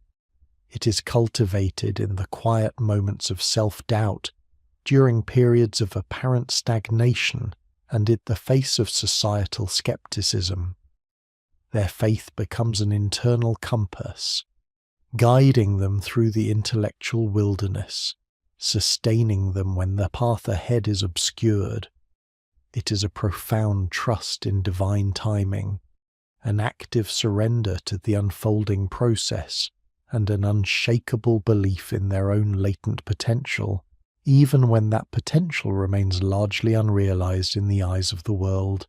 It is cultivated in the quiet moments of self-doubt, during periods of apparent stagnation, and in the face of societal skepticism. Their faith becomes an internal compass, guiding them through the intellectual wilderness, sustaining them when the path ahead is obscured. It is a profound trust in divine timing, an active surrender to the unfolding process, and an unshakable belief in their own latent potential, even when that potential remains largely unrealized in the eyes of the world.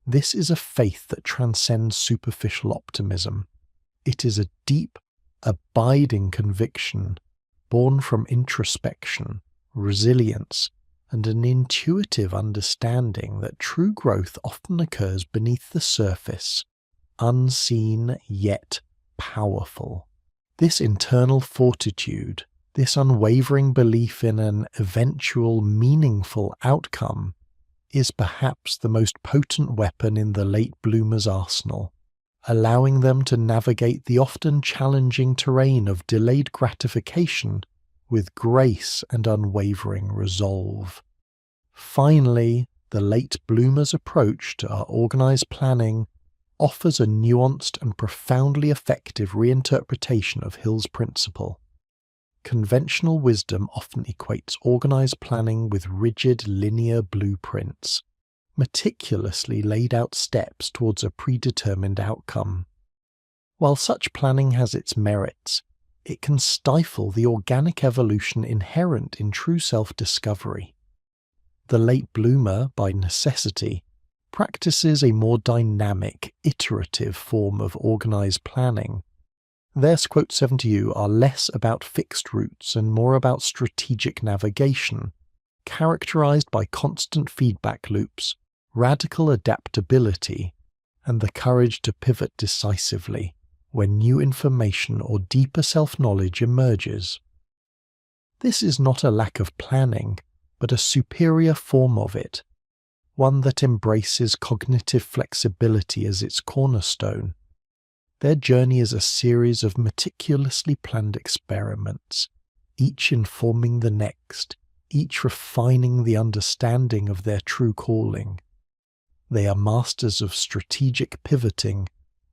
This is a faith that transcends superficial optimism. It is a deep, abiding conviction, born from introspection, resilience, and an intuitive understanding that true growth often occurs beneath the surface, unseen yet powerful. This internal fortitude, this unwavering belief in an eventual meaningful outcome, is perhaps the most potent weapon in the late bloomer's arsenal, allowing them to navigate the often challenging terrain of delayed gratification with grace and unwavering resolve. Finally, the late bloomer's approach to our organized planning offers a nuanced and profoundly effective reinterpretation of Hill's principle. Conventional wisdom often equates organized planning with rigid linear blueprints, meticulously laid out steps towards a predetermined outcome. While such planning has its merits, it can stifle the organic evolution inherent in true self-discovery. The late bloomer, by necessity, practices a more dynamic, iterative form of organized planning. Their quote 70U are less about fixed routes and more about strategic navigation, characterized by constant feedback loops, radical adaptability, and the courage to pivot decisively when new information or deeper self-knowledge emerges. This is not a lack of planning, but a superior form of it, one that embraces cognitive flexibility as its cornerstone. Their journey is a series of meticulously planned experiments, each informing the next, each refining the understanding of their true calling. They are masters of strategic pivoting,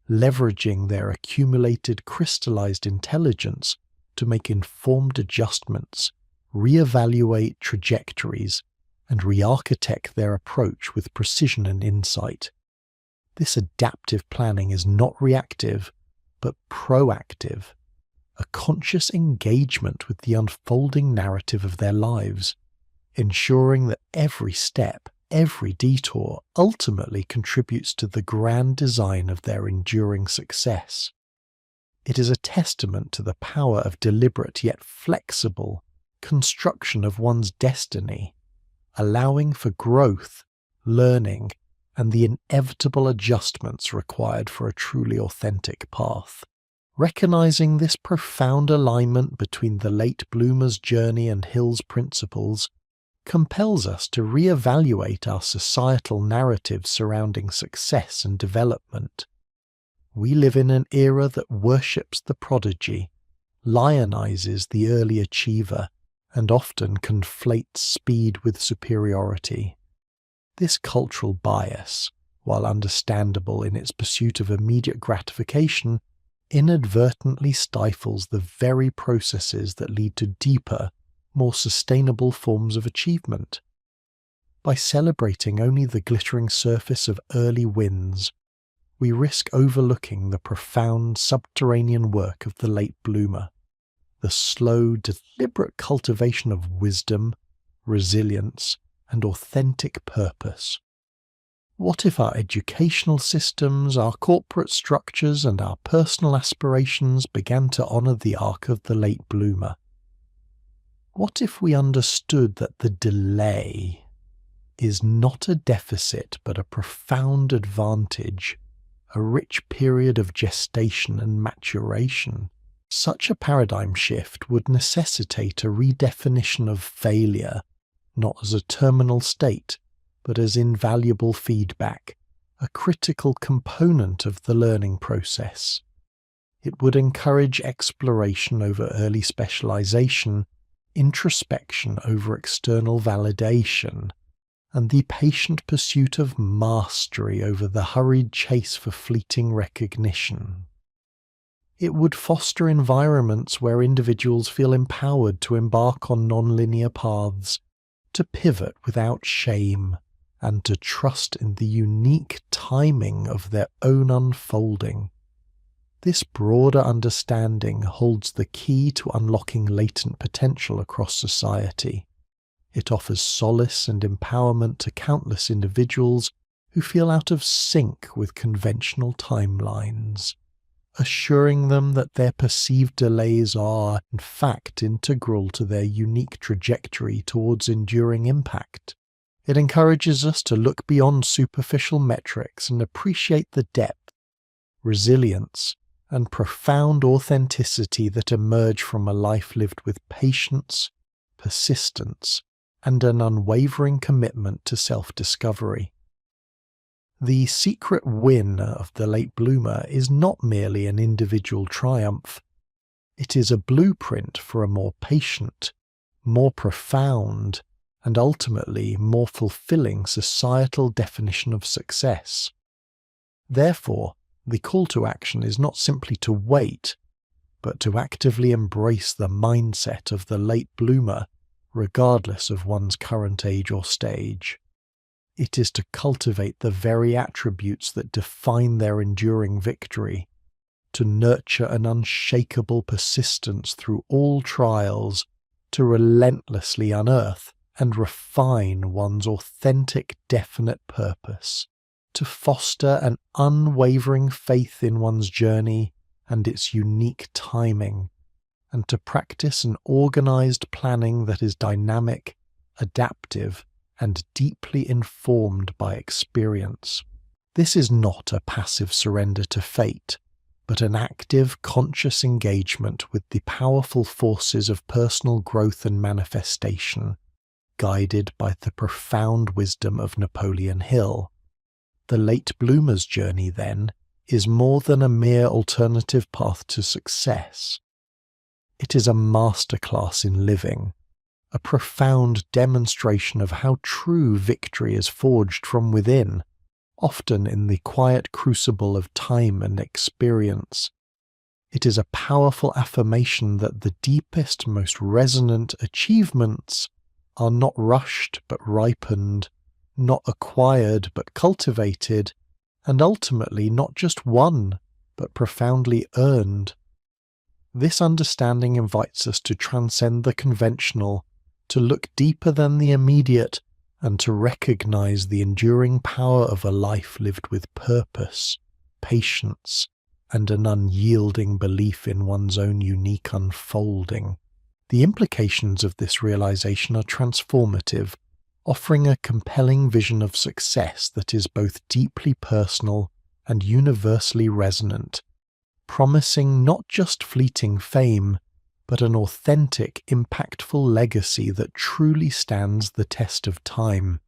leveraging their accumulated crystallized intelligence to make informed adjustments, reevaluate trajectories, and re-architect their approach with precision and insight. This adaptive planning is not reactive, but proactive, a conscious engagement with the unfolding narrative of their lives, ensuring that every step, every detour ultimately contributes to the grand design of their enduring success. It is a testament to the power of deliberate yet flexible construction of one's destiny, allowing for growth, learning, and the inevitable adjustments required for a truly authentic path. Recognizing this profound alignment between the late bloomer's journey and Hill's principles compels us to re-evaluate our societal narratives surrounding success and development. We live in an era that worships the prodigy, lionizes the early achiever, and often conflates speed with superiority. This cultural bias, while understandable in its pursuit of immediate gratification, inadvertently stifles the very processes that lead to deeper, more sustainable forms of achievement. By celebrating only the glittering surface of early wins, we risk overlooking the profound subterranean work of the late bloomer, the slow, deliberate cultivation of wisdom, resilience, and authentic purpose. What if our educational systems, our corporate structures, and our personal aspirations began to honour the arc of the late bloomer? What if we understood that the delay is not a deficit but a profound advantage, a rich period of gestation and maturation? Such a paradigm shift would necessitate a redefinition of failure, not as a terminal state, but as invaluable feedback, a critical component of the learning process. It would encourage exploration over early specialization, introspection over external validation, and the patient pursuit of mastery over the hurried chase for fleeting recognition. It would foster environments where individuals feel empowered to embark on non-linear paths, to pivot without shame, and to trust in the unique timing of their own unfolding. This broader understanding holds the key to unlocking latent potential across society. It offers solace and empowerment to countless individuals who feel out of sync with conventional timelines, assuring them that their perceived delays are, in fact, integral to their unique trajectory towards enduring impact. It encourages us to look beyond superficial metrics and appreciate the depth, resilience, and profound authenticity that emerge from a life lived with patience, persistence, and an unwavering commitment to self-discovery. The secret win of the late bloomer is not merely an individual triumph. It is a blueprint for a more patient, more profound, and ultimately more fulfilling societal definition of success. Therefore, the call to action is not simply to wait, but to actively embrace the mindset of the late bloomer, regardless of one's current age or stage. It is to cultivate the very attributes that define their enduring victory, to nurture an unshakable persistence through all trials, to relentlessly unearth and refine one's authentic, definite purpose, to foster an unwavering faith in one's journey and its unique timing, and to practice an organized planning that is dynamic, adaptive, and deeply informed by experience. This is not a passive surrender to fate, but an active, conscious engagement with the powerful forces of personal growth and manifestation, guided by the profound wisdom of Napoleon Hill. The late bloomer's journey, then, is more than a mere alternative path to success. It is a masterclass in living, a profound demonstration of how true victory is forged from within, often in the quiet crucible of time and experience. It is a powerful affirmation that the deepest, most resonant achievements are not rushed but ripened, not acquired but cultivated, and ultimately not just won but profoundly earned. This understanding invites us to transcend the conventional, to look deeper than the immediate, and to recognize the enduring power of a life lived with purpose, patience, and an unyielding belief in one's own unique unfolding. The implications of this realization are transformative, offering a compelling vision of success that is both deeply personal and universally resonant, promising not just fleeting fame, but an authentic, impactful legacy that truly stands the test of time.